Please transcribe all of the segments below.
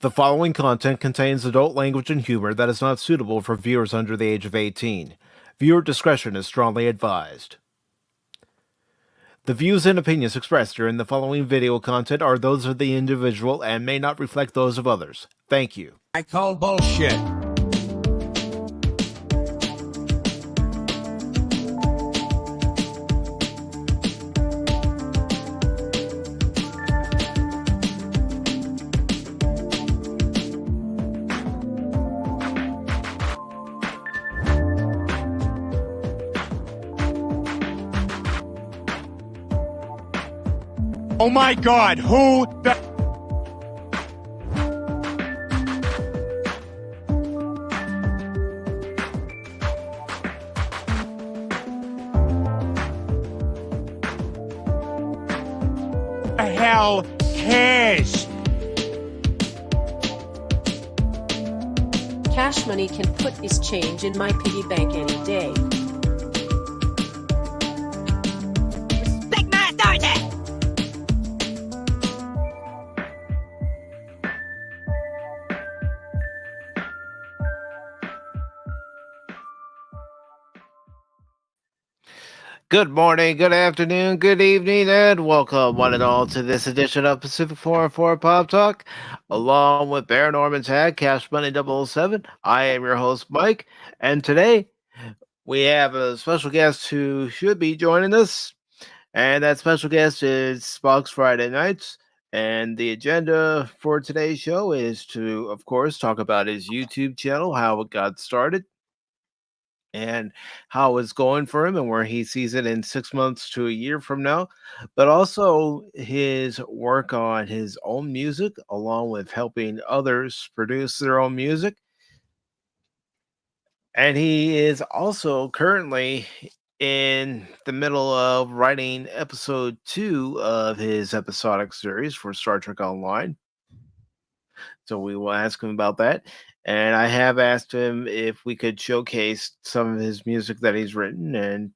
The following content contains adult language and humor that is not suitable for viewers under the age of 18. Viewer discretion is strongly advised. The views and opinions expressed during the following video content are those of the individual and may not reflect those of others. Thank you. I call bullshit. Oh my God, who the... hell cares? Cash Money can put this change in my piggy bank any day. Respect my authority! Good morning, good afternoon, good evening, and welcome one and all to this edition of Pacific414 Pop Talk. Along with Baron Orman Tagge, Cashmoney007, I am your host, Mike, and today we have a special guest who should be joining us, and that special guest is Spock's Friday Nights. And the agenda for today's show is to, of course, talk about his YouTube channel, how it got started, and how it's going for him and where he sees it in 6 months to a year from now, but also his work on his own music, along with helping others produce their own music. And he is also currently in the middle of writing episode 2 of his episodic series for Star Trek Online. So we will ask him about that. And I have asked him if we could showcase some of his music that he's written, and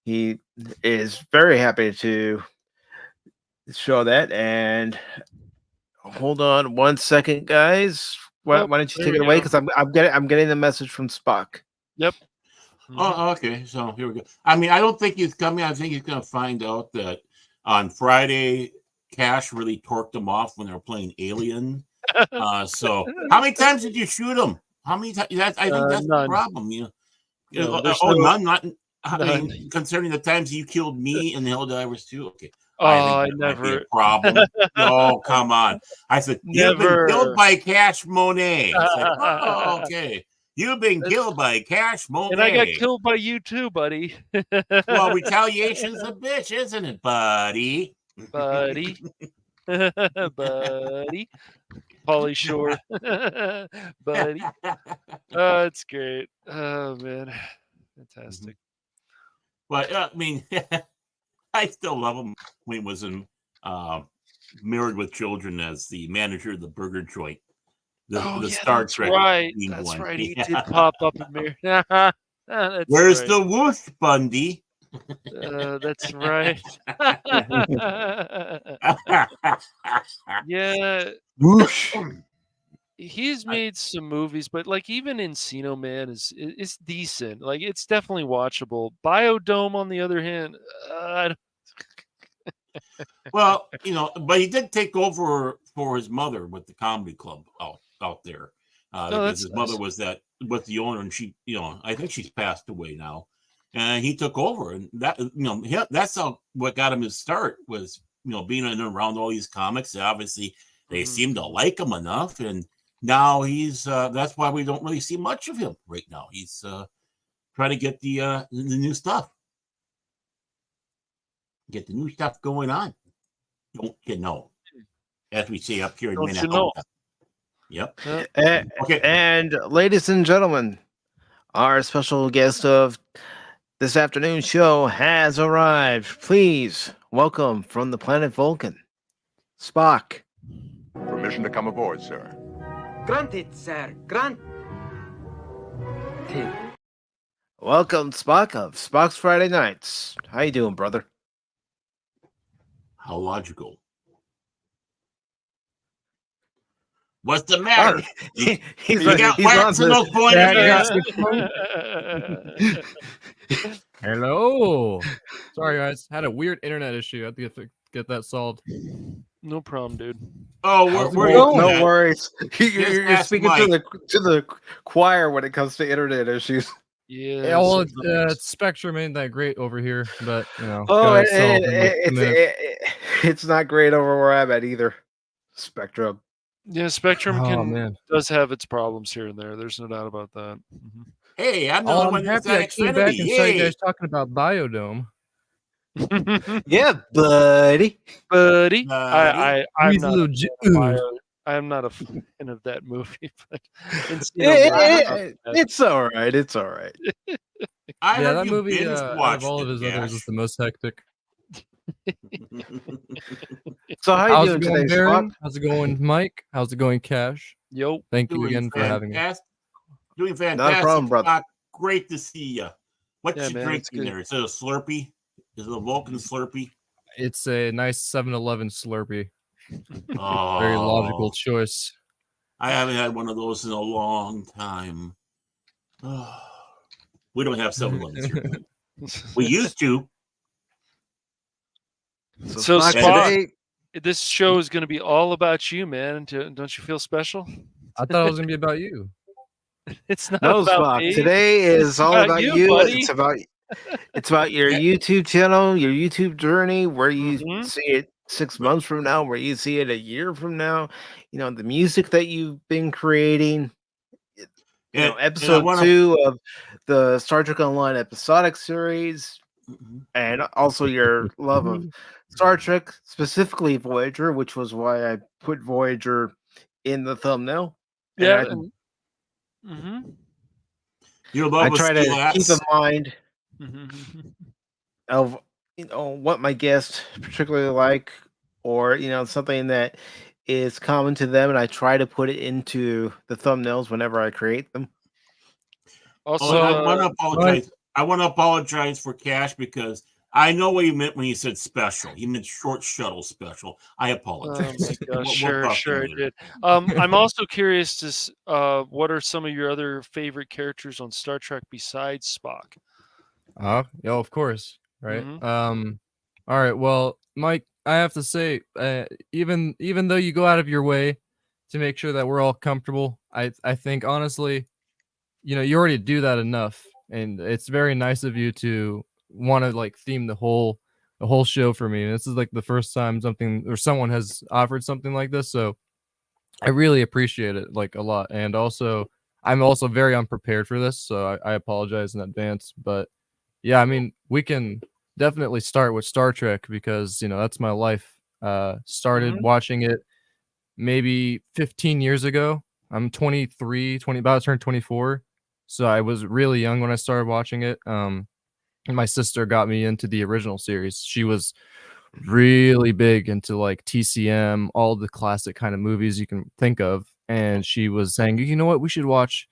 he is very happy to show that. And hold on one second, guys. Why don't you take it away? Because I'm getting the message from Spock. Yep. Oh, okay. So here we go. I mean, I don't think he's coming. I think he's going to find out that on Friday, Cash really torqued him off when they were playing Alien. So how many times did you shoot him? How many times? I think that's none. the problem. You know, none. none. I mean, concerning the times you killed me and the Helldivers too. Okay. I think that never. might be a problem. No, come on. I said you've been killed by Cashmoney. Like, oh, okay. You've been killed by Cashmoney. And I got killed by you too, buddy. Well, retaliation's a bitch, isn't it, buddy? Buddy. Buddy. Pauly Shore. Buddy. Oh, it's great. Oh, man. Fantastic. But, I mean, I still love him when he was in Married with Children as the manager of the burger joint. The Star Trek. Right. That's one. right. He did pop up in there. Where's the whoosh, Bundy? That's right. Yeah. Whoosh. He's made some movies, but like even Encino Man is decent. Like it's definitely watchable. Biodome, on the other hand, well, you know, but he did take over for his mother with the comedy club out there. Because his mother was the owner, and she, you know, I think she's passed away now. And he took over, and that, you know, that's what got him his start was, you know, being in and around all these comics. Obviously, they seem to like him enough, and now he's that's why we don't really see much of him right now. He's trying to get the new stuff, get the new stuff going on. Don't you know? As we say up here in Minnesota. Yep. Okay. And ladies and gentlemen, our special guest of this afternoon's show has arrived. Please welcome from the planet Vulcan, Spock. Permission to come aboard, sir. Granted, sir. Granted. Welcome, Spock of Spock's Friday Nights. How you doing, brother? How logical. What's the matter? He's You got wax in those pointy ears? Hello. Sorry, guys. Had a weird internet issue. I had to get that solved. No problem, dude. Oh, How's it we're going? No worries. You're ask speaking Mike. to the choir when it comes to internet issues. Yeah. Well, Spectrum ain't that great over here, but Oh, gotta solve in like 2 minutes. it's not great over where I'm at either. Spectrum. Yeah, Spectrum Oh, man. does have its problems here and there. There's no doubt about that. Mhm. Hey, I'm the Oh, only I'm one that's happy got I came back Xfinity. and saw you Yay. guys talking about Biodome. Yeah, buddy. Buddy, I'm He's not a little I'm not a fan of that movie, but It's all right. It's all right. I Yeah, heard that you movie, binge out of watched all of it, his others, is the most hectic. So how How's you it doing going, today, Baron? Spock? How's it going, Mike? How's it going, Cash? Yo, Thank you again for having me. Doing fantastic. Not a problem, brother. Spock. Great to see you. What Yeah, you man, it's drinking good. there? Is it a Slurpee? Is it a Vulcan Slurpee? It's a nice 7-Eleven Slurpee. Oh, Very logical choice. I haven't had one of those in a long time. We don't have 7-Elevens here. We used to. So Spock, Spock, today, this show is going to be all about you, man. Don't you feel special? I thought it was gonna be about you. It's not no, about Spock. me. Today is all about about you, you. buddy. It's about your YouTube channel, your YouTube journey, where you Mhm. see it 6 months from now, where you see it a year from now. You know, the music that you've been creating. You know, And I episode wanna- 2 of the Star Trek Online episodic series, and also your love of Star Trek, specifically Voyager, which was why I put Voyager in the thumbnail. And Yeah. Your I love of try to keep in CLS. mind Mhm. of what my guests particularly like, or something that is common to them, and I try to put it into the thumbnails whenever I create them. Also, I want to apologize. I want to apologize for Cash because I know what you meant when you said special. You meant short shuttle special. I apologize. Oh my gosh, We'll talk sure, I later. did. I'm also curious to what are some of your other favorite characters on Star Trek besides Spock? Yeah, of course, right? Mhm. All right. Well, Mike, I have to say, even though you go out of your way to make sure that we're all comfortable, I think honestly, you already do that enough, and it's very nice of you to want to like theme the whole show for me. And this is like the first time something or someone has offered something like this, so I really appreciate it like a lot. And also, I'm also very unprepared for this, so I apologize in advance. But yeah, I mean, we can definitely start with Star Trek because that's my life. Started watching it maybe 15 years ago. I'm 23, about to turn 24. So I was really young when I started watching it. And my sister got me into the original series. She was really big into like TCM, all the classic kind of movies you can think of. And she was saying, you know what, we should watch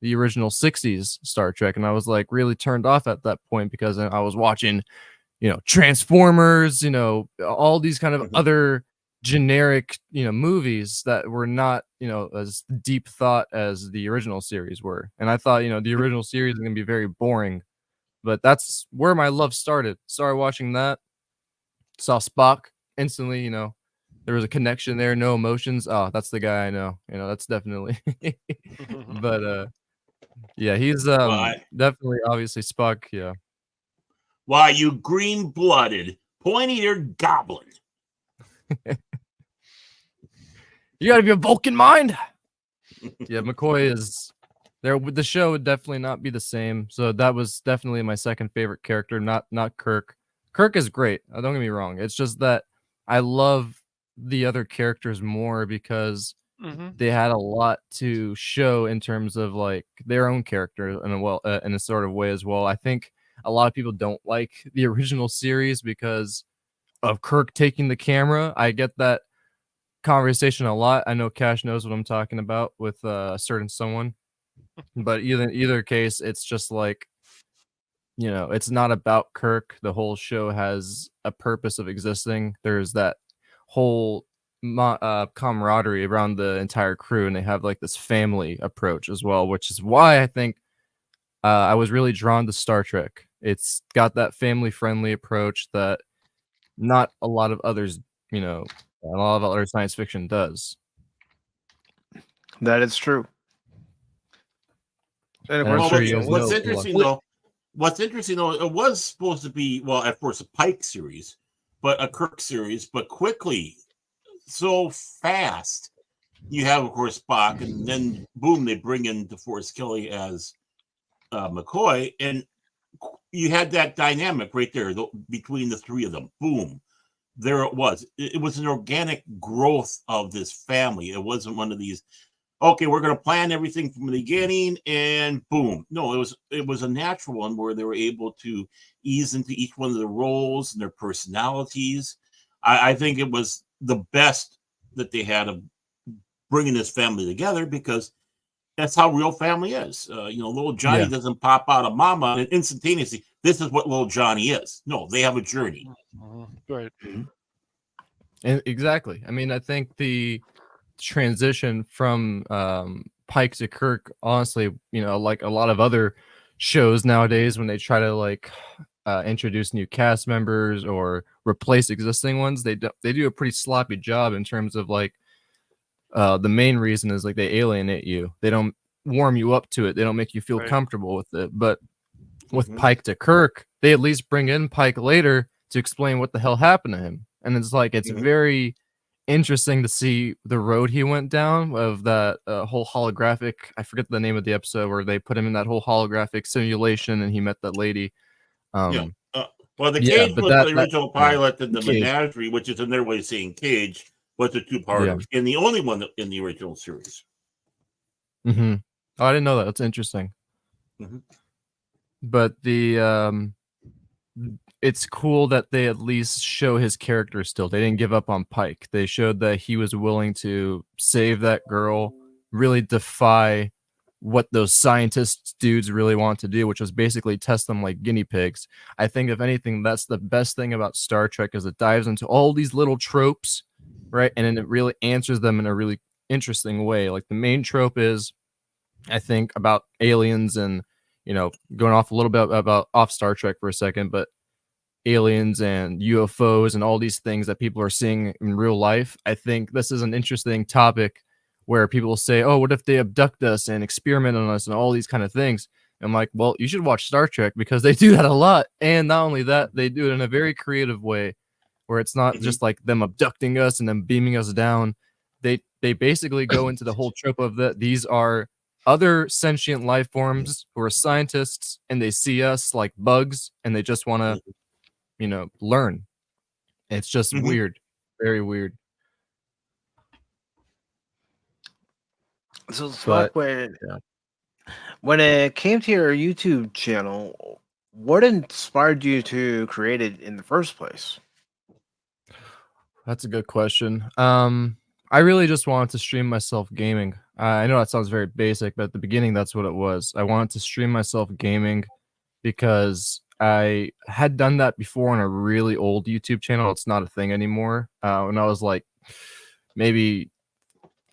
the original 60s Star Trek. And I was like really turned off at that point because I was watching, Transformers, all these kind of other generic, movies that were not, as deep thought as the original series were. And I thought, the original series is going to be very boring. But that's where my love started. Started watching that. Saw Spock instantly, there was a connection there, no emotions. Oh, that's the guy I know. That's definitely. But yeah, he's definitely obviously Spock, yeah. Why, you green-blooded, pointy-eared goblin. You gotta be a Vulcan mind. Yeah, McCoy is there. The show would definitely not be the same. So that was definitely my second favorite character, not Kirk. Kirk is great. Don't get me wrong. It's just that I love the other characters more because they had a lot to show in terms of like their own character in a sort of way as well. I think a lot of people don't like the original series because of Kirk taking the camera. I get that conversation a lot. I know Cash knows what I'm talking about with a certain someone, but either case, it's just like, it's not about Kirk. The whole show has a purpose of existing. There's that whole camaraderie around the entire crew, and they have like this family approach as well, which is why I think I was really drawn to Star Trek. It's got that family friendly approach that not a lot of others, a lot of other science fiction does. That is true. And of And I'm course, sure you guys what's know. interesting though, it was supposed to be, well, of course, a Pike series, but a Kirk series, but quickly, so fast, you have, of course, Spock, and then boom, they bring in DeForest Kelly as McCoy, and you had that dynamic right there between the three of them. Boom, there it was. It was an organic growth of this family. It wasn't one of these, okay, we're going to plan everything from the beginning and boom. No, it was a natural one where they were able to ease into each one of the roles and their personalities. I think it was the best that they had of bringing this family together, because that's how real family is. Little Johnny doesn't pop out of mama and instantaneously, this is what little Johnny is. No, they have a journey. Right. And exactly. I mean, I think the transition from Pike to Kirk, honestly, like a lot of other shows nowadays, when they try to introduce new cast members or replace existing ones, they do a pretty sloppy job in terms of the main reason is they alienate you. They don't warm you up to it. They don't make you feel comfortable with it. But with Pike to Kirk, they at least bring in Pike later to explain what the hell happened to him. And it's very interesting to see the road he went down of that whole holographic, I forget the name of the episode, where they put him in that whole holographic simulation and he met that lady. The Cage was the original pilot, and the Cage. Menagerie, which is in their way of saying Cage, was the two-parter, and the only one in the original series. Mm-hmm. Oh, I didn't know that. That's interesting. Mm-hmm. But it's cool that they at least show his character still. They didn't give up on Pike. They showed that he was willing to save that girl, really defy what those scientists dudes really want to do, which was basically test them like guinea pigs. I think, if anything, that's the best thing about Star Trek, is it dives into all these little tropes, right? And then it really answers them in a really interesting way. Like the main trope is, I think, about aliens and, going off a little bit about off Star Trek for a second, but aliens and UFOs and all these things that people are seeing in real life. I think this is an interesting topic where people say, oh, what if they abduct us and experiment on us and all these kind of things? And I'm like, well, you should watch Star Trek, because they do that a lot. And not only that, they do it in a very creative way, where it's not just like them abducting us and then beaming us down. They basically go into the whole trope of that these are other sentient life forms who are scientists, and they see us like bugs, and they just want to learn. It's just weird, very weird. So Spock, when it came to your YouTube channel, what inspired you to create it in the first place? That's a good question. I really just wanted to stream myself gaming. I know that sounds very basic, but at the beginning, that's what it was. I wanted to stream myself gaming because I had done that before on a really old YouTube channel. It's not a thing anymore. When I was maybe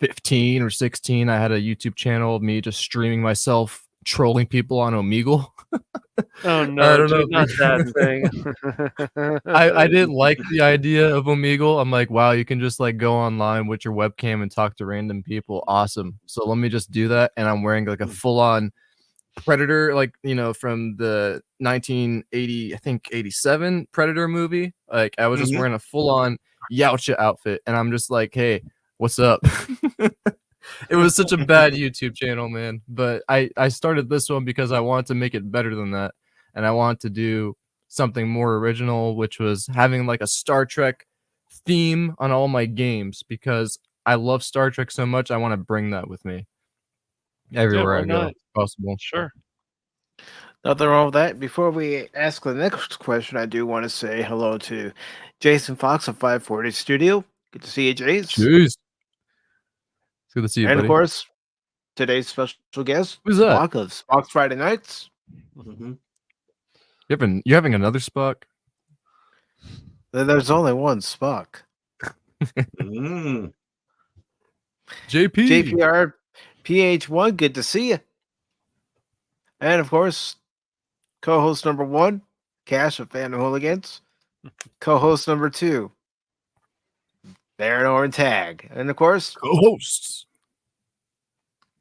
15 or 16, I had a YouTube channel of me just streaming myself trolling people on Omegle. Oh no, dude, not that thing. I didn't like the idea of Omegle. I'm like, wow, you can just go online with your webcam and talk to random people. Awesome. So let me just do that. And I'm wearing a full-on Predator, from the 1980, I think 87 Predator movie. I was just wearing a full-on Yautja outfit, and I'm just like, hey, what's up? It was such a bad YouTube channel, man. But I started this one because I wanted to make it better than that. And I wanted to do something more original, which was having a Star Trek theme on all my games, because I love Star Trek so much. I want to bring that with me everywhere I go, if possible. Sure. Nothing wrong with that. Before we ask the next question, I do want to say hello to Jason Fox of 540 Studio. Good to see you, Jace. Jeez. It's good to see you, and buddy. Of course, today's special guest, who's that? Spock of Spock's Friday Nights. You're having another Spock? There's only one Spock. Mm. JP. JPR PH1, good to see you. And of course, co-host number 1, Cash of Fan Hooligans. Co-host number 2, Orman Tagge. And of course, Co-hosts.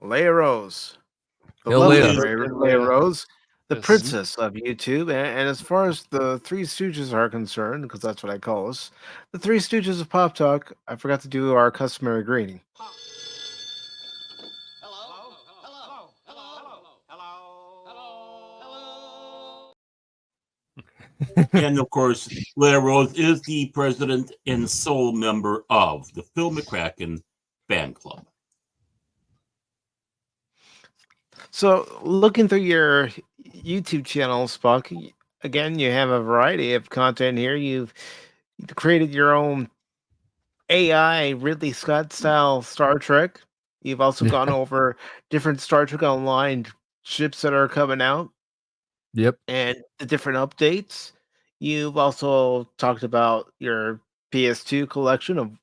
Leia Rose. The Hail lovely Leia. Leia Rose, the Yes. princess of YouTube. And as far as the Three Stooges are concerned, because that's what I call us, the Three Stooges of Pop Talk, I forgot to do our customary greeting. And of course, Leia Rose is the president and sole member of the Phil McCracken fan club. So, looking through your YouTube channel, Spock, again, you have a variety of content here. You've created your own AI Ridley Scott style Star Trek. You've also gone over different Star Trek Online ships that are coming out. Yep. And the different updates. You've also talked about your PS2 collection of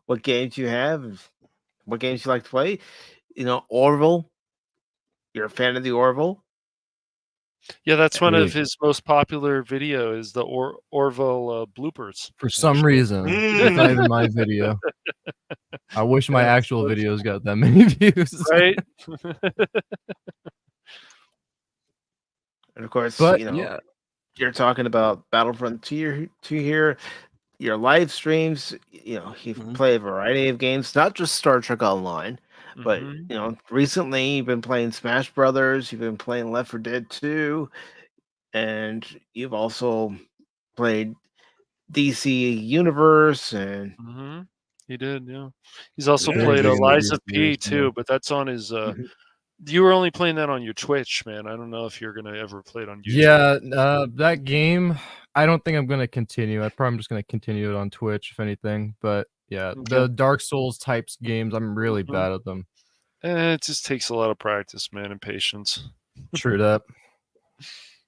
what games you have, what games you like to play. Orville. You're a fan of the Orville. Yeah, that's one Really? of his most popular video is the Orville bloopers. For some reason, it's not even my video. I wish my actual videos got that many views. Right? And of course, But yeah, you're talking about Battlefront 2 here. Your live streams, you play a variety of games, not just Star Trek Online, but recently you've been playing Smash Brothers, you've been playing Left 4 Dead 2, and you've also played DC Universe and He did, yeah. He's also Yeah, played big into Eliza these P years, too, yeah. but that's on his you were only playing that on your Twitch, man. I don't know if you're gonna ever play it on YouTube. Yeah, that game, I don't think I'm gonna continue. I'm probably just gonna continue it on Twitch, if anything. But yeah, the Dark Souls types games, I'm really bad at them. It just takes a lot of practice, man, and patience. True that.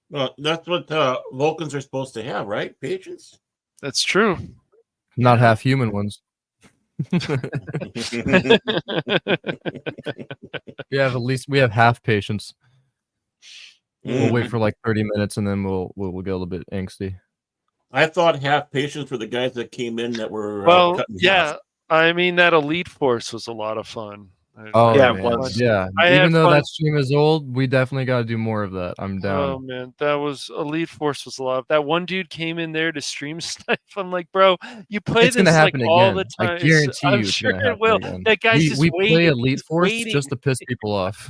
Well, that's what Vulcans are supposed to have, right? Patience. That's true. Not half human ones. We have half patience. We'll wait for like 30 minutes and then we'll get a little bit angsty. I thought half patience for the guys that came in that were well, yeah. I mean, that Elite Force was a lot of fun. Oh Yeah, man. it was. Yeah. Even though that stream is old, we definitely got to do more of that. I'm down. Oh man, that was Elite Force was a lot. That one dude came in there to stream snipe. I'm like, bro, you play It's this gonna like happen all again. the time. I guarantee you, I'm it's sure gonna it happen will. again. That guy's just we waiting. play Elite He's Force waiting. just to piss people off.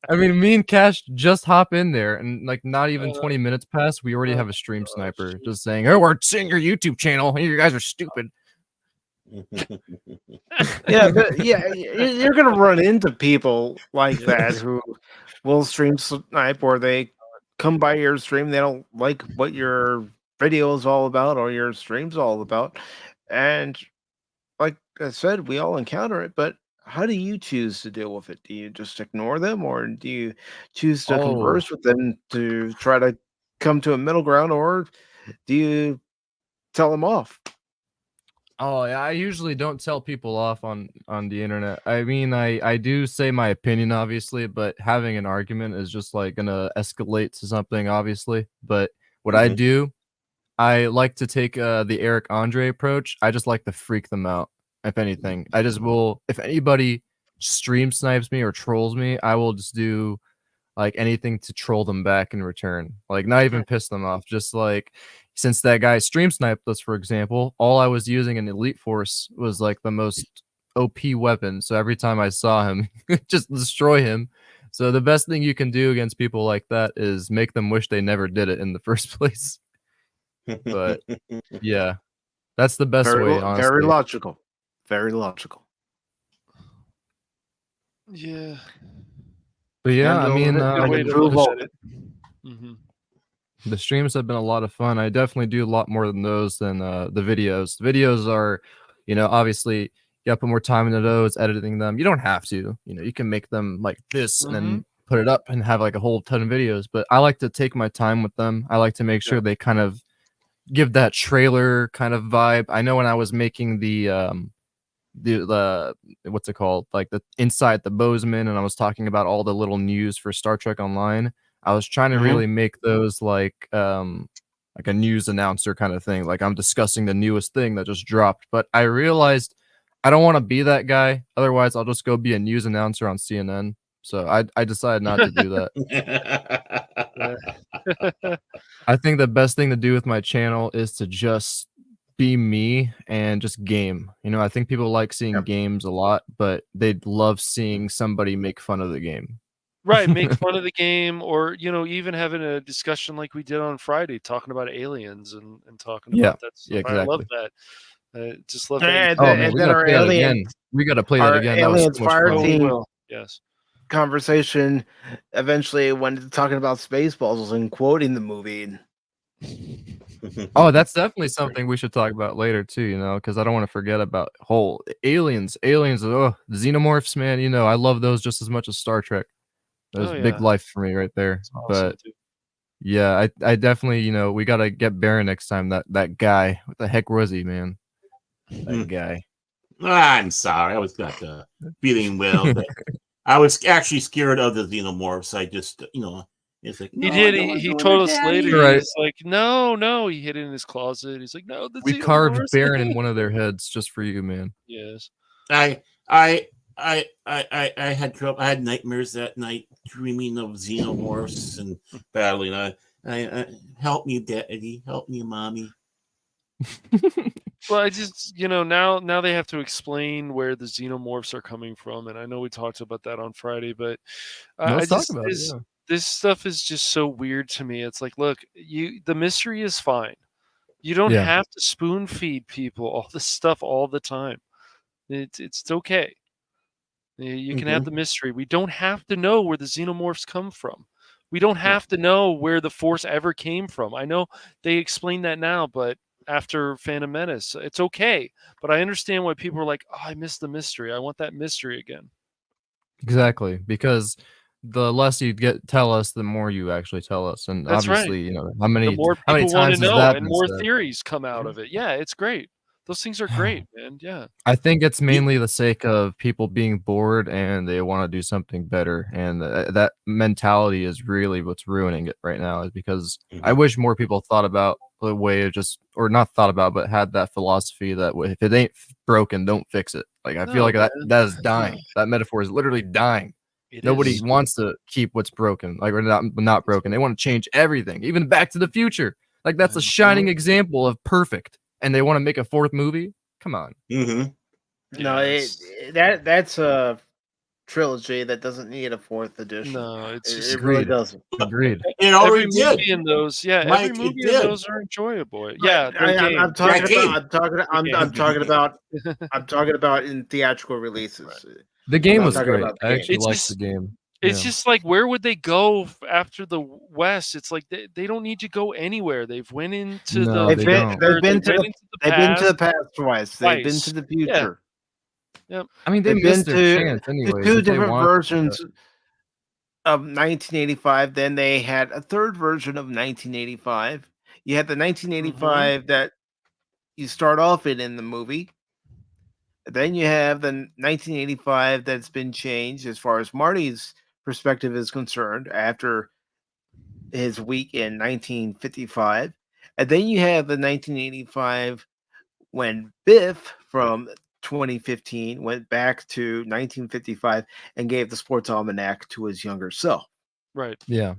I mean, me and Cash just hop in there, and like not even 20 minutes pass, we already have a stream sniper just saying, "Oh, we're seeing your YouTube channel. You guys are stupid." Yeah, but you're gonna run into people like that who will stream snipe, or they come by your stream, they don't like what your video is all about or your stream's all about, and like I said, we all encounter it. But how do you choose to deal with it? Do you just ignore them, or do you choose to converse with them to try to come to a middle ground, or do you tell them off? Oh, yeah, I usually don't tell people off on the internet. I mean, I do say my opinion, obviously, but having an argument is just like gonna escalate to something, obviously. But what I do, I like to take the Eric Andre approach. I just like to freak them out. If anything, I just will. If anybody stream snipes me or trolls me, I will just do like anything to troll them back in return. Like not even piss them off. Just like since that guy stream sniped us, for example, all I was using in Elite Force was like the most OP weapon. So every time I saw him, just destroy him. So the best thing you can do against people like that is make them wish they never did it in the first place. But yeah, that's the best way, honestly. Very logical. Very logical. Yeah. But yeah, I mean, the streams have been a lot of fun. I definitely do a lot more than those than the videos. The videos are, obviously you gotta put more time into those, editing them. You don't have to, you can make them like this and then put it up and have like a whole ton of videos. But I like to take my time with them. I like to make sure they kind of give that trailer kind of vibe. I know when I was making the what's it called, like the Inside the Bozeman, and I was talking about all the little news for Star Trek Online. I was trying to really make those like a news announcer kind of thing, like I'm discussing the newest thing that just dropped. But I realized I don't want to be that guy. Otherwise, I'll just go be a news announcer on CNN. So I decided not to do that. I think the best thing to do with my channel is to just be me and just game. You know, I think people like seeing games a lot, but they'd love seeing somebody make fun of the game. Right, make fun of the game, or even having a discussion like we did on Friday, talking about aliens and talking about that stuff. Yeah, exactly. I love that. Just love that. And, Oh man, and we then gotta our play that aliens, again. We gotta play that our again. That was aliens so much fire fun. team Yes. conversation eventually went talking about Spaceballs and quoting the movie. Oh, that's definitely something we should talk about later too, you know, because I don't want to forget about whole aliens. Oh, xenomorphs, man, you know, I love those just as much as Star Trek. That was big life for me right there. Awesome, but too. yeah, I definitely, you know, we gotta get Baron next time. That guy, what the heck was he, man? That guy. I'm sorry, I was got the feeling well. I was actually scared of the xenomorphs. I just, it's like He did. He told us later. Right. He's like, no. He hid it in his closet. He's like, no. We carved Baron in one of their heads just for you, man. Yes. I had trouble. I had nightmares that night, dreaming of xenomorphs and battling. I help me, Daddy. Help me, Mommy. Well, I just, now they have to explain where the xenomorphs are coming from, and I know we talked about that on Friday, but Let's talk about it. Yeah. This stuff is just so weird to me. It's like, look, the mystery is fine. You don't have to spoon feed people all this stuff all the time. It's okay. You can have the mystery. We don't have to know where the xenomorphs come from. We don't have to know where the Force ever came from. I know they explain that now, but after Phantom Menace, it's okay. But I understand why people are like, oh, I missed the mystery. I want that mystery again. Exactly, because the less you tell us, the more you actually tell us, and That's obviously, right. you know, how many more people want times to has know, that and been more said? theories come out of it. Yeah, it's great. Those things are great, man. Yeah. I think it's mainly the sake of people being bored and they want to do something better, and that mentality is really what's ruining it right now. Is because I wish more people thought about the way of or not thought about, but had that philosophy that if it ain't broken, don't fix it. Like I feel like that is dying. That metaphor is literally dying. Nobody wants to keep what's broken, like, or not broken. They want to change everything, even Back to the Future. Like that's a shining example of perfect. And they want to make a fourth movie? Come on. No, that's a trilogy that doesn't need a fourth edition. No, it's just it really doesn't. Agreed. Every movie in those, every movie in those are enjoyable. Yeah, I'm talking about in theatrical releases. The game was great. I actually liked the game. It's just like, where would they go after the West? It's like they don't need to go anywhere. They've went into they've been to the past twice. They've been to the future. Yep. I mean, they've missed their chance anyway. Two different versions of 1985. Then they had a third version of 1985. You had the 1985 that you start off in the movie. Then you have the 1985 that's been changed as far as Marty's perspective is concerned after his week in 1955. And then you have the 1985 when Biff from 2015 went back to 1955 and gave the sports almanac to his younger self. Right. Yeah.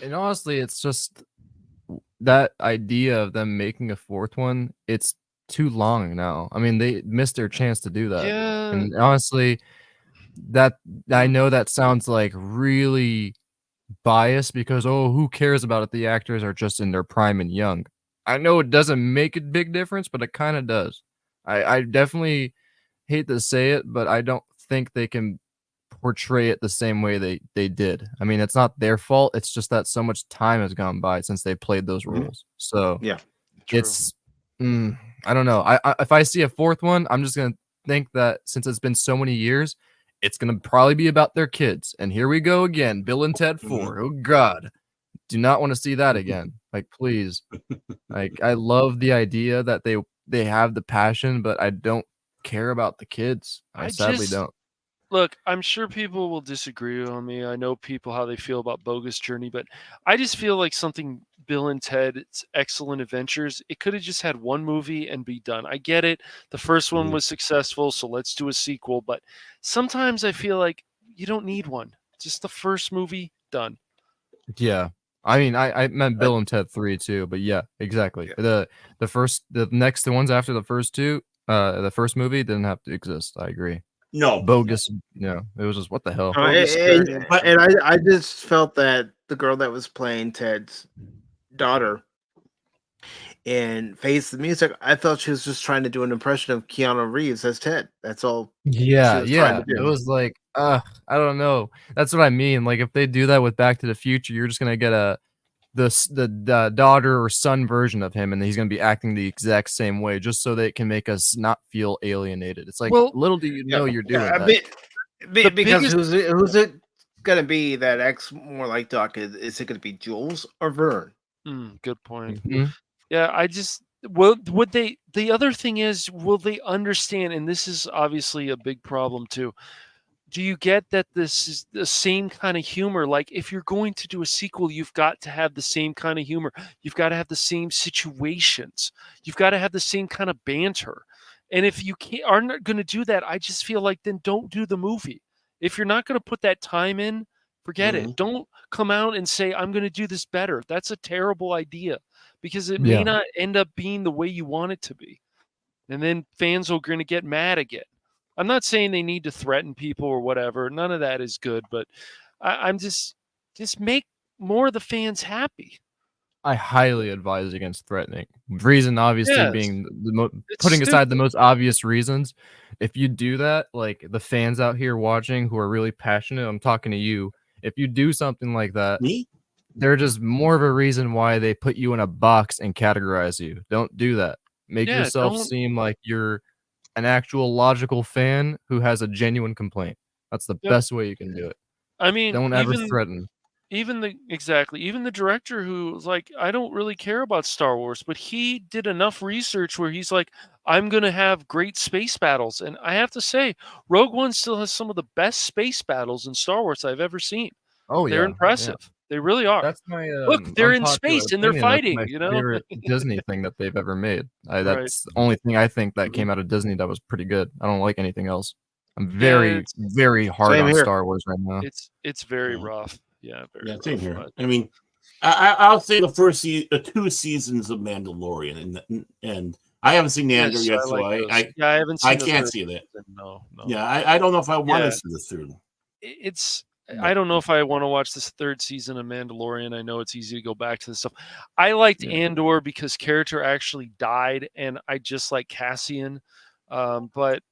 And honestly, it's just that idea of them making a fourth one, it's too long now. I mean, they missed their chance to do that. Yeah. And honestly, that I know that sounds like really biased because, who cares about it? The actors are just in their prime and young. I know it doesn't make a big difference, but it kind of does. I definitely hate to say it, but I don't think they can portray it the same way they did. I mean, it's not their fault. It's just that so much time has gone by since they played those roles. So yeah, it's I don't know. I if I see a fourth one, I'm just gonna think that since it's been so many years, it's gonna probably be about their kids. And here we go again, Bill and Ted 4. Oh God, do not want to see that again. Like, please. Like, I love the idea that they have the passion, but I don't care about the kids. I sadly don't. Look, I'm sure people will disagree on me. I know people how they feel about Bogus Journey, but I just feel like something Bill and Ted's Excellent Adventures, it could have just had one movie and be done. I get it. The first one was successful, so let's do a sequel. But sometimes I feel like you don't need one. Just the first movie, done. Yeah. I mean, I meant Bill and Ted 3 too, but yeah, exactly. The next ones after the first two, the first movie didn't have to exist. I agree. No. Bogus. No, it was just what the hell. And I just felt that the girl that was playing Ted's daughter in Face the Music, I felt she was just trying to do an impression of Keanu Reeves as Ted. That's all. Yeah. It was like, I don't know. That's what I mean. Like, if they do that with Back to the Future, you're just gonna get the daughter or son version of him, and he's gonna be acting the exact same way, just so they can make us not feel alienated. It's like, little do you know you're doing that. Because who's it gonna be that acts more like Doc? Is it gonna be Jules or Vern? Good point. Yeah, would they? The other thing is, will they understand? And this is obviously a big problem too. Do you get that this is the same kind of humor? Like, if you're going to do a sequel, you've got to have the same kind of humor. You've got to have the same situations. You've got to have the same kind of banter. And if you aren't going to do that, I just feel like then don't do the movie. If you're not going to put that time in, forget it. Don't come out and say, I'm going to do this better. That's a terrible idea because it may not end up being the way you want it to be. And then fans are going to get mad again. I'm not saying they need to threaten people or whatever. None of that is good, but I'm just make more of the fans happy. I highly advise against threatening. Reason obviously being putting aside the most obvious reasons. If you do that, like the fans out here watching who are really passionate, I'm talking to you. If you do something like that, they're just more of a reason why they put you in a box and categorize you. Don't do that. Make yourself seem like you're an actual logical fan who has a genuine complaint. That's the best way you can do it. I mean, don't ever threaten. Even the director who was like, I don't really care about Star Wars, but he did enough research where he's like, I'm going to have great space battles. And I have to say, Rogue One still has some of the best space battles in Star Wars I've ever seen. Oh, they're impressive. Yeah. They really are. That's my look. They're in space and they're fighting. That's my favorite Disney thing that they've ever made. That's Right. the only thing I think that came out of Disney that was pretty good. I don't like anything else. I'm very, very hard on Star Wars right now. It's very rough. Yeah, very rough, same here. I mean, I'll say the first 2 seasons of Mandalorian, and I haven't seen the Andor yet, so I haven't seen. I can't see that. No. Yeah, I don't know if I want to see the third. I don't know if I want to watch this 3rd season of Mandalorian. I know it's easy to go back to this stuff. I liked Andor because character actually died, and I just like Cassian. But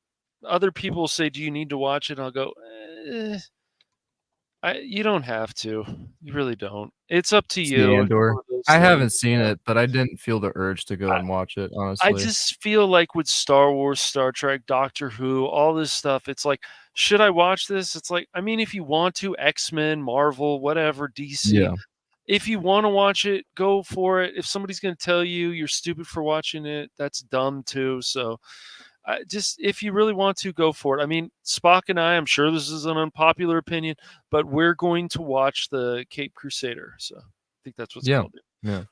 other people say, "Do you need to watch it?" I'll go, you don't have to. You really don't. It's up to you. Andor. I haven't seen it, but I didn't feel the urge to go and watch it, honestly. I just feel like with Star Wars, Star Trek, Doctor Who, all this stuff, it's like, should I watch this? It's like, I mean, if you want to, X-Men, Marvel, whatever, DC. If you want to watch it, go for it. If somebody's going to tell you you're stupid for watching it, that's dumb too. So just if you really want to, go for it. I mean, Spock and I'm sure this is an unpopular opinion, but we're going to watch the Cape Crusader. So I think that's what's called. Yeah.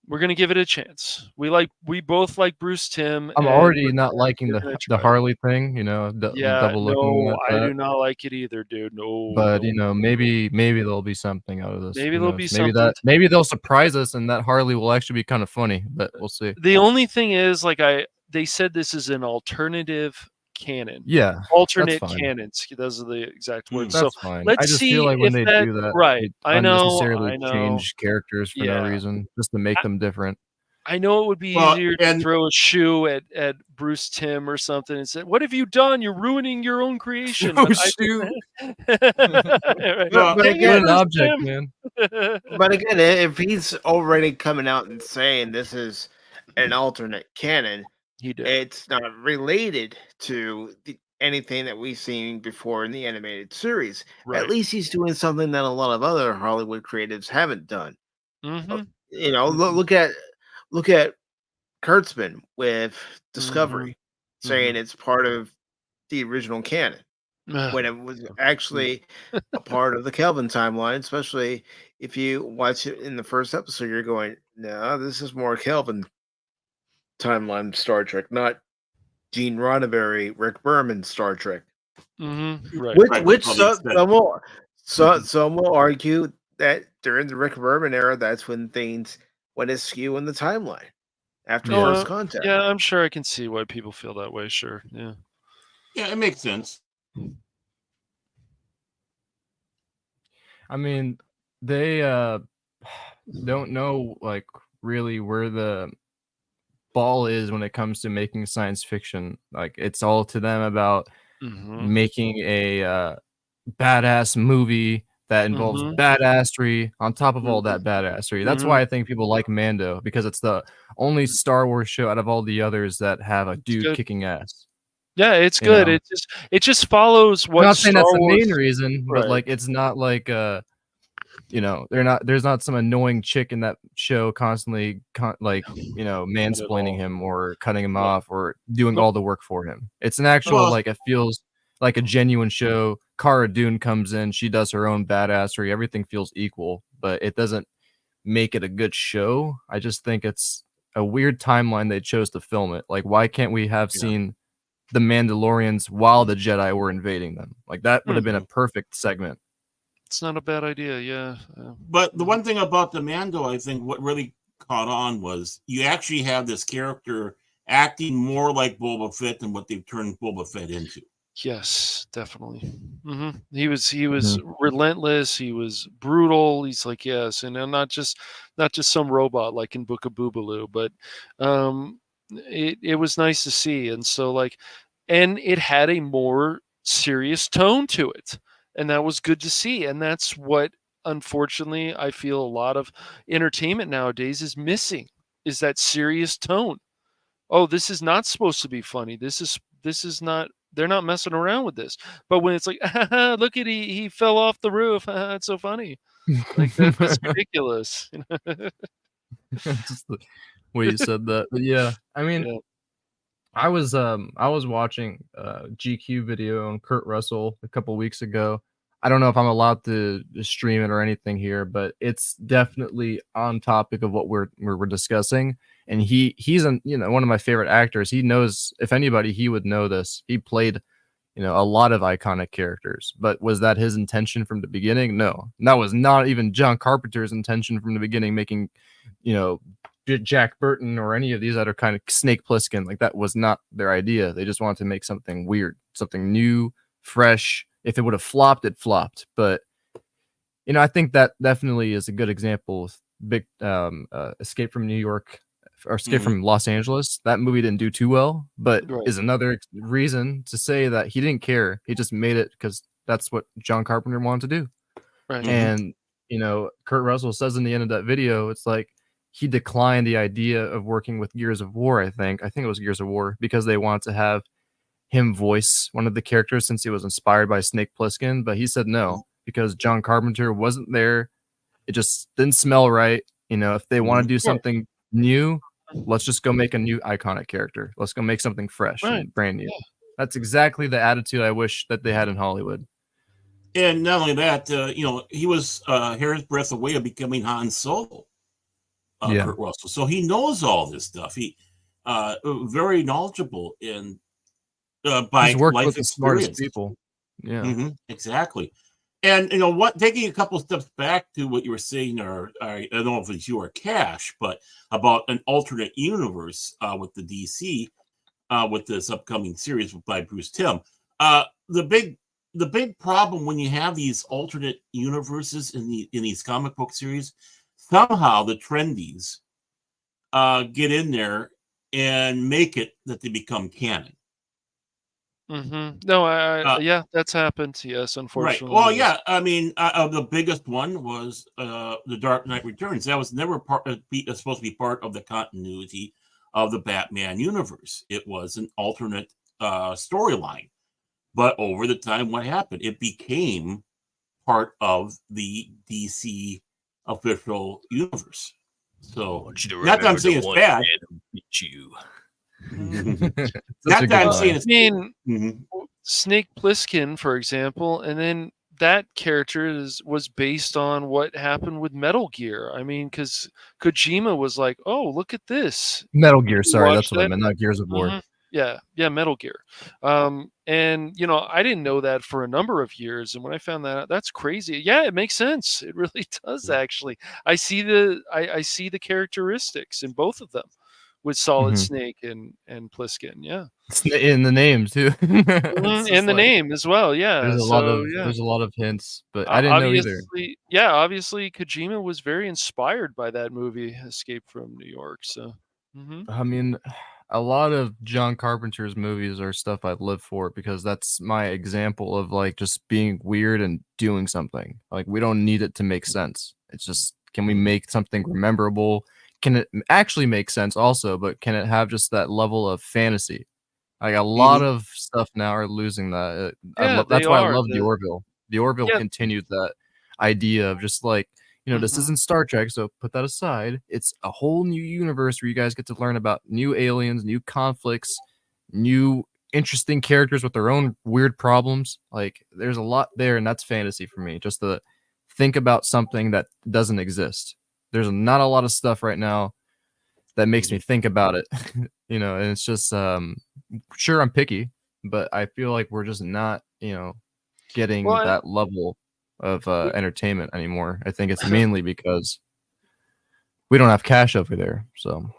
We're gonna give it a chance. We both like Bruce Timm. I'm already not liking the Harley thing, double looking. No, I do not like it either, dude. No. But maybe there'll be something out of this. Maybe there'll be something. Maybe they'll surprise us, and that Harley will actually be kind of funny. But we'll see. The only thing is, they said this is an alternative canon. Yeah, alternate canons. Those are the exact words. That's so fine. let's I just see feel like when they that, do that, right? I know. Change characters for no reason, just to make them different. I know it would be easier to throw a shoe at Bruce Timm or something and say, "What have you done? You're ruining your own creation." Shoot! But again, an object, man. But again, if he's already coming out and saying this is an alternate canon, it's not related to anything that we've seen before in the animated series. Right. At least he's doing something that a lot of other Hollywood creatives haven't done. Mm-hmm. You know, Mhm. look at Kurtzman with Mhm. Discovery, saying Mhm. it's part of the original canon when it was actually a part of the Kelvin timeline. Especially if you watch it in the first episode, you're going, "No, this is more Kelvin timeline Star Trek, not Gene Roddenberry, Rick Berman Star Trek." Mm-hmm. Right. Which Right, which well, they some, said some will some will argue that during the Rick Berman era, that's when things went askew in the timeline after Oh, First Contact. yeah, I'm sure I can see why people feel that way. Sure. Yeah. yeah, it makes sense. I mean, they don't know like really where the ball is when it comes to making science fiction. Like it's all to them about Mm-hmm. making a badass movie that involves Mm-hmm. badassery on top of all Mm-hmm. that badassery. That's Mm-hmm. why I think people like Mando, because it's the only Star Wars show out of all the others that have a It's dude good. kicking ass. Yeah, it's You good. know, It just follows I'm what not saying Star that's the Wars. main reason, but Right. like it's not like you know, there's not some annoying chick in that show constantly you know, Not at mansplaining all. him or cutting him Right. off or doing But, all the work for him. It's an actual well, like it feels like a genuine show. Cara Dune comes in, she does her own badassery, everything feels equal, but it doesn't make it a good show. I just think it's a weird timeline they chose to film it. Like why can't we have yeah. seen the Mandalorians while the Jedi were invading them? Like that would have been a perfect segment. It's not a bad idea. Yeah. But the one thing about the Mando, I think what really caught on was you actually have this character acting more like Boba Fett than what they've turned Boba Fett into. Yes, definitely. He was relentless. He was brutal. He's like yes, and not just some robot like in Book of Boobaloo, but it was nice to see, and so like, and it had a more serious tone to it, and that was good to see, and that's what unfortunately I feel a lot of entertainment nowadays is missing is that serious tone. Oh, this is not supposed to be funny. This is not they're not messing around with this. But when it's like, look at he fell off the roof. It's so funny. Like that's ridiculous. Just the way you said that. But yeah, I mean, Yeah. I was watching a GQ video on Kurt Russell a couple weeks ago. I don't know if I'm allowed to stream it or anything here, but it's definitely on topic of what we're discussing. And he's you know, one of my favorite actors. He knows, if anybody, he would know this. He played, you know, a lot of iconic characters. But was that his intention from the beginning? No. And that was not even John Carpenter's intention from the beginning, making, you know, Jack Burton or any of these other kind of Snake Plissken. Like that was not their idea. They just wanted to make something weird, something new, fresh. If it would have flopped, it flopped. But you know, I think that definitely is a good example of big Escape from New York or Escape from Los Angeles. That movie didn't do too well, but Right. is another reason to say that he didn't care. He just made it because that's what John Carpenter wanted to do. Right. And you know, Kurt Russell says in the end of that video, it's like he declined the idea of working with Gears of War. I think it was Gears of War because they wanted to have him voice one of the characters since he was inspired by Snake Plissken, but he said no because John Carpenter wasn't there. It just didn't smell right. You know, if they want to do something new, let's just go make a new iconic character. Let's go make something fresh and brand new. That's exactly the attitude I wish that they had in Hollywood. And not only that, you know, he was hair's breadth away of becoming Han Solo, Kurt Russell. So he knows all this stuff. He very knowledgeable in by He's worked life with the smartest experience. people. Yeah, exactly. And you know what? Taking a couple steps back to what you were saying, or I don't know if it's you or Cash, but about an alternate universe with the DC with this upcoming series by Bruce Timm. The big problem when you have these alternate universes in these comic book series, somehow the trendies get in there and make it that they become canon. No, yeah, that's happened. Yes, Right. unfortunately. Well, yes. yeah. I mean, the biggest one was the Dark Knight Returns. That was never supposed to be part of the continuity of the Batman universe. It was an alternate storyline. But over the time, what happened? It became part of the DC official universe. So, not that I'm saying it's bad. Not that I'm saying it's. I mean, Snake Plissken, for example, and then that character was based on what happened with Metal Gear. I mean, because Kojima was like, "Oh, look at this." Metal Gear. Sorry, watch that's what I meant. Not Gears of War. Yeah, Metal Gear. And I didn't know that for a number of years, and when I found that out, that's crazy. Yeah, it makes sense. It really does actually. I see the characteristics in both of them with Solid Snake and Pliskin. Yeah, in the names too. In the name as well. Yeah, there's a lot of hints, but I didn't know either. Yeah, obviously Kojima was very inspired by that movie, Escape from New York. So, I mean, a lot of John Carpenter's movies are stuff I live for because that's my example of like just being weird and doing something. Like we don't need it to make sense. It's just, can we make something memorable? Can it actually make sense also, but can it have just that level of fantasy? Like a lot of stuff now are losing that. That's why I love the Orville. The Orville continued that idea of just like, this isn't Star Trek, so put that aside. It's a whole new universe where you guys get to learn about new aliens, new conflicts, new interesting characters with their own weird problems. Like there's a lot there, and that's fantasy for me. Just to think about something that doesn't exist. There's not a lot of stuff right now that makes me think about it, and it's just sure I'm picky, but I feel like we're just not, getting that level of entertainment anymore. I think it's mainly because we don't have cash over there. So,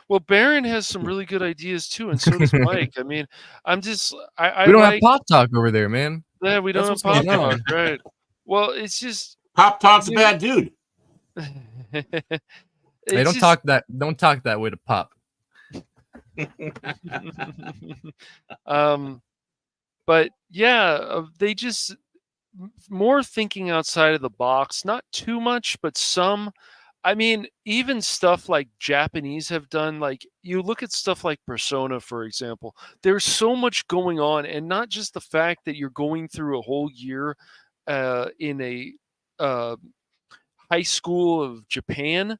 well, Baron has some really good ideas too, and so does Mike. I mean, we don't have Pop Talk over there, man. Yeah, we don't have Pop Talk, right? Well, it's just Pop Talk's a bad dude. Hey, don't talk that way to Pop. But yeah, they just more thinking outside of the box, not too much, but some. I mean, even stuff like Japanese have done, like you look at stuff like Persona, for example, there's so much going on, and not just the fact that you're going through a whole year in a high school of Japan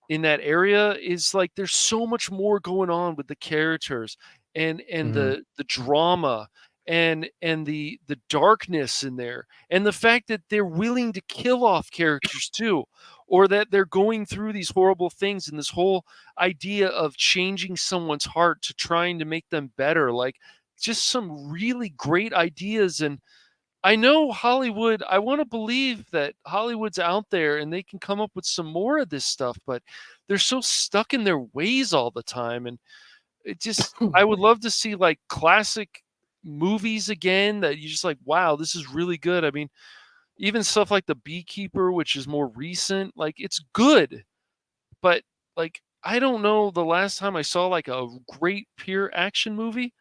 in that area, is like there's so much more going on with the characters and the drama and the darkness in there, and the fact that they're willing to kill off characters too, or that they're going through these horrible things, and this whole idea of changing someone's heart to trying to make them better. Like just some really great ideas. And I know Hollywood, I want to believe that Hollywood's out there and they can come up with some more of this stuff, but they're so stuck in their ways all the time. And it just, I would love to see like classic movies again that you just like, wow, this is really good. I mean, even stuff like The Beekeeper, which is more recent, like it's good, but like, I don't know the last time I saw like a great pure action movie.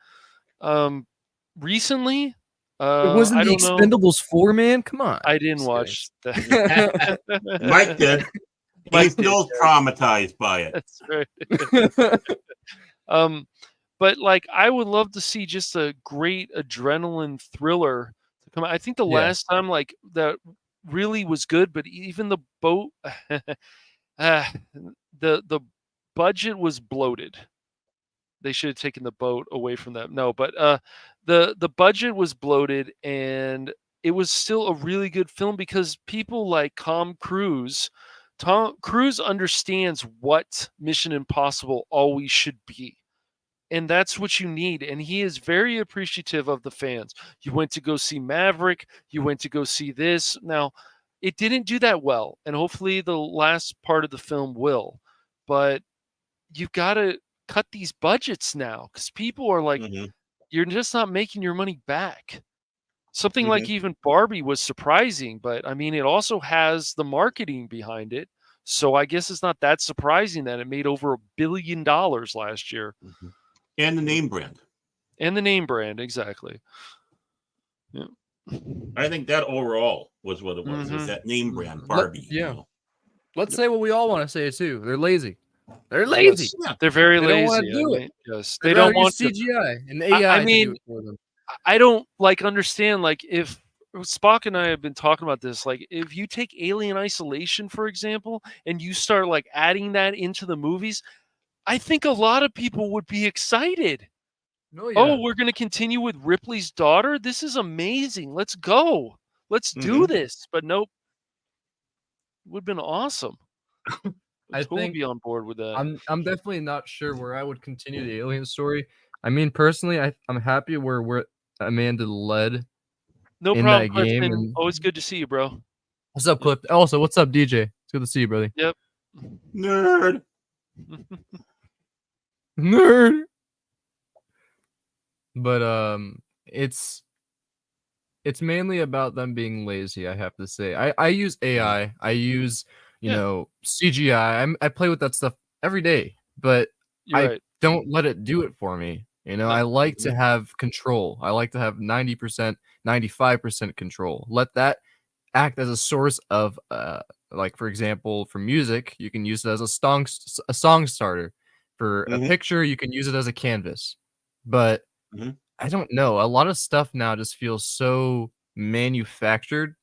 Recently, it wasn't The Expendables 4, man. Come on. I didn't watch that. Mike did. He's still traumatized by it. That's right. But like, I would love to see just a great adrenaline thriller to come out. I think the last time like that really was good, but even the boat, the budget was bloated. They should have taken the boat away from that. No, but the budget was bloated, and it was still a really good film because people like Tom Cruise understands what Mission Impossible always should be. And that's what you need. And he is very appreciative of the fans. You went to go see Maverick. You went to go see this. Now, it didn't do that well, and hopefully the last part of the film will. But you've got to cut these budgets now because people are like, you're just not making your money back. Something like even Barbie was surprising, but I mean, it also has the marketing behind it. So I guess it's not that surprising that it made over $1 billion last year. And the name brand. And the name brand, exactly. Yeah. I think that overall was what it was, is that name brand, Barbie. Let's say what we all want to say too. They're lazy. They're lazy. They're very lazy. Don't want to do it. Yes. They don't want CGI and AI. I mean, for them. I don't like understand like if Spock and I have been talking about this, like if you take Alien Isolation, for example, and you start like adding that into the movies, I think a lot of people would be excited. Oh, we're going to continue with Ripley's daughter? This is amazing. Let's go. Let's do this. But nope. Would have been awesome. I totally think be on board with that. I'm definitely not sure where I would continue the Alien story. I mean, personally, I'm happy where Amanda led No in problem, that game. Clifton. And Always good to see you, bro. what's up, Clip? Also, what's up, DJ? It's good to see you, brother. Yep. Nerd. Nerd. But it's mainly about them being lazy, I have to say. I use AI. I use, you know, CGI. I play with that stuff every day, but I don't let it do it for me. You know, I like to have control. I like to have 90%, 95% control. Let that act as a source of like, for example, for music, you can use it as a song starter. For a picture, you can use it as a canvas. But I don't know. A lot of stuff now just feels so manufactured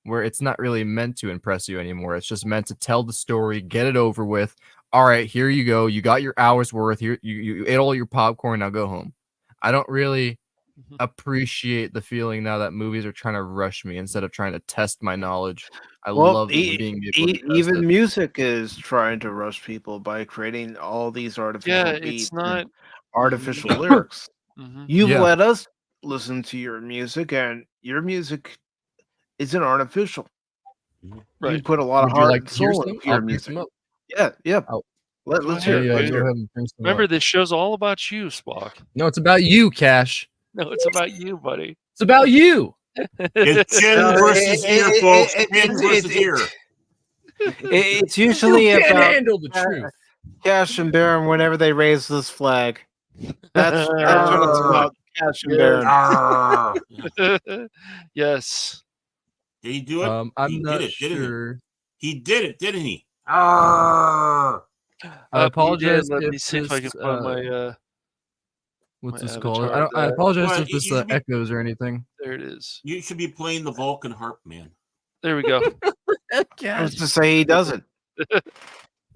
where it's not really meant to impress you anymore. It's just meant to tell the story, get it over with. All right, here you go. You got your hour's worth. Here you ate all your popcorn. Now go home. I don't really appreciate the feeling now that movies are trying to rush me instead of trying to test my knowledge. I love being able to test even it. music is trying to rush people by creating all these artificial beats and artificial lyrics. You've let us listen to your music, and your music isn't artificial. You put a lot of heart and soul into your music. Yeah. Let's hear it. Remember, this show's all about you, Spock. No, it's about you, Cash. No, it's about you, buddy. It's about you. It's chin versus ear, folks. Chin versus ear. It's usually you can't about handle the truth. Cash and Baron whenever they raise this flag. That's what it's about. Cash and Baron. Yes. Did he do it? I'm he not did it, sure. He did it, didn't he? I apologize. Let if me see if I can this, find my what's my this called? avatar I apologize Well, if this you- echoes or anything. There it is. You should be playing the Vulcan harp, man. There we go. I was to say he doesn't.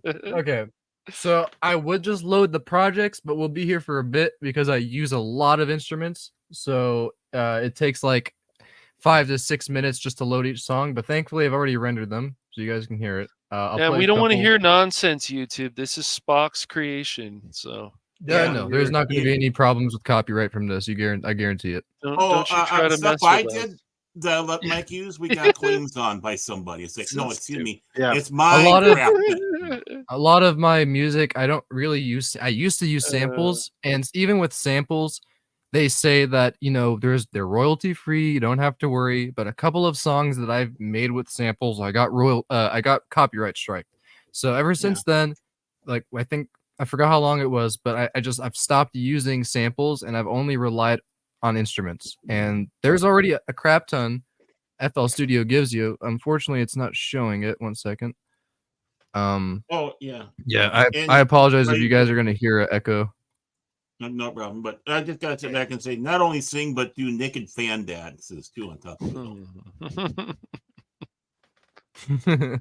Okay. So I would just load the projects, but we'll be here for a bit because I use a lot of instruments. So it takes like 5 to 6 minutes just to load each song. But thankfully, I've already rendered them, so you guys can hear it. Yeah, we don't want to hear nonsense, YouTube. This is Spock's creation, so yeah, no, there's not going to be any problems with copyright from this. I guarantee it. Don't you try to mess stuff I with us. did that I let Mike use, we got claims on by somebody. It's like, no, excuse me. Yeah. It's my A lot of my music, I don't really use. I used to use samples, and even with samples, they say that, you know, they're royalty free. You don't have to worry. But a couple of songs that I've made with samples, I got copyright strike. So ever since then, like I forgot how long it was, but I've stopped using samples and I've only relied on instruments. And there's already a crap ton FL Studio gives you. Unfortunately, it's not showing it. 1 second. Oh yeah. Yeah, I apologize if you guys are gonna hear an echo. No problem. But I just gotta sit back and say, not only sing, but do naked fan dances too on top of it.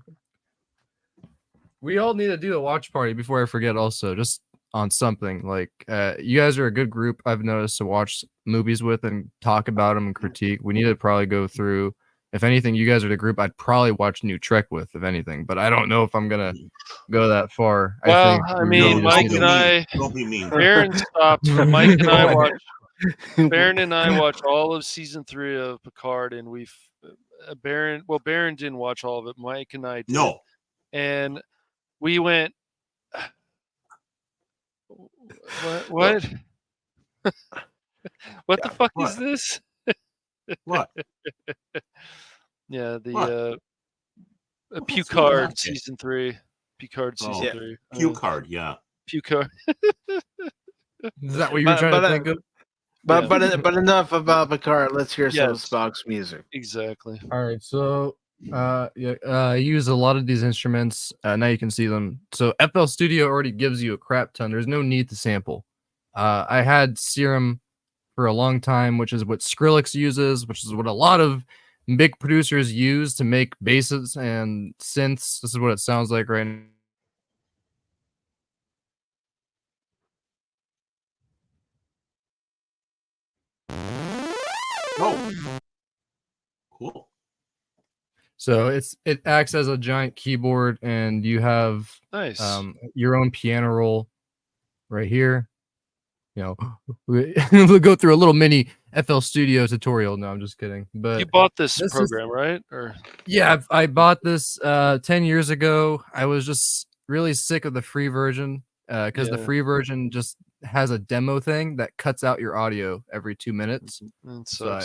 We all need to do a watch party before I forget. Also, just on something like you guys are a good group. I've noticed to watch movies with and talk about them and critique. We need to probably go through. If anything, you guys are the group I'd probably watch New Trek with, if anything. But I don't know if I'm gonna go that far. Well, I mean, Mike and I, don't be mean. Baron stopped. Mike and I watched. Baron and I watched all of season 3 of Picard, and we've Baron. Well, Baron didn't watch all of it. Mike and I did. No. And we went. What? What the fuck is this? What? Yeah, the Picard season 3. Picard season 3. Picard, yeah. Picard. Is that what you were trying to think of? But enough about Picard. Let's hear some of Spock's music. Exactly. All right, so I use a lot of these instruments. Now you can see them. So FL Studio already gives you a crap ton. There's no need to sample. I had Serum for a long time, which is what Skrillex uses, which is what a lot of big producers use to make basses and synths. This is what it sounds like right now. Oh, cool. So it acts as a giant keyboard, and you have Nice. your own piano roll right here. You know, we'll go through a little mini FL Studio tutorial. No, I'm just kidding. But you bought this program, right? Or yeah, I bought this 10 years ago. I was just really sick of the free version because the free version just has a demo thing that cuts out your audio every 2 minutes. So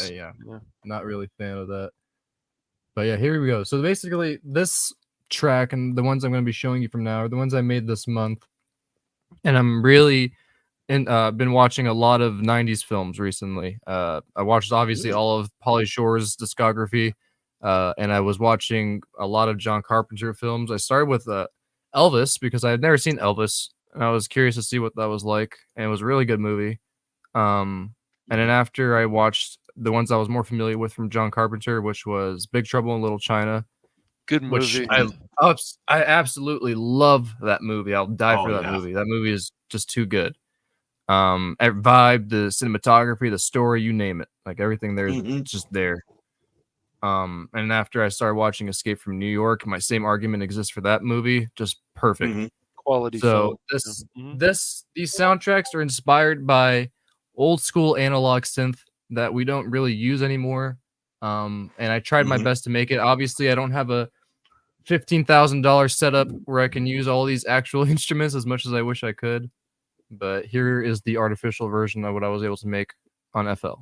not really a fan of that. But yeah, here we go. So basically, this track and the ones I'm going to be showing you from now are the ones I made this month, and I'm really been watching a lot of 90s films recently. I watched obviously all of Pauly Shore's discography, and I was watching a lot of John Carpenter films. I started with Elvis because I had never seen Elvis, and I was curious to see what that was like, and it was a really good movie. And then after I watched the ones I was more familiar with from John Carpenter, which was Big Trouble in Little China. Good movie. Which I absolutely love that movie. I'll die for that movie. That movie is just too good. Vibe, the cinematography, the story, you name it. Like everything there is just there. And after I started watching Escape from New York, my same argument exists for that movie. Just perfect. Quality. So these soundtracks are inspired by old school analog synth that we don't really use anymore. And I tried my best to make it. Obviously, I don't have a $15,000 setup where I can use all these actual instruments as much as I wish I could. But here is the artificial version of what I was able to make on FL.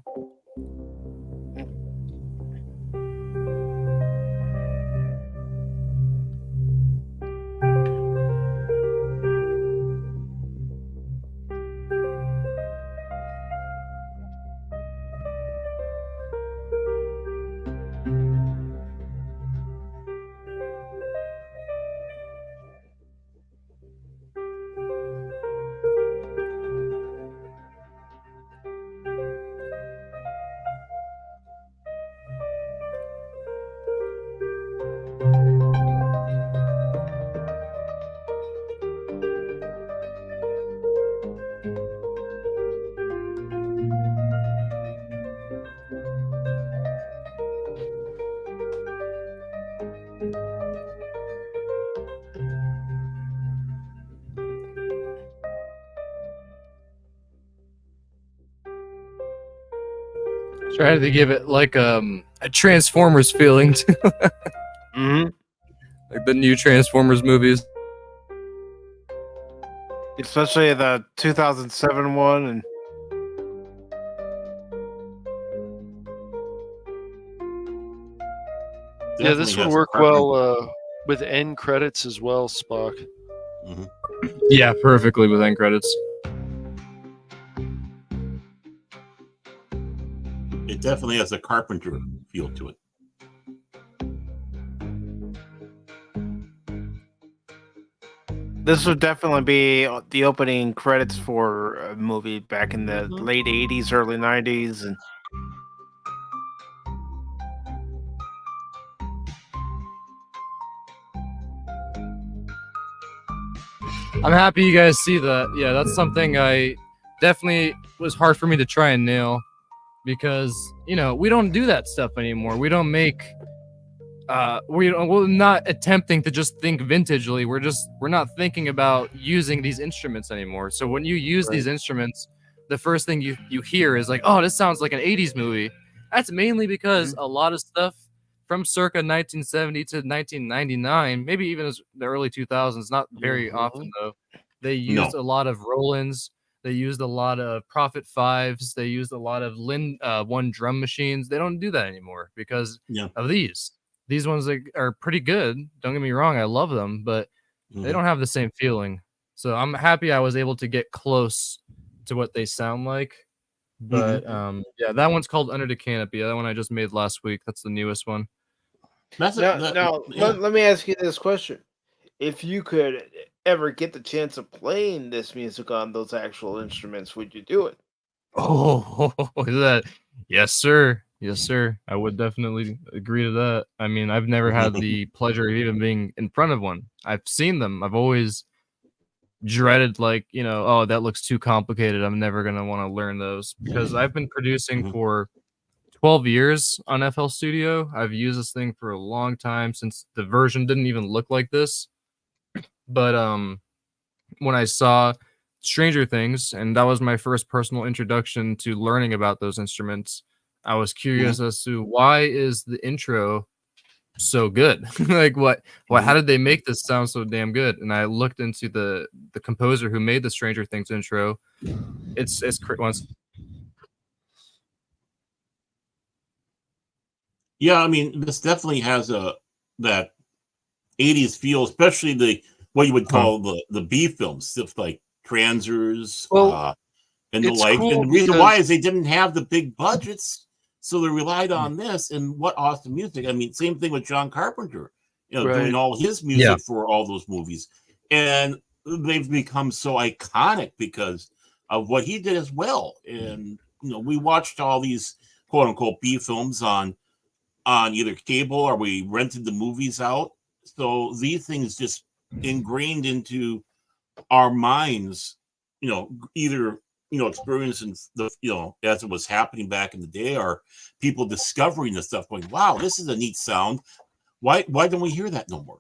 Try to give it like a Transformers feeling too. Like the new Transformers movies. Especially the 2007 one. And yeah, this would work well with end credits as well, Spock. Yeah, perfectly with end credits. It definitely has a Carpenter feel to it. this would definitely be the opening credits for a movie back in the late 80s, early 90s. And I'm happy you guys see that. Yeah, that's something I definitely was hard for me to try and nail because, you know, we don't do that stuff anymore. We don't make we're not attempting to just think vintagely. We're not thinking about using these instruments anymore. So when you use these instruments, the first thing you hear is like, oh, this sounds like an 80s movie. That's mainly because a lot of stuff from circa 1970 to 1999, maybe even as the early 2000s, not very often though, they used a lot of Rolands. They used a lot of Prophet 5s. They used a lot of Lin 1 drum machines. They don't do that anymore because of these. These ones are pretty good. Don't get me wrong. I love them, but they don't have the same feeling. So I'm happy I was able to get close to what they sound like. But yeah, that one's called Under the Canopy. That one I just made last week. That's the newest one. Let me ask you this question. If you could ever get the chance of playing this music on those actual instruments, would you do it? Oh, is that? Yes, sir. Yes, sir. I would definitely agree to that. I mean, I've never had the pleasure of even being in front of one. I've seen them. I've always dreaded, like, oh, that looks too complicated. I'm never gonna want to learn those because I've been producing for 12 years on FL Studio. I've used this thing for a long time since the version didn't even look like this. But when I saw Stranger Things, and that was my first personal introduction to learning about those instruments, I was curious as to why is the intro so good? Like how did they make this sound so damn good? And I looked into the composer who made the Stranger Things intro. It's once. Yeah, I mean, this definitely has that 80s feel, especially what you would call the B films, stuff like Transers, Well, and the it's like. cool And the reason why because is they didn't have the big budgets, so they relied on this. And what awesome music! I mean, same thing with John Carpenter, doing right. all his Yeah. music for all those movies, and they've become so iconic because of what he did as well. And we watched all these quote unquote B films on either cable or we rented the movies out. So these things just ingrained into our minds, either experiencing the as it was happening back in the day, or people discovering the stuff, going, "Wow, this is a neat sound. Why don't we hear that no more?"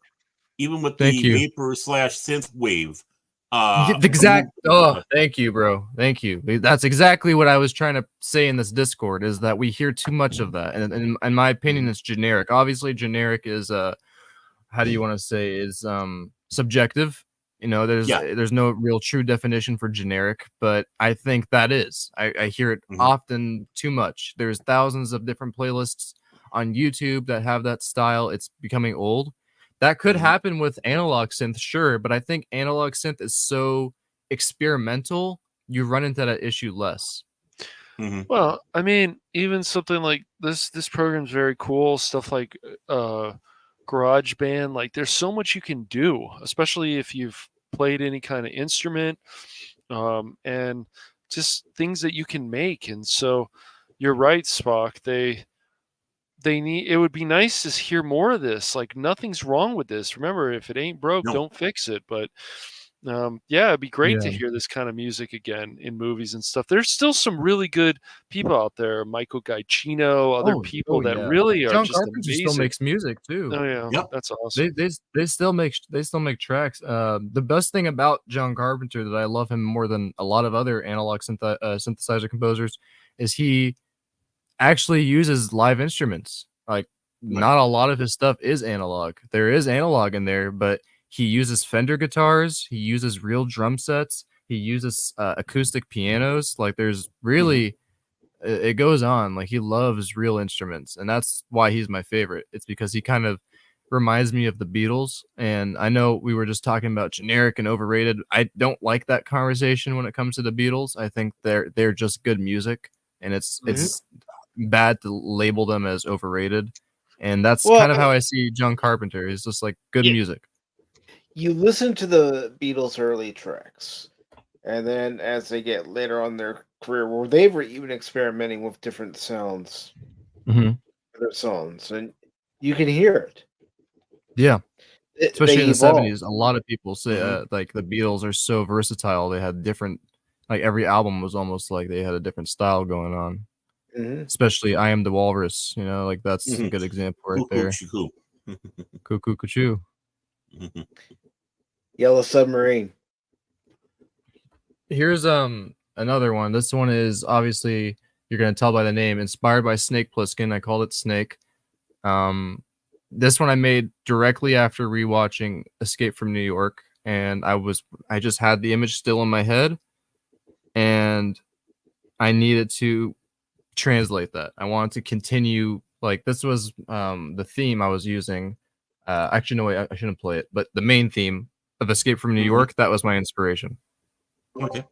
Even with Thank the you. vapor / synth wave. Thank you, bro. Thank you. That's exactly what I was trying to say in this Discord, is that we hear too much of that. And in my opinion, it's generic. Obviously, generic is how do you want to say, is subjective. There's no real true definition for generic, but I think that is. I hear it often too much. There's thousands of different playlists on YouTube that have that style. It's becoming old. That could happen with analog synth, sure, but I think analog synth is so experimental, you run into that issue less. Well, I mean, even something like this program's very cool. Stuff like GarageBand, like there's so much you can do, especially if you've played any kind of instrument, and just things that you can make. And so, you're right, Spock. They need. It would be nice to hear more of this. Like nothing's wrong with this. Remember, if it ain't broke, No. don't fix it. But yeah, it'd be great to Yeah. hear this kind of music again in movies and stuff. There's still some really good people out there, Michael Giacchino, other people that Yeah. really are John just Carpenter still amazing. makes music too. Oh yeah, Yep. that's awesome. They still make tracks. The best thing about John Carpenter, that I love him more than a lot of other analog synthesizer composers, is he actually uses live instruments. Like, not a lot of his stuff is analog. There is analog in there, but he uses Fender guitars, he uses real drum sets, he uses acoustic pianos. Like, there's really it goes on. Like, he loves real instruments, and that's why he's my favorite. It's because he kind of reminds me of the Beatles. And I know we were just talking about generic and overrated. I don't like that conversation when it comes to the Beatles. I think they're just good music, and it's bad to label them as overrated. And that's kind of how I see John Carpenter. He's just like good music. You listen to the Beatles' early tracks, and then as they get later on in their career, where they were even experimenting with different sounds for their songs, and you can hear it. Yeah. Especially in the evolved. 70s, a lot of people say like the Beatles are so versatile. They had different, like every album was almost like they had a different style going on. Especially I Am the Walrus, like that's a good example right there. Cuckoo Cuckoo. Yellow Submarine. Here's another one. This one is obviously, you're gonna tell by the name, inspired by Snake Plissken. I called it Snake. This one I made directly after rewatching Escape from New York, and I just had the image still in my head, and I needed to translate that. I wanted to continue, like, this was the theme I was using. Actually, no, wait, I shouldn't play it, but the main theme of Escape from New York, that was my inspiration. Okay.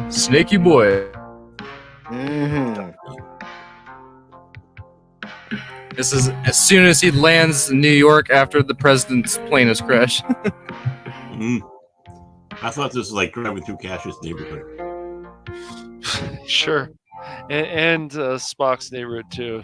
Snaky boy. Mm-hmm. This is as soon as he lands in New York after the president's plane has crashed. I thought this was like driving through Cash's neighborhood. Sure. And Spock's neighborhood, too.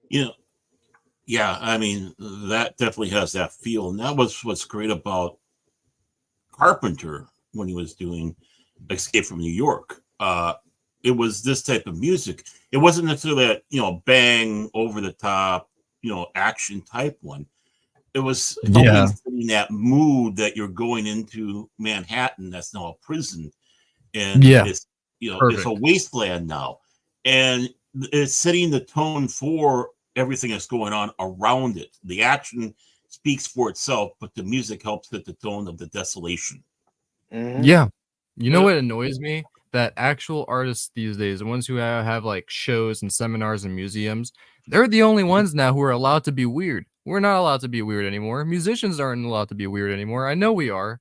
You know, yeah, I mean, that definitely has that feel. And that was what's great about Carpenter when he was doing Escape from New York. It was this type of music. It wasn't necessarily that, bang, over the top, action type one. It was helping setting that mood that you're going into Manhattan that's now a prison. And it's, it's a wasteland now. And it's setting the tone for everything that's going on around it. The action speaks for itself, but the music helps set the tone of the desolation. Mm-hmm. Yeah. You know what annoys me? That actual artists these days, the ones who have like shows and seminars and museums, they're the only ones now who are allowed to be weird. We're not allowed to be weird anymore. Musicians aren't allowed to be weird anymore. I know we are.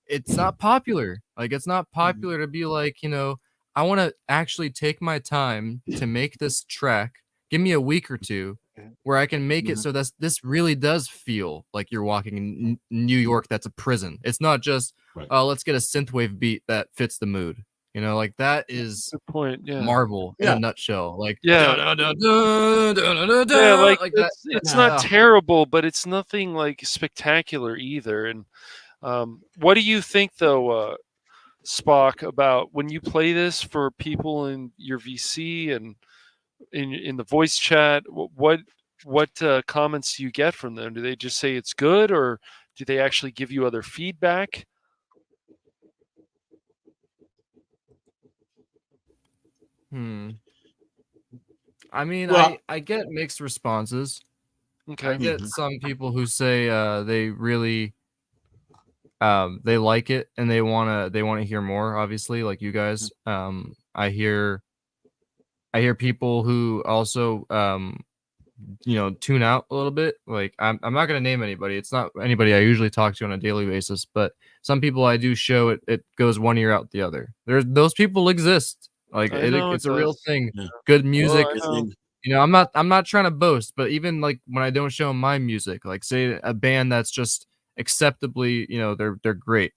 It's not popular. Like, it's not popular to be like, I want to actually take my time to make this track. Give me a week or two where I can make it so that this really does feel like you're walking in New York. That's a prison. It's not just, let's get a synthwave beat that fits the mood. Like that is good point. Yeah. Marvel in a nutshell. Like, like it's not terrible, but it's nothing like spectacular either. And what do you think though, Spock, about when you play this for people in your VC and in the voice chat? What comments do you get from them? Do they just say it's good, or do they actually give you other feedback? I mean, I get mixed responses. Okay. I get some people who say they really they like it and they wanna hear more, obviously, like you guys. I hear people who also tune out a little bit. Like, I'm not gonna name anybody. It's not anybody I usually talk to on a daily basis, but some people I do show it goes one ear out the other. Those people exist. Like, it's a real thing. Yeah. Good music. I'm not trying to boast, but even like when I don't show my music, like say a band that's just acceptably, they're great,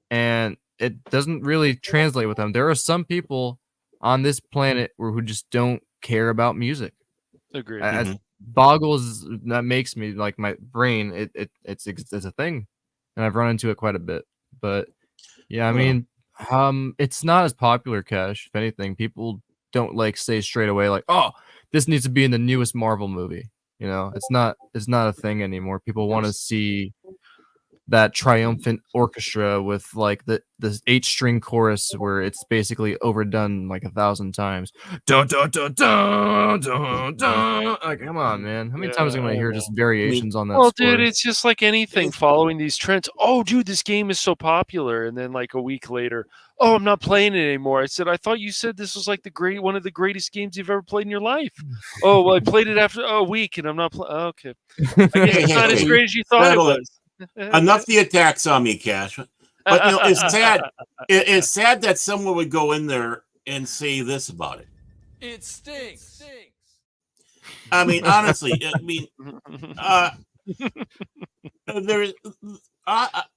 and it doesn't really translate with them. There are some people on this planet who just don't care about music. Agreed. As boggles that makes me, like, my brain, it's a thing, and I've run into it quite a bit. But yeah, I mean, it's not as popular, Cash. If anything, people don't like say straight away like, oh, this needs to be in the newest Marvel movie. It's not a thing anymore. People want to see that triumphant orchestra with like the 8-string chorus where it's basically overdone like 1,000 times. Dun, dun, dun, dun, dun, dun. Like, come on, man. How many times am I gonna hear just variations on that? Well, dude, it's just like anything following these trends. Oh, dude, this game is so popular, and then like a week later, oh, I'm not playing it anymore. I said, I thought you said this was like one of the greatest games you've ever played in your life. Oh, well, I played it after a week, and I'm not playing. Oh, okay, I guess it's not as great as you thought it was. enough the attacks on me, Cash. But it's sad. It's sad that someone would go in there and say this about it. It stinks. I mean, honestly, there's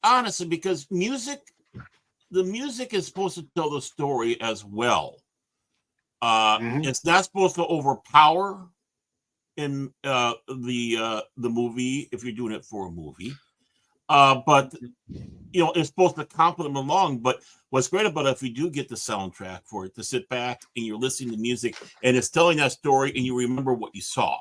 honestly, because the music is supposed to tell the story as well. It's not supposed to overpower in the movie if you're doing it for a movie. But it's supposed to complement along. But what's great about it, if you do get the soundtrack for it, to sit back and you're listening to music and it's telling that story and you remember what you saw,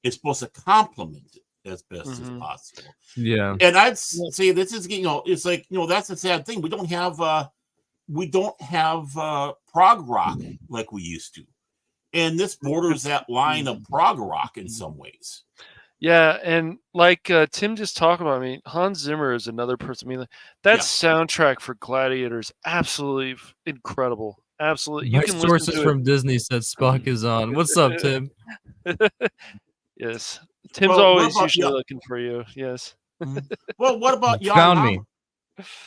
it's supposed to complement it as best as possible. Yeah. And I'd say this is, it's like, that's the sad thing. We don't have prog rock like we used to. And this borders that line of prog rock in some ways. Yeah, and like Tim just talked about, I mean, Hans Zimmer is another person. I mean, that soundtrack for Gladiator is absolutely incredible. Absolutely. My sources from Disney said Spock is on. What's up, Tim? Yes. Tim's always usually looking for you. Yes. Well, what about Jan Found Hammer?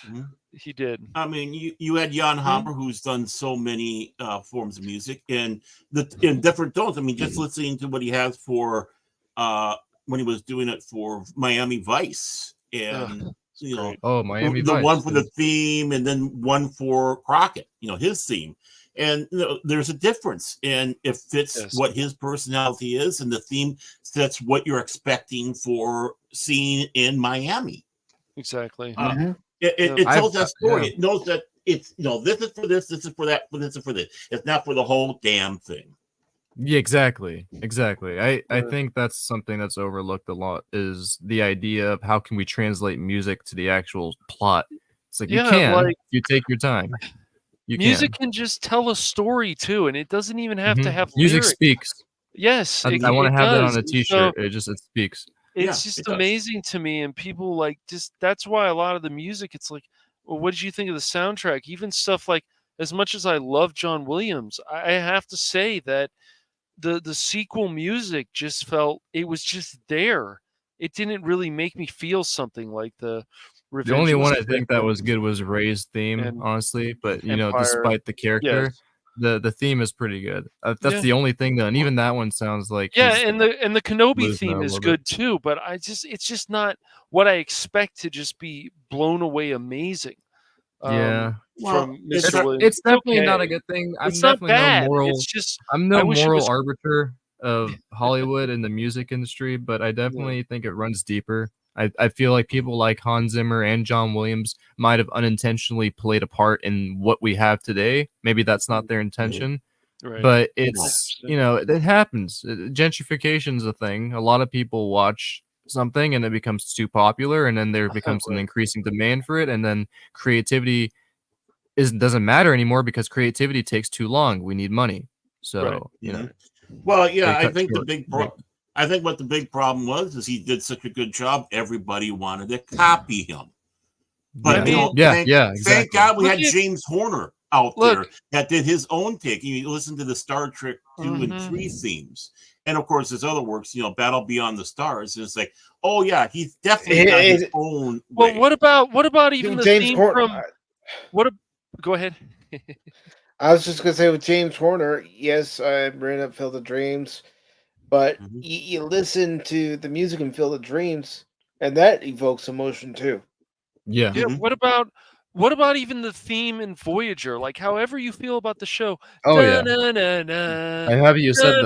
me. He did. I mean, you had Jan Hammer, who's done so many forms of music and in different tones. I mean, just listening to what he has for when he was doing it for Miami Vice, and Miami the Vice, one for the theme, and then one for Crockett, his theme. And there's a difference, and it fits what his personality is, and the theme fits what you're expecting for seeing in Miami. Exactly. It tells that story. It knows that it's this is for this is for that, this is for this. It's not for the whole damn thing. Yeah, exactly. I think that's something that's overlooked a lot, is the idea of how can we translate music to the actual plot. It's like you can, you take your time. Music can just tell a story too, and it doesn't even have to have music lyrics. speaks. Yes, I want to have that on a t-shirt. So, it speaks. It's just amazing to me, and people that's why a lot of the music, it's like, well, what did you think of the soundtrack? Even stuff like, as much as I love John Williams, I have to say that the sequel music just felt, it was just there. It didn't really make me feel something like the Revenge. The only one I think that was good was Ray's theme, honestly. But despite the character, the theme is pretty good. That's the only thing though, and even that one sounds like and the Kenobi theme is good too. But it's just not what I expect to just be blown away amazing. From Mr. Williams. It's definitely not a good thing. I'm definitely no moral. It's just, I'm no moral arbiter of Hollywood and the music industry, but I definitely think it runs deeper. I feel like people like Hans Zimmer and John Williams might have unintentionally played a part in what we have today. Maybe that's not their intention, but it's, it happens. Gentrification is a thing. A lot of people watch something and it becomes too popular, and then there becomes an increasing demand for it, and then creativity doesn't matter anymore because creativity takes too long. We need money. So, Well, yeah, I think I think what the big problem was is he did such a good job, everybody wanted to copy him. But thank God we had James Horner out there that did his own take. You listen to the Star Trek 2 and 3 themes. And of course, his other works, Battle Beyond the Stars. And it's like, oh yeah, he's definitely got his own way. Well, what about even the theme from go ahead. I was just gonna say with James Horner, yes, I ran up Field of Dreams. But you listen to the music in Field of Dreams, and that evokes emotion too. Yeah. What about even the theme in Voyager? Like, however you feel about the show. Oh yeah. I have you said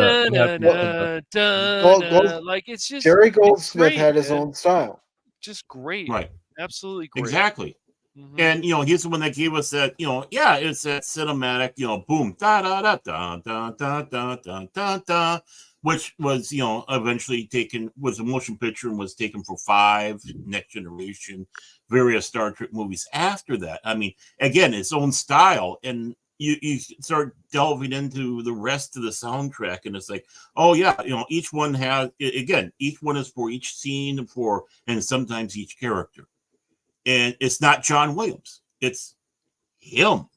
that. Like, it's just Jerry Goldsmith had his own style. Just great. Right. Absolutely great. Exactly. And he's the one that gave us that, it's that cinematic, boom, da da da da da da da da da da. Which was, eventually was a motion picture and was taken for 5, Next Generation, various Star Trek movies after that. I mean, again, its own style. And you start delving into the rest of the soundtrack, and it's like, oh, yeah, each one each one is for each scene, and sometimes each character. And it's not John Williams. It's him.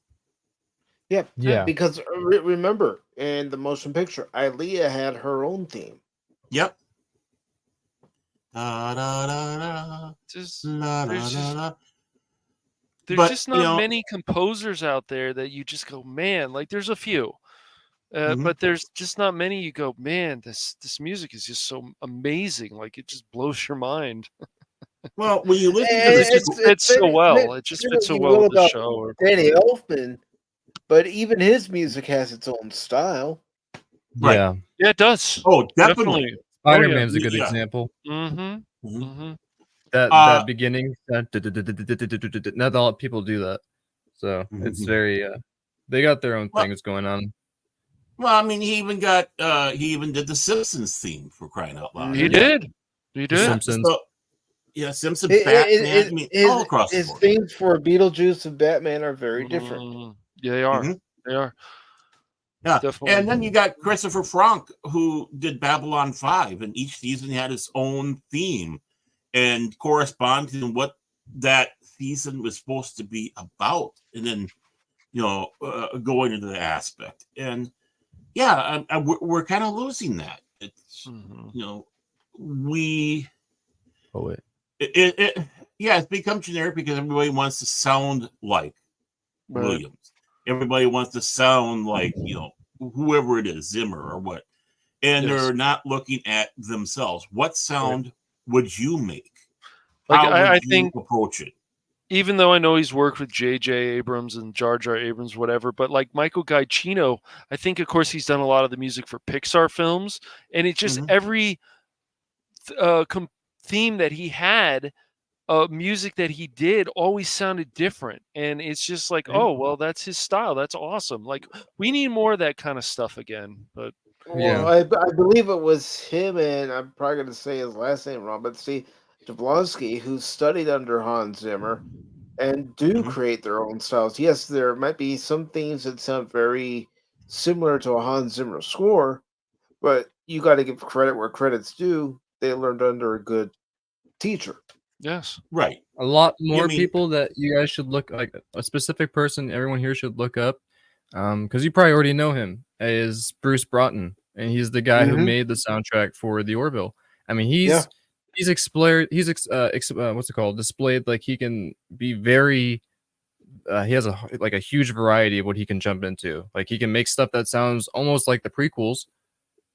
Yeah. Because remember, in the motion picture, Ilea had her own theme. Yep. Da, da, da, da, Just la, there's da, da, just da. there's But just not many composers out there that you just go, man. Like there's a few, mhm. but there's just not many. You go, man, this music is just so amazing. Like it just blows your mind Well, when you listen to because the it just It's fits so well. It say just what fits so you well will with the about show. Or Danny Elfman, but even his music has its own style. right. Yeah, yeah, it does Oh, definitely. definitely. Oh yeah. Spider-Man's a good Yeah. example. Mm-hmm. Mhm. Mm-hmm. That beginning, not a lot of people do that, so it's Mhm. very they got their own Well, things going on. well, I mean, he even did the Simpsons theme for crying out loud. I He Mhm. mean, did. He The did. Simpsons. so yeah, Simpson, Batman. I mean, all across the His board. themes for Beetlejuice and Batman are very different. Yeah, they are. Mhm. They are Yeah, definitely. and then you got Christopher Frank, who did Babylon 5, and each season had its own theme and corresponding to what that season was supposed to be about, and then going into the aspect. And yeah, we're kind of losing that. It's Mhm. we Oh wait, it yeah, it's become generic because everybody wants to sound like Right. Williams. Everybody wants to sound like whoever it is, Zimmer or what, and Yes. they're not looking at themselves. What sound would you make? Like How would I you think approach it? even though I know he's worked with J.J. Abrams and Jar Jar Abrams, whatever, but like Michael Giacchino, I think of course he's done a lot of the music for Pixar films, and it just Mhm. every theme that he had, music that he did always sounded different, and it's just like, Okay. oh well, that's his style. That's awesome. Like we need more of that kind of stuff again. But Well, yeah, I believe it was him, and I'm probably going to say his last name wrong, but see, Jablonski, who studied under Hans Zimmer and do Mhm. create their own styles. Yes, there might be some things that sound very similar to a Hans Zimmer score, but you got to give credit where credit's due. They learned under a good teacher. yes, Right. a lot I more mean, people that you guys should look like a specific person everyone here should look up, because you probably already know him, is Bruce Broughton, and he's the guy who Hmm. made the soundtrack for the Orville. I mean, Yeah. he's explored, what's it called? Displayed like he can be very. He has a huge variety of what he can jump into. Like he can make stuff that sounds almost like the prequels,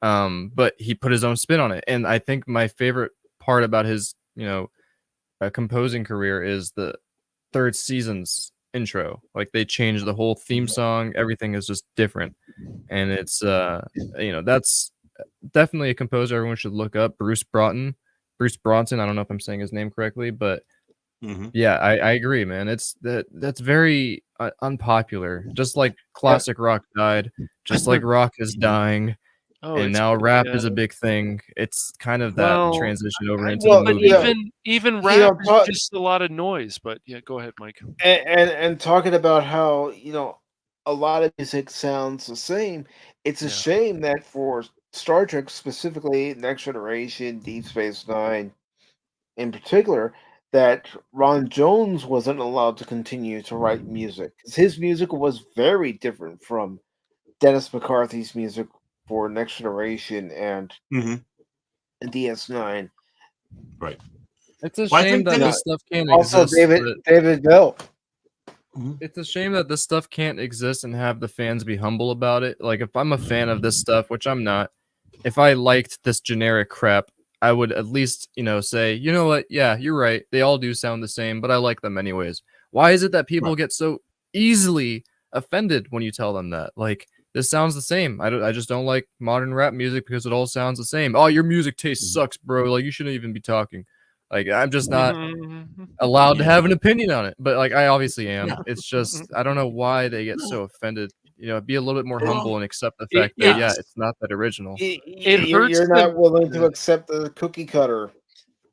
but he put his own spin on it. And I think my favorite part about his, composing career is the third season's intro. Like they changed the whole theme song. Everything is just different, and it's that's definitely a composer everyone should look up. Bruce Bronson. I don't know if I'm saying his name correctly, but mhm. yeah, I agree, man. That's very unpopular. Just like Yeah. classic rock died, just like rock is dying, oh, and it's now rap yeah. is a big thing. It's kind of that Well, transition over into the Well, but movies. even you rap know, is just a lot of noise. But yeah, go ahead, Mike. and talking about how a lot of music sounds the same. It's a Yeah. shame that for Star Trek specifically, Next Generation, Deep Space Nine in particular, that Ron Jones wasn't allowed to continue to write music. 'Cause his music was very different from Dennis McCarthy's music for Next Generation and Mhm. DS9. Right. It's a Well, I shame think that Yeah. this stuff can't Also, exist, but David Bell. Mhm. it's a shame that this stuff can't exist and have the fans be humble about it. Like if I'm a fan of this stuff, which I'm not, if I liked this generic crap, I would at least, say, you know what? Yeah, you're right. They all do sound the same, but I like them anyways. Why is it that people Right. get so easily offended when you tell them that? Like this sounds the same. I just don't like modern rap music because it all sounds the same. Oh, your music taste Mhm. sucks, bro. Like you shouldn't even be talking. Like I'm just not Mhm. allowed to Yeah. have an opinion on it, but like I obviously am. Yeah. It's just I don't know why they get so offended. Be a little bit more Well, humble and accept the It fact that yeah. yeah, it's not that original. it hurts You're them. not willing to accept the cookie cutter.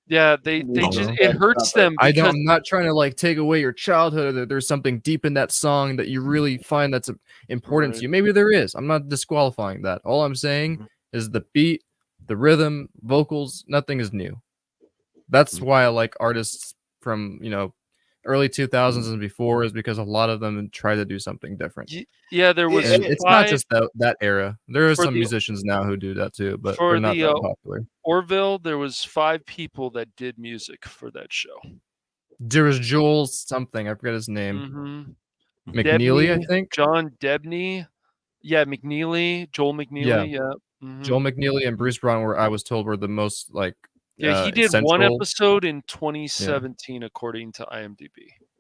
Yeah, they Oh, just No. it hurts them because I'm not trying to like take away your childhood or that there's something deep in that song that you really find that's important to right. you. Maybe there is. I'm not disqualifying that. All I'm saying Mhm. is the beat, the rhythm, vocals, nothing is new. That's Mhm. why I like artists from, early 2000s and before is because a lot of them tried to do something different. Yeah, there was. And it's not just that era. There are for some the- musicians now who do that too, but for they're not the that popular. Orville, there was 5 people that did music for that show. There was Joel something. I forget his name. Mm-hmm. McNeely, I think. John Debney. Yeah, McNeely. Joel McNeely. Yeah. Mm-hmm. Joel McNeely and Bruce Brown were, I was told, were the most like. Yeah, he did central. one episode in 2017, according to IMDb.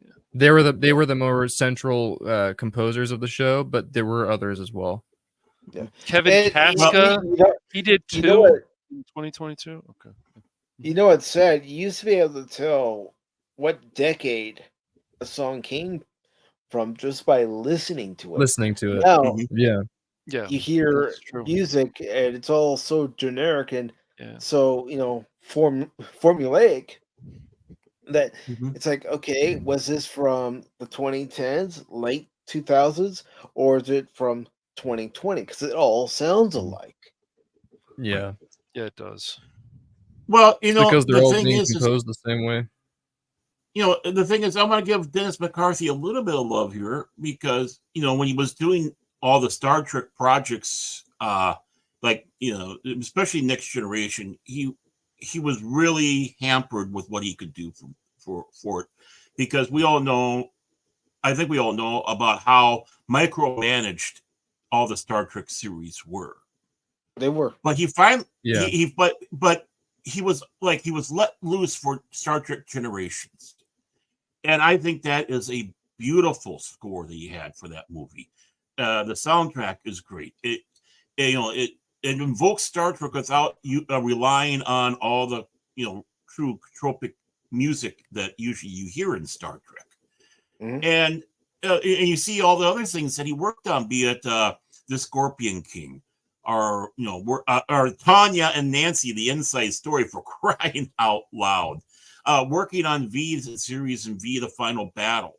Yeah. They were the more central composers of the show, but there were others as well. Yeah. Kevin Kaska, he did 2 in 2022. Okay. You know what's sad? You used to be able to tell what decade a song came from just by listening to it. Listening to it. Now, yeah. You hear music and it's all so generic and so, formulaic that it's like, okay, was this from the 2010s, late 2000s, or is it from 2020? Because it all sounds alike. Yeah. Yeah, it does. Well, because they're the all thing being is composed the same way. The thing is, I'm going to give Dennis McCarthy a little bit of love here because, when he was doing all the Star Trek projects, especially Next Generation, he was really hampered with what he could do for it, because I think we all know about how micromanaged all the Star Trek series were. They were, but he finally, he was let loose for Star Trek Generations, and I think that is a beautiful score that he had for that movie. The soundtrack is great. It invokes Star Trek without you relying on all the true tropic music that usually you hear in Star Trek. And you see all the other things that he worked on, be it the Scorpion King, or Tanya and Nancy, the Inside Story, for crying out loud. Working on V's series and V, the Final Battle.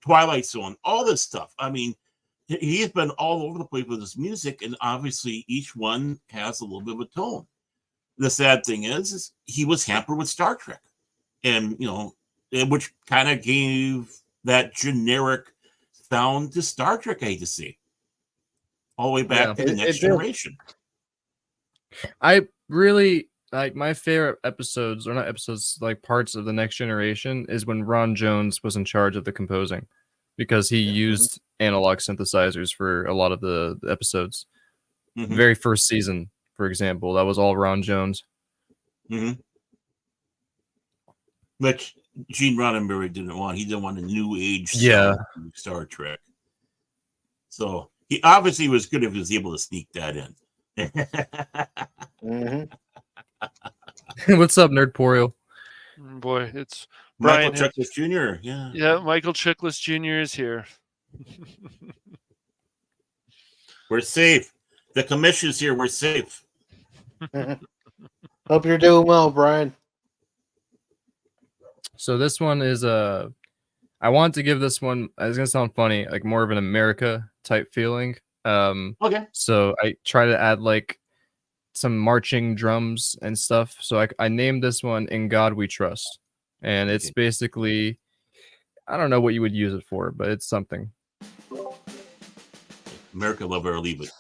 Twilight Zone, all this stuff. I mean, he's been all over the place with his music, and obviously each one has a little bit of a tone. The sad thing is he was hampered with Star Trek, and which kind of gave that generic sound to Star Trek, I hate to see, all the way back to the Next Generation. I really like my favorite episodes, or not episodes, like parts of the Next Generation, is when Ron Jones was in charge of the composing, because he used analog synthesizers for a lot of the episodes. The very first season, for example, that was all Ron Jones. Which Gene Roddenberry didn't want. He didn't want a new age Star Trek. So he obviously was good if he was able to sneak that in. What's up, Nerdporio? Boy, it's Michael Brian Chiklis Jr. Yeah, Michael Chiklis Jr. is here. We're safe. The commission's here. We're safe. Hope you're doing well, Brian. So this one is I want to give this one, it's gonna sound funny, like more of an America type feeling. Okay. So I try to add like some marching drums and stuff. So I named this one "In God We Trust," and it's basically, I don't know what you would use it for, but it's something. America, love it or leave it.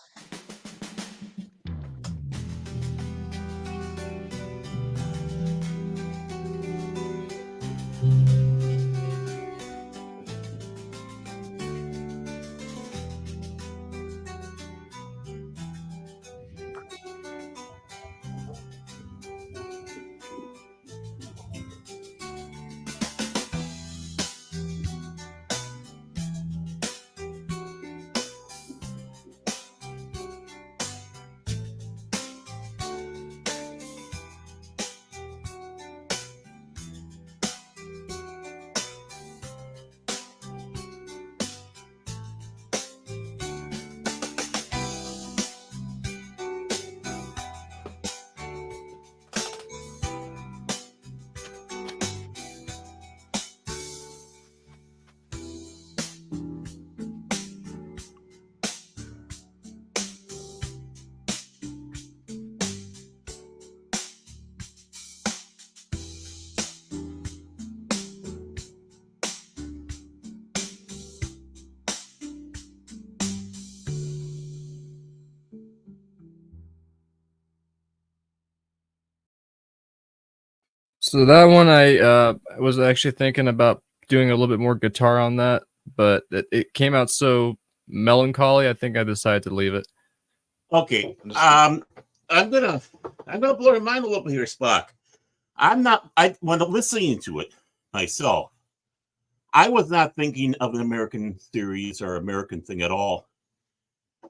So that one, I was actually thinking about doing a little bit more guitar on that, but it came out so melancholy. I think I decided to leave it. Okay. I'm gonna blow your mind a little bit here, Spock. When listening to it myself, I was not thinking of an American series or American thing at all.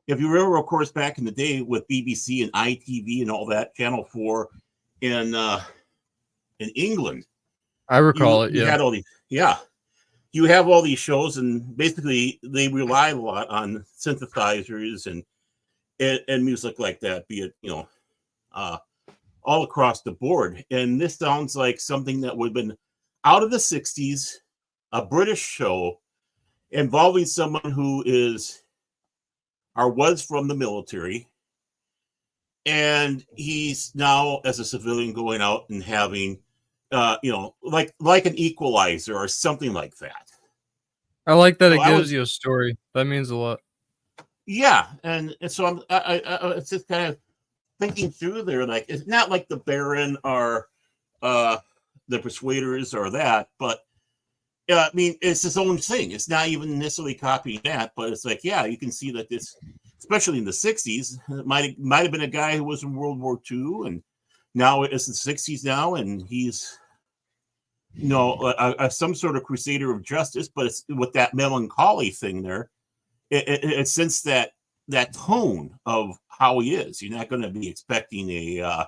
If you remember, of course, back in the day with BBC and ITV and all that, Channel 4 in England, I recall it. you Yeah. had all these, yeah. You have all these shows, and basically they rely a lot on synthesizers and music like that, be it all across the board. And this sounds like something that would have been out of the 60s, a British show involving someone who is or was from the military, and he's now as a civilian going out and having like an Equalizer or something like that. I like that. So it gives you a story. That means a lot. Yeah, and so it's just kind of thinking through there, like it's not like the Baron or the Persuaders or that, but I mean, it's its own thing. It's not even necessarily copying that, but it's like, yeah, you can see that this, especially in the 60s, might have been a guy who was in World War II, and now it's the 60s now, and he's some sort of crusader of justice, but it's with that melancholy thing there. It's since that tone of how he is. You're not going to be expecting a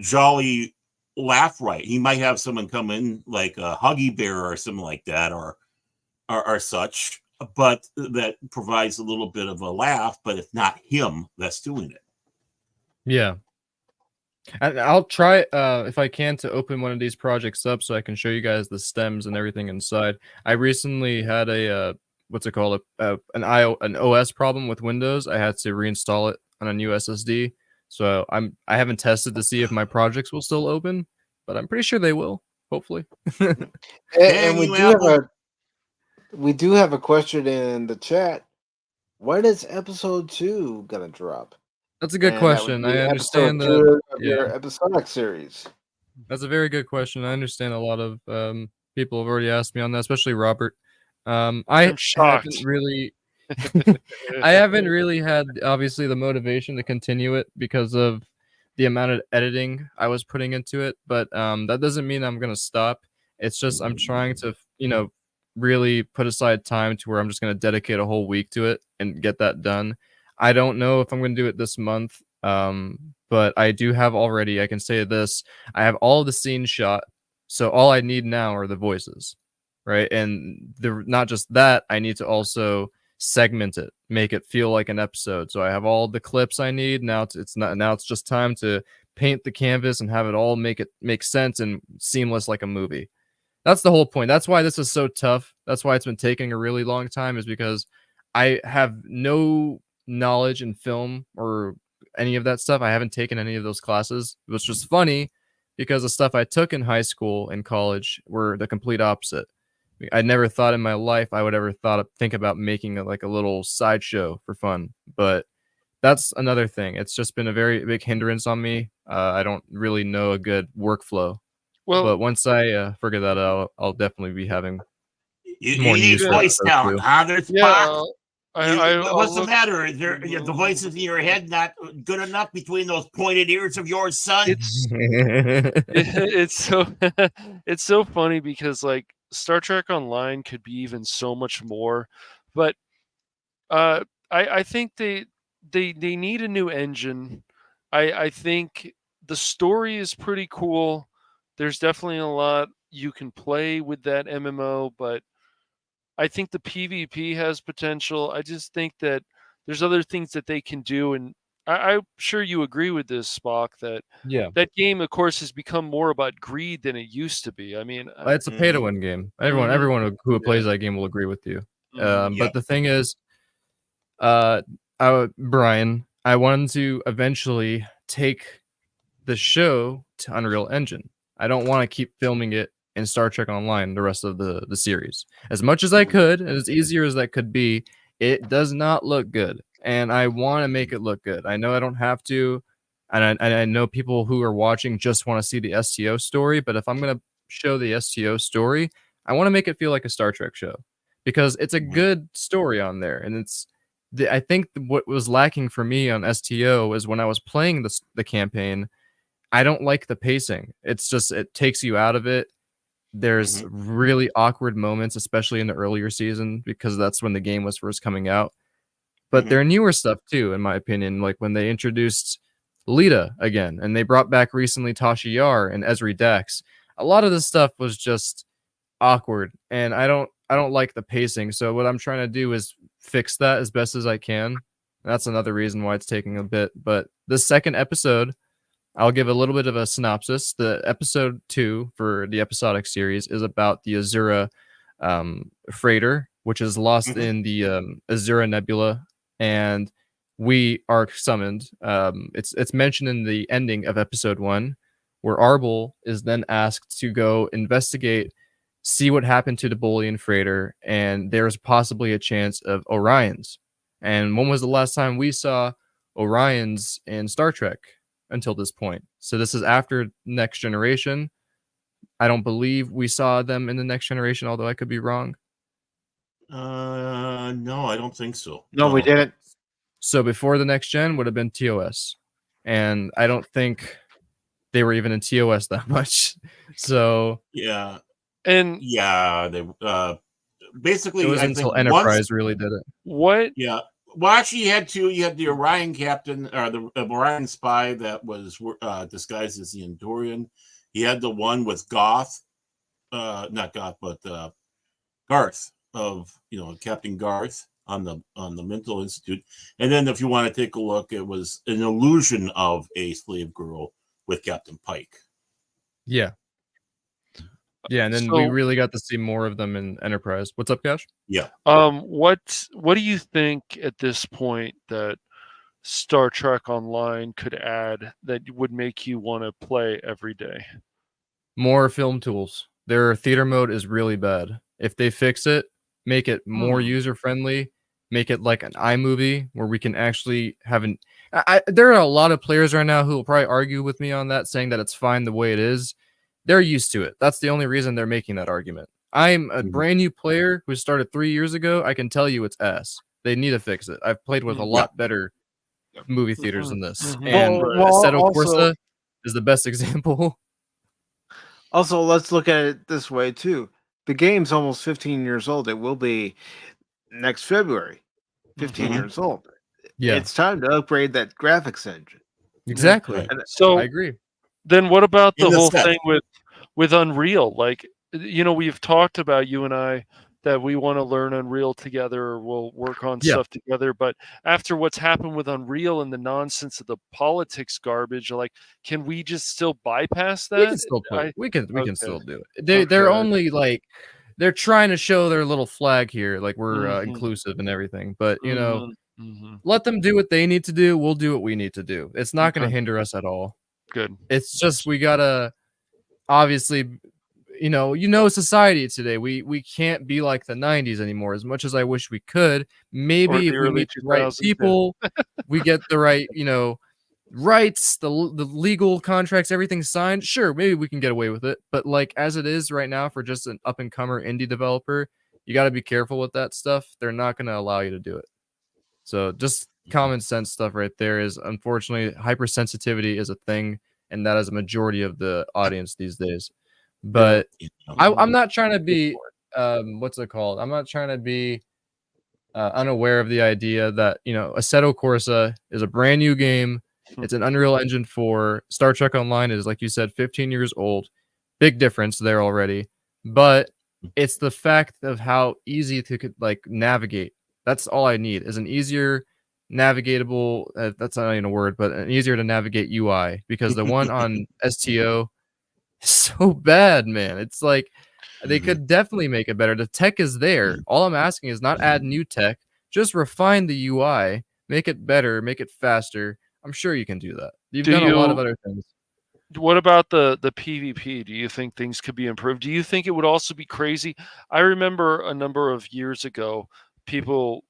jolly laugh right. He might have someone come in like a Huggy Bear or something like that, or such, but that provides a little bit of a laugh, but it's not him that's doing it. Yeah. I'll try if I can to open one of these projects up so I can show you guys the stems and everything inside. I recently had a what's it called, an OS problem with Windows. I had to reinstall it on a new SSD. So I haven't tested to see if my projects will still open, but I'm pretty sure they will, hopefully. and we do have a question in the chat. When is episode 2 gonna drop? That's a good question. I understand that your episodic series. That's a very good question. I understand a lot of people have already asked me on that, especially Robert. I haven't really I haven't really had obviously the motivation to continue it because of the amount of editing I was putting into it, but that doesn't mean I'm gonna stop. It's just I'm trying to really put aside time to where I'm just gonna dedicate a whole week to it and get that done. I don't know if I'm gonna do it this month, but I do have already. I can say this: I have all of the scenes shot, so all I need now are the voices. Right, and not just that, I need to also segment it, make it feel like an episode. So I have all the clips I need. Now it's just time to paint the canvas and have it all make sense and seamless like a movie. That's the whole point. That's why this is so tough. That's why it's been taking a really long time, is because I have no knowledge in film or any of that stuff. I haven't taken any of those classes, which was funny because the stuff I took in high school and college were the complete opposite. I never thought in my life I would ever think about making like a little sideshow for fun, but that's another thing. It's just been a very big hindrance on me. I don't really know a good workflow. Well, but once I figure that out, I'll definitely be having more need voice talent, huh? There's Spock. What's the matter? Is the voices in your head not good enough between those pointed ears of yours, son? It's so funny because like Star Trek Online could be even so much more, but I think they need a new engine. I think the story is pretty cool. There's definitely a lot you can play with that MMO, but I think the PvP has potential. I just think that there's other things that they can do, and I'm sure you agree with this, Spock, that that game, of course, has become more about greed than it used to be. I mean, it's a pay-to-win game. Everyone who plays that game will agree with you. But the thing is, Brian, I wanted to eventually take the show to Unreal Engine. I don't want to keep filming it in Star Trek Online the rest of the series. As much as I could, and as easier as that could be, it does not look good. And I want to make it look good. I know I don't have to, And I know people who are watching just want to see the STO story, but if I'm going to show the STO story, I want to make it feel like a Star Trek show because it's a good story on there. And I think what was lacking for me on STO is when I was playing the campaign, I don't like the pacing. It's just, it takes you out of it. There's really awkward moments, especially in the earlier season, because that's when the game was first coming out. But there are newer stuff too, in my opinion, like when they introduced Lita again, and they brought back recently Tasha Yar and Ezri Dax. A lot of this stuff was just awkward, and I don't like the pacing. So what I'm trying to do is fix that as best as I can. And that's another reason why it's taking a bit. But the second episode, I'll give a little bit of a synopsis. The episode 2 for the episodic series is about the Azura freighter, which is lost in the Azura Nebula, and we are summoned. It's mentioned in the ending of episode 1, where Arbol is then asked to go investigate, see what happened to the Bolian freighter, and there's possibly a chance of Orions. And when was the last time we saw Orions in Star Trek? Until this point. So this is after Next Generation. I don't believe we saw them in the Next Generation, although I could be wrong. No, I don't think so. No, we didn't. So before the Next Gen would have been TOS. And I don't think they were even in TOS that much. So yeah. And yeah, they basically it was until Enterprise really did it. What? Yeah. Well, actually, you had the Orion captain, or the Orion spy that was disguised as the Andorian. He had the one with Goth, not Goth, but Garth of Captain Garth on the Mental Institute. And then, if you want to take a look, it was an illusion of a slave girl with Captain Pike. Yeah. Yeah, and then we really got to see more of them in Enterprise. What's up, Cash? Yeah. What do you think at this point that Star Trek Online could add that would make you want to play every day? More film tools. Their theater mode is really bad. If they fix it, make it more user-friendly, make it like an iMovie where we can actually have an... there are a lot of players right now who will probably argue with me on that, saying that it's fine the way it is. They're used to it. That's the only reason they're making that argument. I'm a brand new player who started 3 years ago. I can tell you it's ass. They need to fix it. I've played with a lot better movie theaters than this. And Assetto Corsa is the best example. Also, let's look at it this way, too. The game's almost 15 years old. It will be next February. 15 years old. Yeah. It's time to upgrade that graphics engine. Exactly. And So I agree. Then what about the In the whole set. thing with Unreal? Like, we've talked about, you and I, that we want to learn Unreal together, or we'll work on stuff together. But after what's happened with Unreal and the nonsense of the politics garbage, like, can we just still bypass that? We can still play. We can still do it. They're only like, they're trying to show their little flag here, like we're inclusive and everything. But let them do what they need to do. We'll do what we need to do. It's not going to hinder us at all. Good. It's just we gotta obviously, society today. We can't be like the 90s anymore. As much as I wish we could, maybe if we meet the right people, we get the right, rights, the legal contracts, everything signed. Sure, maybe we can get away with it. But like as it is right now, for just an up and comer indie developer, you got to be careful with that stuff. They're not going to allow you to do it. So just common sense stuff right there is, unfortunately, hypersensitivity is a thing, and that is a majority of the audience these days. But I'm not trying to be what's it called? I'm not trying to be unaware of the idea that Assetto Corsa is a brand new game. It's an Unreal Engine 4. Star Trek Online is, like you said, 15 years old. Big difference there already. But it's the fact of how easy to navigate. That's all I need, is an easier navigatable, that's not even a word, but an easier to navigate UI, because the one on STO is so bad, man. It's like they could definitely make it better. The tech is there. All I'm asking is not add new tech, just refine the UI, make it better, make it faster. I'm sure you can do that. You've done a lot of other things. What about the PvP? Do you think things could be improved? Do you think it would also be crazy? I remember a number of years ago, people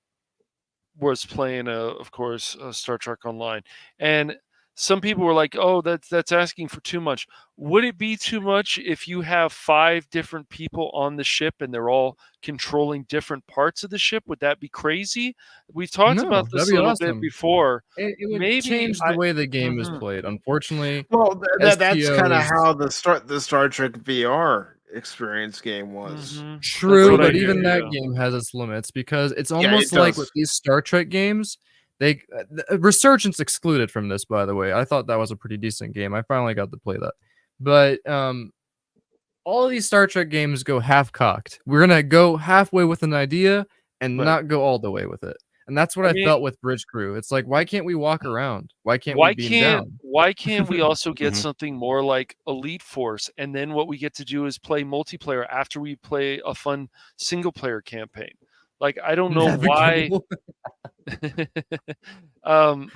was playing, of course, Star Trek Online, and some people were like, "Oh, that's asking for too much." Would it be too much if you have 5 different people on the ship and they're all controlling different parts of the ship? Would that be crazy? We've talked No, about that'd this a be little bit awesome. before. It would Maybe change the way the game is Mhm. played. Unfortunately, Well, that's STO kind of is how the Star Trek VR experience game was. Mhm. That's true, what I but hear, even that yeah. game has its limits because it's Yeah, it almost like with does. these Star Trek games, they Resurgence excluded from this, by the way. I thought that was a pretty decent game. I finally got to play that. But all of these Star Trek games go half-cocked. We're gonna go halfway with an idea and Right. not go all the way with it. And that's what I I mean felt with Bridge Crew. It's like, why can't we walk around? Why can't we Why beam can't down? why can't we also get Mhm. something more like Elite Force, and then what we get to do is play multiplayer after we play a fun single player campaign? Like, I don't know That'd be why cool. um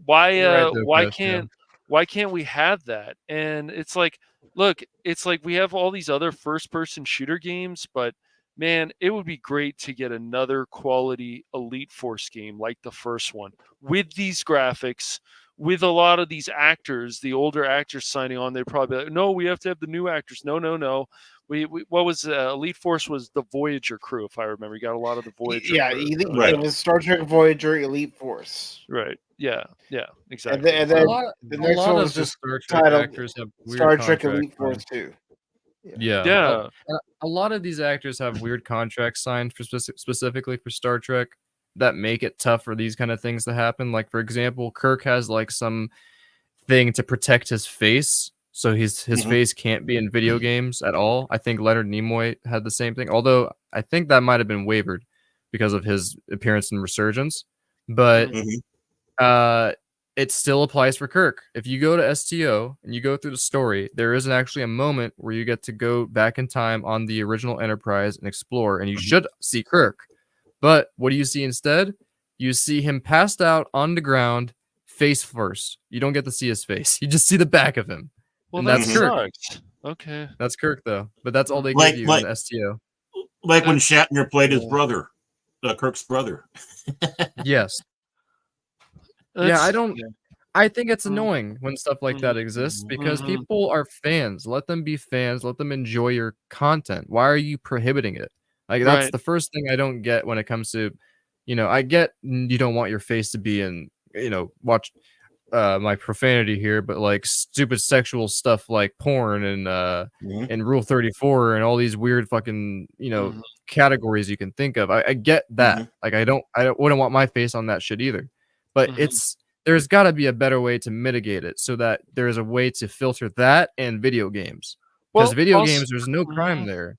why You're right though, why Cash, yeah. can't we have that? And it's like, look, it's like we have all these other first person shooter games, but man, it would be great to get another quality Elite Force game like the first one with these graphics, with a lot of these actors, the older actors signing on. They'd probably be like, no, we have to have the new actors. No. We what was Elite Force was the Voyager crew, if I remember. You got a lot of the Voyager Yeah, crew. Right. it was Star Trek Voyager Elite Force, Right. Yeah. and Exactly. then, and A then lot the a next lot one of was the just Star Trek titled actors have weird Star Trek contracts Elite Force signed. 2. Yeah. Yeah. A lot of these actors have weird contracts signed for specifically for Star Trek that make it tough for these kind of things to happen. Like, for example, Kirk has like some thing to protect his face, so his Mhm. face can't be in video games at all. I think Leonard Nimoy had the same thing, although I think that might have been wavered because of his appearance in Resurgence. But Mhm. it still applies for Kirk. If you go to STO and you go through the story, there isn't actually a moment where you get to go back in time on the original Enterprise and explore, and you Mhm. should see Kirk. But what do you see instead? You see him passed out on the ground, face first. You don't get to see his face. You just see the back of him. Well, And that that's Kirk. sucks. Okay. That's Kirk, though. But that's all they give Like you like in the STO. like when That's Shatner played his yeah. brother, Kirk's brother. Yes. Yeah, That's yeah. I think it's Mhm. annoying when stuff like that exists because Mhm. people are fans. Let them be fans. Let them enjoy your content. Why are you prohibiting it? Like, that's Right. the first thing I don't get when it comes to, I get you don't want your face to be in, watch my profanity here, but like stupid sexual stuff like porn and Mhm. and Rule 34 and all these weird fucking, Mhm. categories you can think of. I get that. Mhm. Like, I wouldn't want my face on that shit either. But Mhm. there's got to be a better way to mitigate it so that there's a way to filter that and video games. Because Well, video also, games, there's no crime there.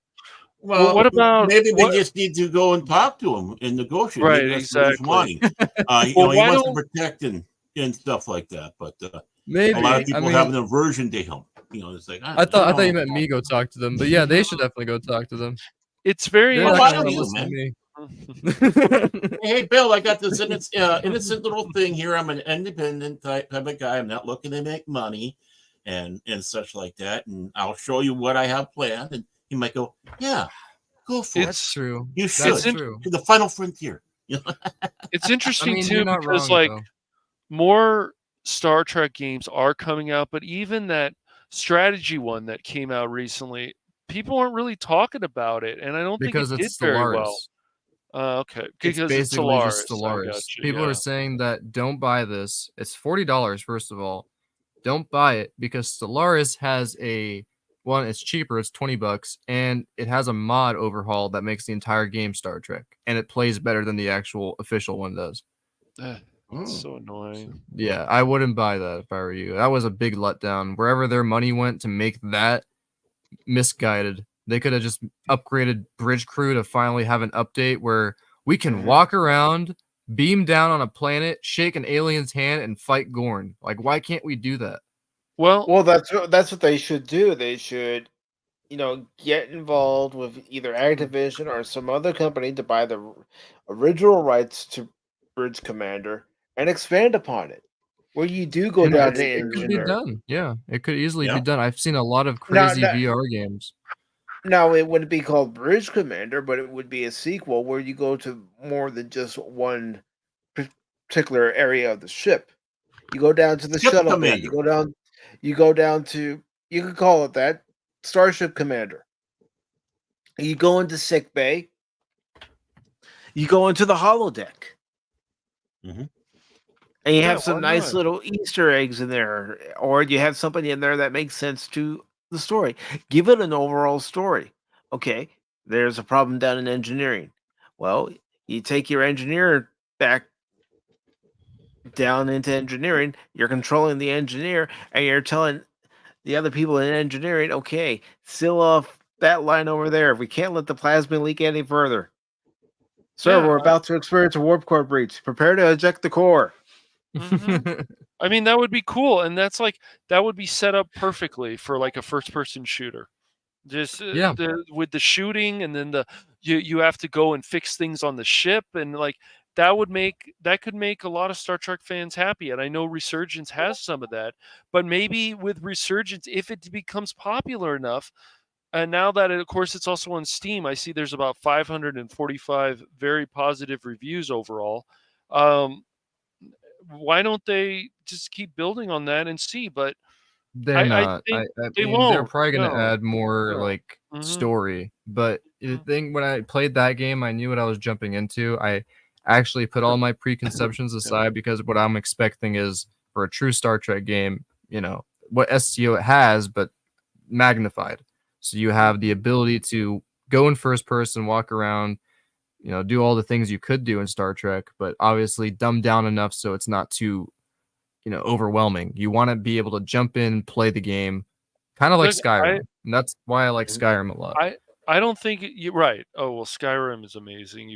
well, what about Maybe they what? just need to go and talk to him and negotiate. Right. Maybe that's what he's Exactly. wanting. Well, He why wants to don't? protect and stuff like that. But a Maybe. lot of I people have mean, an aversion to him. It's like I thought you know. meant me go talk to them, but yeah, they should definitely go talk to them. It's very They're Well, not why gonna don't want to you, listen to man? me. Hey, Bill, I got this innocent little thing here. I'm an independent type of guy. I'm not looking to make money and such like that. And I'll show you what I have planned. And he might go, yeah, go for That's It's true. it. You That's should. true. To the final frontier. it's I interesting mean, you're too not because wrong like though. more Star Trek games are coming out, but even that strategy one that came out recently, people aren't really talking about it, and I don't think Because it did it's very well. Stellaris. Okay, It's because it's basically just Solaris. I got Stellaris. you. People are Yeah. saying that don't buy this. It's $40, first of all. Don't buy it because Stellaris has it's cheaper, it's $20, and it has a mod overhaul that makes the entire game Star Trek, and it plays better than the actual official one does. It's so annoying. Yeah, I wouldn't buy that if I were you. That was a big letdown. Wherever their money went to make that, misguided. They could have just upgraded Bridge Crew to finally have an update where we can walk around, beam down on a planet, shake an alien's hand, and fight Gorn. Like, why can't we do that? Well, That's what they should do. They should, get involved with either Activision or some other company to buy the original rights to Bridge Commander and expand upon it. Where you do go And down to it could be engineer. done. Yeah, it could easily be Yeah. done. I've seen a lot of Now, crazy now, VR games. now, it wouldn't be called Bridge Commander, but it would be a sequel where you go to more than just one particular area of the ship. You go down to the Ship shuttle bay. commander. You go down to, you can call it that, Starship Commander. You go into sick bay. You go into the holodeck. Mhm. And you Yeah, have some why nice not? little Easter eggs in there, or you have something in there that makes sense to the story. Give it an overall story. Okay, there's a problem down in engineering. Well, you take your engineer back down into engineering, you're controlling the engineer, and you're telling the other people in engineering, okay, seal off that line over there. We can't let the plasma leak any further. Sir, Yeah, we're about to experience a warp core breach. Prepare to eject the core. I mean, that would be cool, and that's like that would be set up perfectly for like a first-person shooter. Just Yeah. with the shooting, and then you have to go and fix things on the ship, and like that could make a lot of Star Trek fans happy. And I know Resurgence has some of that, but maybe with Resurgence, if it becomes popular enough, and now that of course it's also on Steam, I see there's about 545 very positive reviews overall. Um, why don't they just keep building on that and see? But They're I not. think I they mean, they're won't. probably gonna No. add more No. like Mhm. story. But the thing, when I played that game, I knew what I was jumping into. I actually put all my preconceptions aside because what I'm expecting is for a true Star Trek game, what STO it has, but magnified. So you have the ability to go in first person, walk around, do all the things you could do in Star Trek, but obviously dumbed down enough so it's not too overwhelming. You want to be able to jump in, play the game, kind of like Look, Skyrim, and that's why I like Skyrim a lot. I don't think you're right. Oh well, Skyrim is amazing,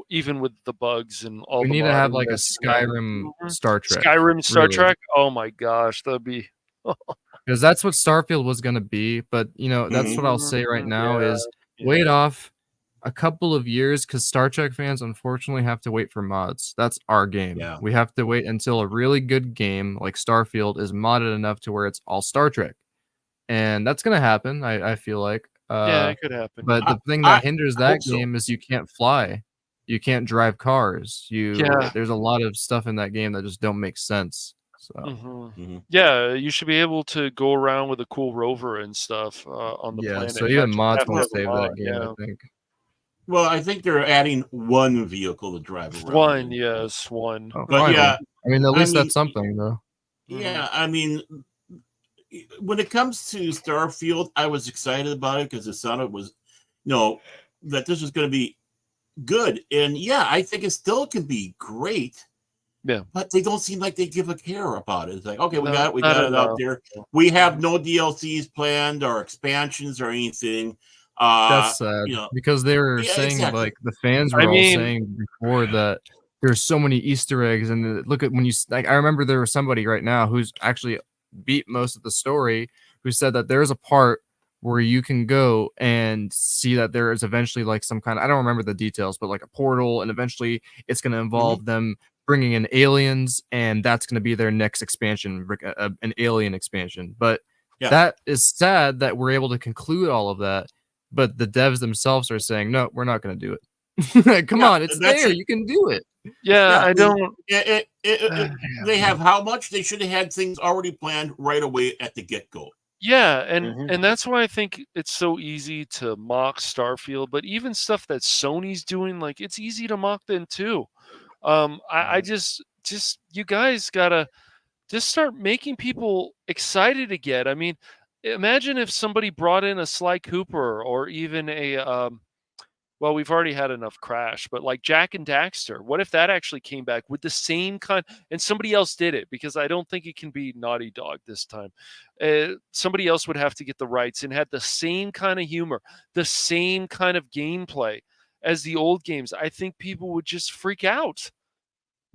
even with the bugs and all We the need to have modding like a that's going on. Skyrim Star Trek, Skyrim Star really, Trek. Oh my gosh, that'd be. because that's what Starfield was gonna be. But that's what I'll say right now Yeah, is wait off a couple of years because Star Trek fans unfortunately have to wait for mods. That's our game. Yeah. We have to wait until a really good game like Starfield is modded enough to where it's all Star Trek. And that's gonna happen. I feel like. Yeah, it could happen. But the thing I that hinders hope that so. game is you can't fly, you can't drive cars. Yeah. There's a lot of stuff in that game that just don't make sense. So Yeah, you should be able to go around with a cool rover and stuff on the yeah, planet. so You even actually mods have to won't have a save mod, that game. yeah. I think. Well, I think they're adding one vehicle to drive around. One, yes, one. Oh, But finally. yeah, I mean, at least mean, that's something though. Yeah, I mean, when it comes to Starfield, I was excited about it because it sounded that this was going to be good, and yeah, I think it still can be great. Yeah, but they don't seem like they give a care about it. It's like, okay, we No, got not it out enough. there. We have no DLCs planned or expansions or anything. That's sad because they were yeah, saying exactly. like the fans were I all mean- saying before that there's so many Easter eggs, and look at when you like. I remember there was somebody right now who's actually beat most of the story who said that there's a part where you can go and see that there is eventually like some kind of, I don't remember the details, but like a portal, and eventually it's going to involve them bringing in aliens, and that's going to be their next expansion, an alien expansion. But that is sad that we're able to conclude all of that, but the devs themselves are saying, no, we're not going to do it. Come on, it's there. You can do it. Yeah, I don't. They have how much? They should have had things already planned right away at the get-go. Yeah, and that's why I think it's so easy to mock Starfield, but even stuff that Sony's doing, like it's easy to mock them too. I just you guys gotta just start making people excited again. I mean, imagine if somebody brought in a Sly Cooper or even a well, we've already had enough Crash, but like Jack and Daxter, what if that actually came back with the same kind, and somebody else did it, because I don't think it can be Naughty Dog this time. Somebody else would have to get the rights and had the same kind of humor, the same kind of gameplay as the old games. I think people would just freak out.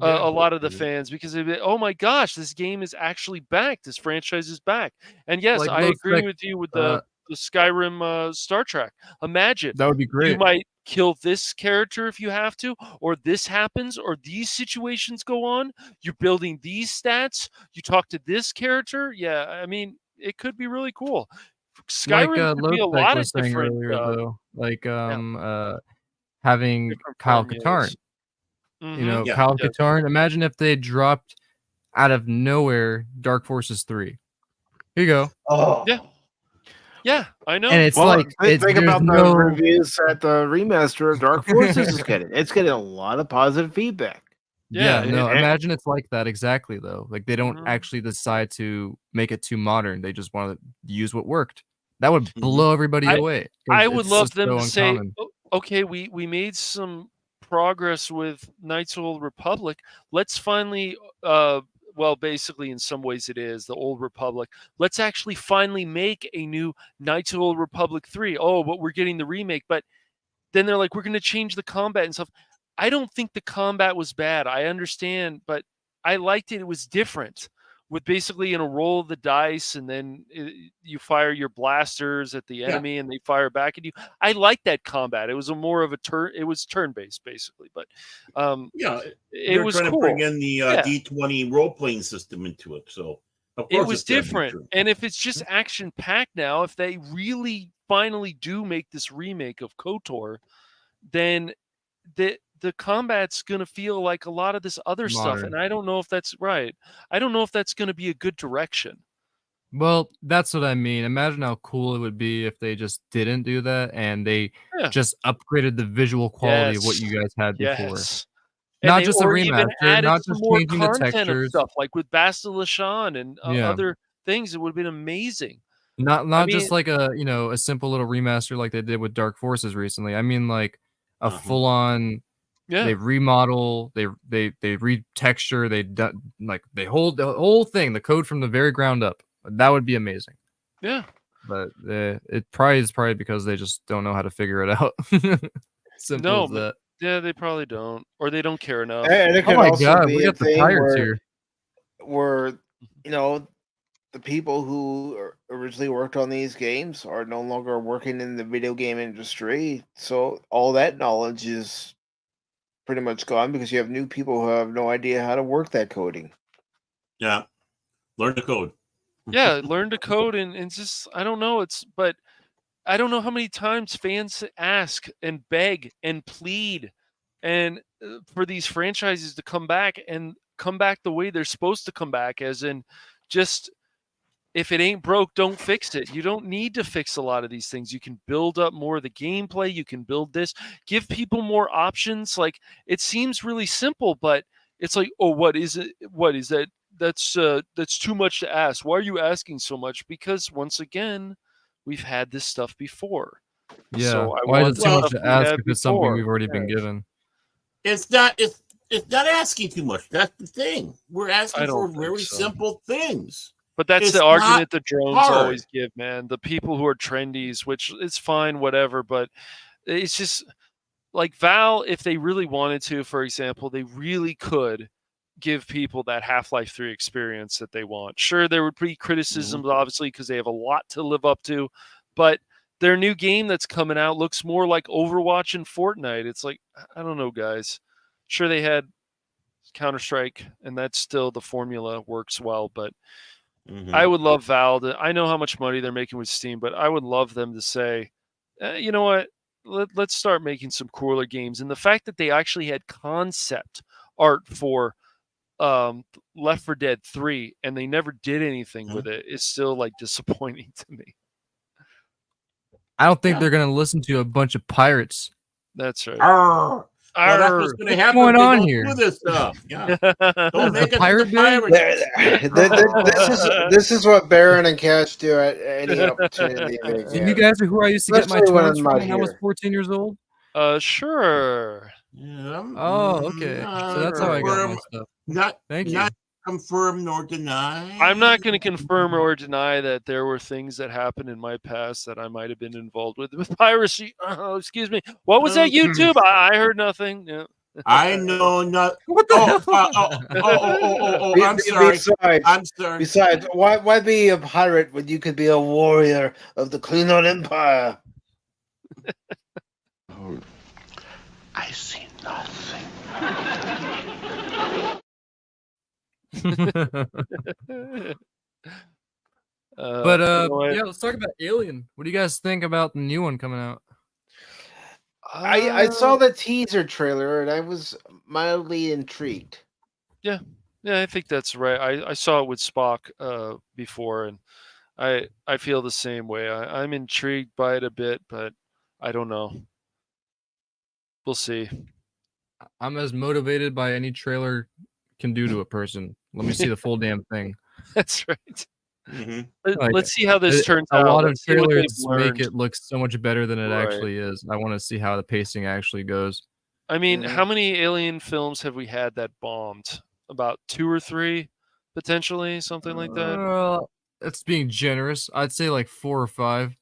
A lot of the fans, because they'd be, oh my gosh, this game is actually back. This franchise is back. And yes, Like I low agree spec, with you with the Skyrim Star Trek. Imagine that would be great. you might kill this character if you have to, or this happens, or these situations go on. You're building these stats. You talk to this character. Yeah, I mean, it could be really cool. Skyrim like could be a Lopek lot of was saying different. earlier, though, like having different Kyle premieres. Katarn. Mhm. Kyle Katarn. Imagine if they dropped out of nowhere, Dark Forces 3. Here you go. Oh, Yeah, I know. And it's well, like think there's about the no reviews that the remaster of Dark Forces is getting. It's getting a lot of positive feedback. Yeah, Yeah, no, and- imagine it's like that exactly though. Like they don't Mhm. actually decide to make it too modern. They just want to use what worked. That would Mhm. blow everybody away. 'cause I would it's love just them so to say, uncommon. okay, we made some progress with Knights of the Old Republic. Let's finally, well, basically, in some ways, it is the Old Republic. Let's actually finally make a new Knights of the Old Republic 3. Oh, but we're getting the remake. But then they're like, we're going to change the combat and stuff. I don't think the combat was bad. I understand, but I liked it. It was different with basically in a roll of the dice, and then you fire your blasters at the enemy, and they fire back at you. I like that combat. It was a more of a turn. It was turn based basically, but it they're was trying cool. to bring in the Yeah. D20 role playing system into it. So of It course was it's gotta be different. true. And if it's just action packed now, if they really finally do make this remake of KOTOR, then the combat's going to feel like a lot of this other stuff, Modern. and I don't know if that's right. I don't know if that's going to be a good direction. Well, that's what I mean. Imagine how cool it would be if they just didn't do that and they Yeah. just upgraded the visual quality of what you guys had before. Yes. Not And just a or even remaster, added not some just more changing the content of textures. stuff, like with Basta Lashan and Yeah. other things. It would have been amazing. Not I just mean- like a simple little remaster like they did with Dark Forces recently. I mean like a Uh-huh. full on Yeah. they remodel, they retexture, they hold the whole thing, the code from the very ground up. That would be amazing. Yeah. But it probably is because they just don't know how to figure it out. Simple No, as that. yeah, they probably don't, or they don't care enough. And it Oh could my also god, be we a got the thing pirates here. where the people who originally worked on these games are no longer working in the video game industry, so all that knowledge is pretty much gone because you have new people who have no idea how to work that coding. Yeah. Learn the code. Yeah, learn to code and just I don't know. But I don't know how many times fans ask and beg and plead and for these franchises to come back the way they're supposed to come back, as in just if it ain't broke, don't fix it. You don't need to fix a lot of these things. You can build up more of the gameplay. You can build this, give people more options. Like it seems really simple, but it's like, oh, what is it? What is that? That's too much to ask. Why are you asking so much? Because once again, we've had this stuff before. Yeah. So I Why want is it too the much stuff to we ask had if it's something before. we've already been given? It's not asking too much. That's the thing. We're asking I for don't think very so. simple things. But that's It's the not argument the drones hard. always give, man. The people who are trendies, which is fine, whatever, but it's just like Val, if they really wanted to, for example, they really could give people that Half-Life 3 experience that they want. Sure, there would be criticisms, obviously, because they have a lot to live up to, but their new game that's coming out looks more like Overwatch and Fortnite. It's like, I don't know, guys. Sure, they had Counter-Strike, and that's still the formula works well, but I would love Val to. I know how much money they're making with Steam, but I would love them to say, you know what? Let's start making some cooler games. And the fact that they actually had concept art for Left 4 Dead 3 and they never did anything with it is still like disappointing to me. I don't think they're gonna listen to a bunch of pirates. That's right. Well, that's what's going to happen. going if they on don't here? Do this stuff. Yeah. Don't The make it pirate the bay? pirates. This is what Baron and Cash do at any opportunity they So get. you guys are who I used to get my Especially when toys I'm from not when I was here. 14 years old. Sure. Oh, okay. So that's how I got my stuff. Thank you. Not confirm nor deny. I'm not going to confirm or deny that there were things that happened in my past that I might have been involved with piracy. Oh, excuse me. What was that YouTube? I heard nothing. Yeah. I know not. What the hell? I'm sorry. I'm sorry. Besides, why be a pirate when you could be a warrior of the Klingon Empire? I see nothing. But you know what? yeah, let's talk about Alien. What do you guys think about the new one coming out? I saw the teaser trailer and I was mildly intrigued. Yeah, Yeah, I think that's right. I saw it with Spock before, and I feel the same way. I'm intrigued by it a bit, but I don't know. We'll see. I'm as motivated by any trailer can do to a person. Let me see the full damn thing. That's right. Mm-hmm. Let's see how this turns out. A lot of Let's see what they've trailers make learned. it look so much better than it Right. actually is. I want to see how the pacing actually goes. I mean, how many Alien films have we had that bombed? About 2 or 3, potentially, something like that. That's being generous. I'd say like 4 or 5.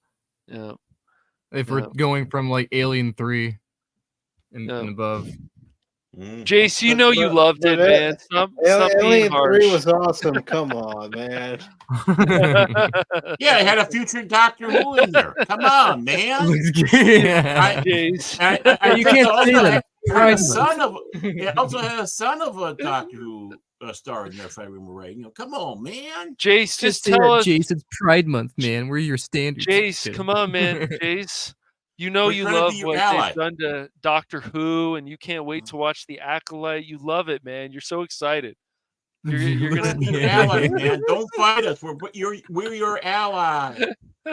Yeah. If we're going from like Alien 3 and above. Jace, you know you loved it, man. Stop being Alien 3 harsh. was awesome. Come on, man. Yeah, it had a future Doctor Who in there. Come on, man. Jace. You can't say that. It also had a son of a Doctor Who star in there, if I remember right. Come on, man. Jace, just tell us. Jace, it's Pride Month, man. We're your standards. Jace, come on, man. Jace, you know you love what they've done to Doctor Who, and you can't wait to watch The Acolyte. You love it, man. You're so excited. You're gonna be your ally, man. Don't fight us. We're your ally.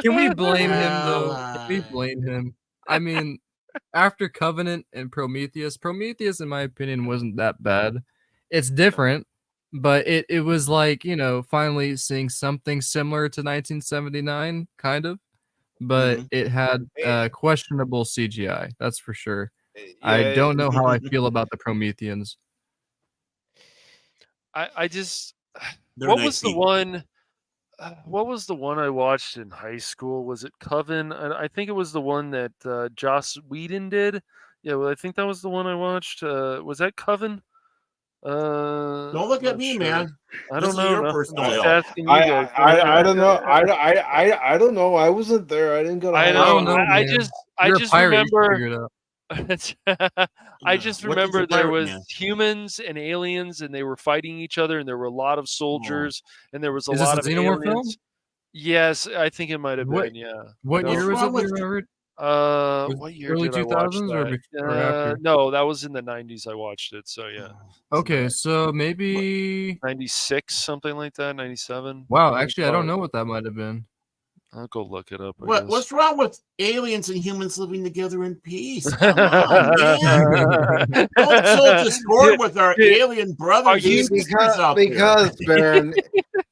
Can we blame him though? Can we blame him? I mean, after Covenant and Prometheus, in my opinion, wasn't that bad. It's different, but it was like, finally seeing something similar to 1979, kind of. But it had questionable CGI, that's for sure. I don't know how I feel about the Prometheans. I just what was the one I watched in high school? Was it Coven? I think it was the one that Joss Whedon did. Yeah, well, I think that was the one I watched. Was that Coven? Don't look at me, man. I don't know. I don't know. I don't know. I wasn't there. I didn't go to I know. I just remember. I just remember there was humans and aliens, and they were fighting each other, and there were a lot of soldiers, and there was a lot of Xenomorph film? Yes, I think it might have been. Yeah. What year was it? What year early did I watch 2000s or that? before or after? No, that was in the 90s. I watched it, so yeah. Okay, so maybe 96, something like that. 97. Wow, actually, I don't know what that might have been. I'll go look it up. What's wrong with aliens and humans living together in peace? Come on, man. Don't sow discord with our alien brothers and sisters out there. Baron,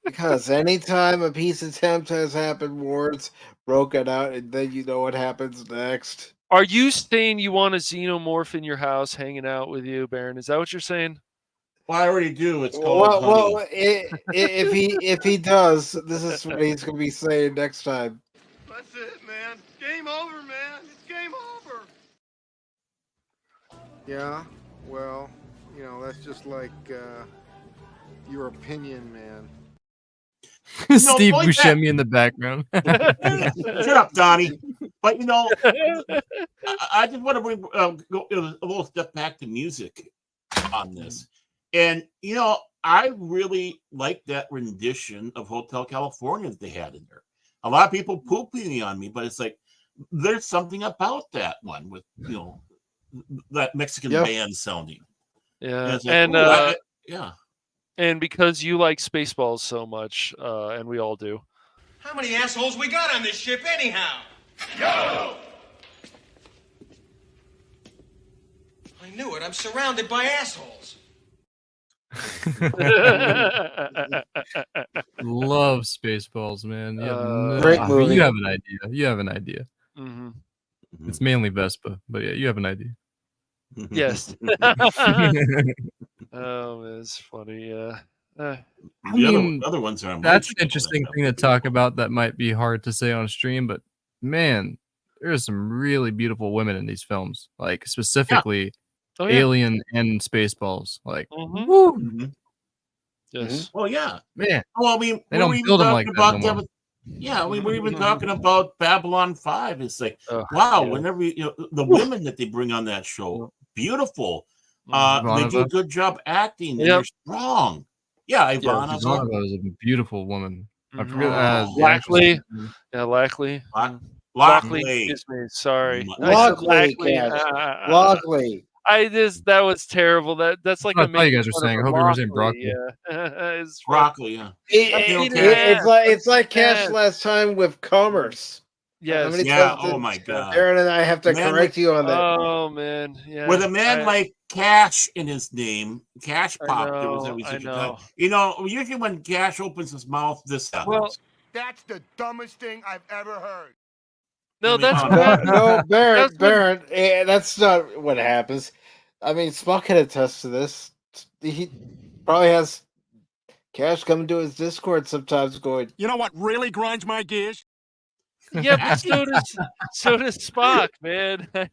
because anytime a peace attempt has happened, wars broken out, and then you know what happens next. Are you saying you want a xenomorph in your house hanging out with you, Baron? Is that what you're saying? Well, I already do. It's called if he does, this is what he's going to be saying next time. That's it, man. Game over, man. It's game over. Yeah, well, that's just like your opinion, man. Steve Buscemi in the background. Shut up, Donnie. But I just want to bring go a little step back to music on this. And I really like that rendition of Hotel California that they had in there. A lot of people pooping on me, but it's like there's something about that one with that Mexican band sounding. Yeah, yeah. And because you like Spaceballs so much, and we all do. How many assholes we got on this ship anyhow? Yo! I knew it. I'm surrounded by assholes. Love Spaceballs, man. Great movie. You have an idea. Mm-hmm. It's mainly Vespa, but yeah, you have an idea. Yes. Oh, man, it's funny. Yeah. Other ones are. That's an interesting thing to talk about. That might be hard to say on stream, but man, there's some really beautiful women in these films. Like specifically, Alien and Spaceballs. Like, woo. Mm-hmm. Yes. Well, yeah, man. Well, I mean, they don't build them like that no more. Yeah, we were even talking about Babylon 5. It's like, wow, whenever the women that they bring on that show, beautiful. They do a good job acting. And they're strong. Yeah, Ivana. Ivana is a beautiful woman. Lackley. Yeah, Lackley. Lackley. Excuse me. Sorry. Lackley. that was terrible. That's like I thought you guys were saying. I hope you were saying broccoli. Yeah, Broccoli. Yeah. It's like Cash last time with commerce. Yes. How many Yeah. times Oh did my God. Aaron and I have to correct you on that? Oh man. Yeah. With a man like Cash in his name, Cash Pop, there was always I such a know. time. You know, usually when Cash opens his mouth, this happens. Well, That's the dumbest thing I've ever heard. no, that's no, Barrett, that's not what happens. I mean, Spock can attest to this. He probably has Cash coming to his Discord sometimes going, You know what really grinds my gears? Yeah, but so does Spock, man. Yeah,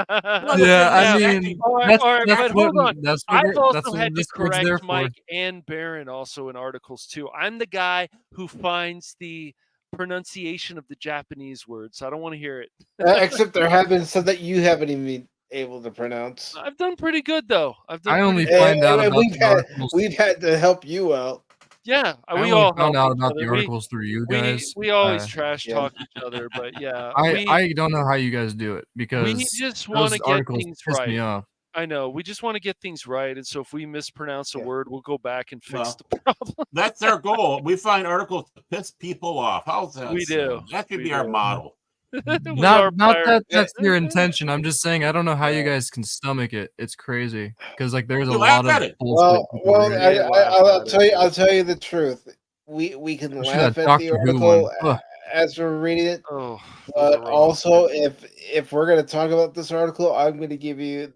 I mean, all right, but hold on. That's I've also what had to Discord's there correct for. Mike and Baron also in articles too. I'm the guy who finds the pronunciation of the Japanese words. I don't want to hear it. except there have been some that you haven't even been able to pronounce. I've done pretty good though. I only find out about the articles. We've had to help you out. Yeah, I we only all found help out each about other. the articles through you guys. We always trash talk each other, but yeah, I don't know how you guys do it because we just want to get articles things piss right. me off. I know. We just want to get things right, and so if we mispronounce a word, we'll go back and fix the problem. That's our goal. We find articles to piss people off. How's that? We do. That should be our motto. Not that that's your intention. I'm just saying I don't know how you guys can stomach it. It's crazy because like there's a lot of bullshit. I'll tell you the truth. We can laugh at the article as we're reading it, but also if we're going to talk about this article, I'm going to give you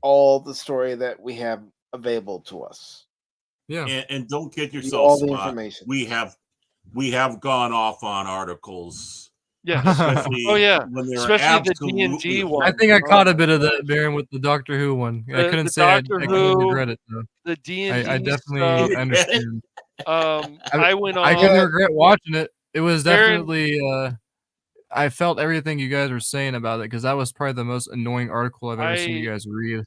all the story that we have available to us. Yeah, and don't kid yourself. All the information. We have gone off on articles. Yeah. Especially especially the D&D one. I think I caught a bit of that, Baron, with the Doctor Who one. I couldn't say I couldn't regret it though. The D&D I definitely understand. I went on. I couldn't regret watching it. It was definitely. I felt everything you guys were saying about it because that was probably the most annoying article I've ever seen you guys read.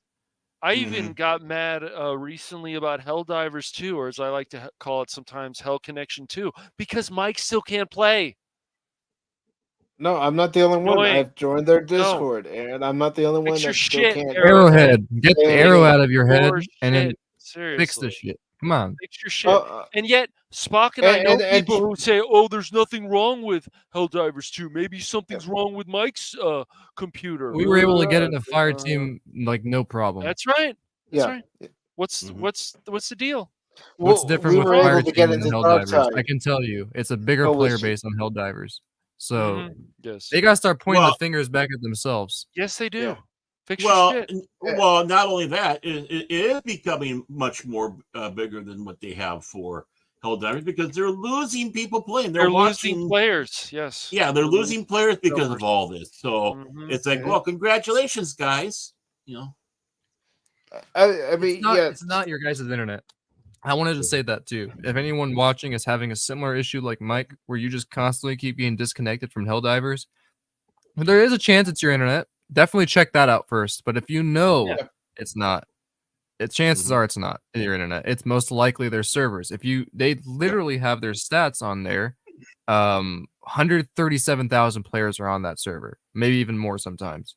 I even got mad recently about Helldivers 2, or as I like to call it sometimes, Hell Connection 2, because Mike still can't play. No, I'm not the only one. I've joined their Discord, and I'm not the only one that still can't. Arrowhead, get the arrow out of your head and then Seriously. fix this shit. Come on, fix your shit. And yet, Spock and I know people who say, "Oh, there's nothing wrong with Helldivers 2. Maybe something's wrong with Mike's computer." We were able to get it in a fire team like no problem. That's right. That's Yeah. right. What's the deal? What's different with fire team and Helldivers? Dark I can tell you, it's a bigger player base on Helldivers. So yes, they gotta start pointing the fingers back at themselves. Yes, they do. Yeah. Fix your shit. Well, not only that, it is becoming much more bigger than what they have for Helldivers because they're losing people playing. They're losing players. Yes. Yeah, they're losing players because of all this. So it's like, well, congratulations, guys. You know. I mean, it's not your guys' internet. I wanted to say that too. If anyone watching is having a similar issue like Mike, where you just constantly keep getting disconnected from Helldivers, there is a chance it's your internet. Definitely check that out first. But if you know it's not, chances are it's not your internet. It's most likely their servers. They literally have their stats on there. 137,000 players are on that server, maybe even more sometimes.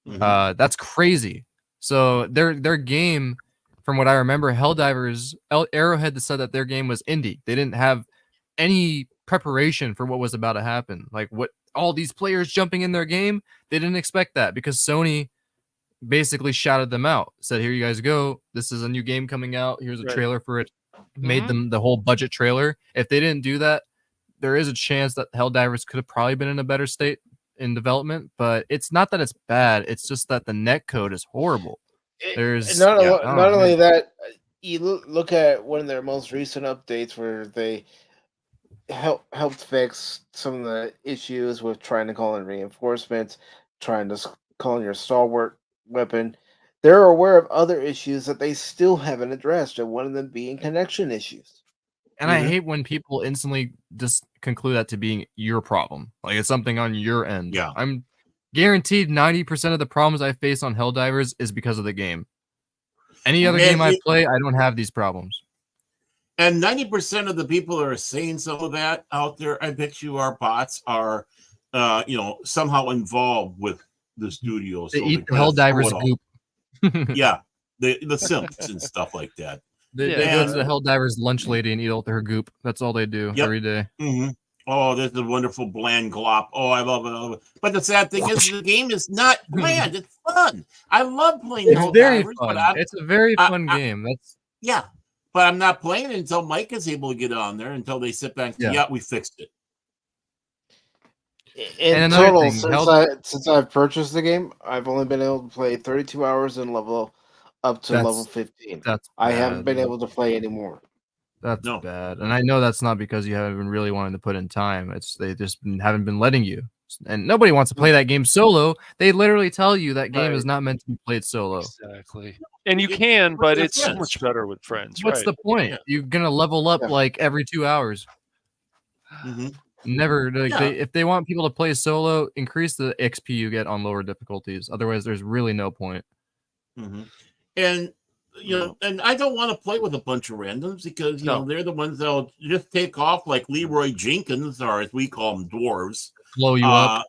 That's crazy. So their game, from what I remember, Helldivers, Arrowhead said that their game was indie. They didn't have any preparation for what was about to happen. Like what all these players jumping in their game, they didn't expect that because Sony basically shouted them out. Said, "Here you guys go. This is a new game coming out. Here's a trailer for it." Made them the whole budget trailer. If they didn't do that, there is a chance that Helldivers could have probably been in a better state in development. But it's not that it's bad. It's just that the net code is horrible. There's not only that. You look at one of their most recent updates where they helped fix some of the issues with trying to call in reinforcements, trying to call in your stalwart weapon. They're aware of other issues that they still haven't addressed, and one of them being connection issues. And I hate when people instantly just conclude that to being your problem. Like it's something on your end. Yeah. I'm guaranteed 90% of the problems I face on Helldivers is because of the game. Any other game I play, I don't have these problems. And 90% of the people that are saying some of that out there, I bet you our bots are, somehow involved with the studio. They eat the Helldivers goop. Yeah, the simps and stuff like that. They go to the Helldiver's lunch lady and eat all their goop. That's all they do every day. Mm-hmm. Oh, this is a wonderful bland glop. Oh, I love it. I love it. But the sad thing is, the game is not bland. It's fun. I love playing. It's very fun. It's a very fun game. That's but I'm not playing it until Mike is able to get on there. Until they sit back. Yeah, we fixed it. In total, since I've purchased the game, I've only been able to play 32 hours and level up to level 15. I haven't been able to play anymore. That's bad, and I know that's not because you haven't been really wanting to put in time. It's they just haven't been letting you, and nobody wants to play that game solo. They literally tell you that game is not meant to be played solo. Exactly, and you can, but it's so much better with friends. What's the point? You're gonna level up like every 2 hours. Never. If they want people to play solo, increase the XP you get on lower difficulties. Otherwise, there's really no point. And and I don't want to play with a bunch of randoms because you know they're the ones that'll just take off like Leroy Jenkins, or as we call them, dwarves. Blow you up.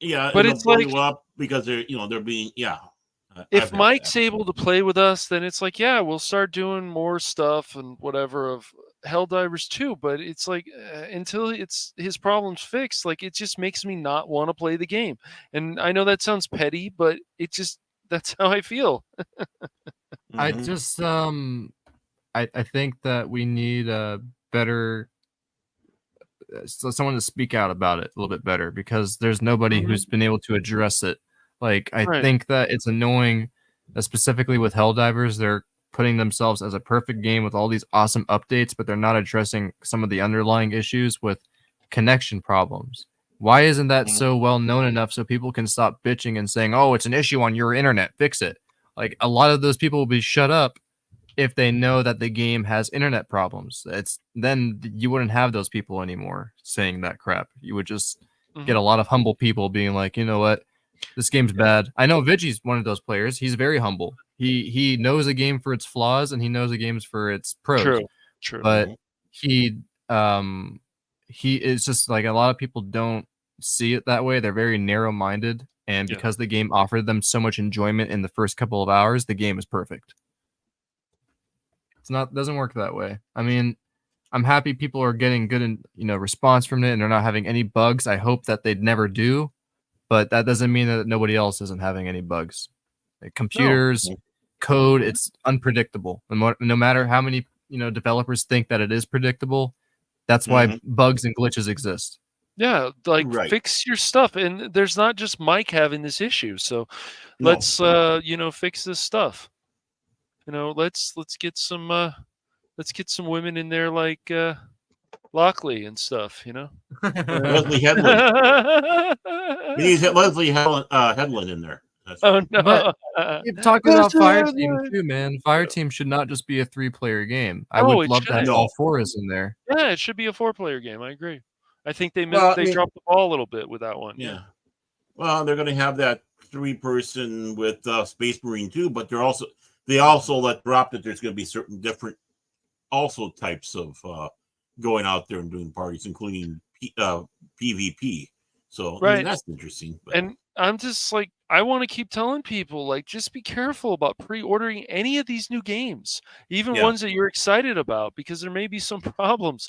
But it's blow like you up because they're they're being If Mike's able to play with us, then it's like we'll start doing more stuff and whatever of Helldivers 2. But it's like until his problem's fixed, like it just makes me not want to play the game. And I know that sounds petty, but that's how I feel. I just I think that we need a better someone to speak out about it a little bit better, because there's nobody who's been able to address it. Like I think that it's annoying, specifically with Helldivers. They're putting themselves as a perfect game with all these awesome updates, but they're not addressing some of the underlying issues with connection problems. Why isn't that so well known enough so people can stop bitching and saying, "Oh, it's an issue on your internet, fix it"? Like a lot of those people will be shut up if they know that the game has internet problems. Then you wouldn't have those people anymore saying that crap. You would just get a lot of humble people being like, you know what, this game's bad. I know Vigi's one of those players. He's very humble. He knows a game for its flaws and he knows a game's for its pros. True. But he is just like, a lot of people don't see it that way. They're very narrow-minded, and because the game offered them so much enjoyment in the first couple of hours, the game is perfect. Doesn't work that way. I mean, I'm happy people are getting good response from it and they're not having any bugs. I hope that they'd never do, but that doesn't mean that nobody else isn't having any bugs. Like computers, code, it's unpredictable. No matter how many developers think that it is predictable, that's why bugs and glitches exist. Yeah, like fix your stuff, and there's not just Mike having this issue. So let's fix this stuff. Let's get some women in there like Lockley and stuff. Leslie Headland. We need Leslie Headland in there. Oh no! But you're talking about Fireteam too, man. Fireteam should not just be a 3-player game. I would love to have all 4s in there. Yeah, it should be a 4-player game. I agree. I think they dropped the ball a little bit with that one. Yeah. Well, they're going to have that 3-person with Space Marine too, but they also let drop that there's going to be certain different also types of going out there and doing parties, including PvP. So I mean, that's interesting. But. And I'm just like, I want to keep telling people, like, just be careful about pre-ordering any of these new games, even ones that you're excited about, because there may be some problems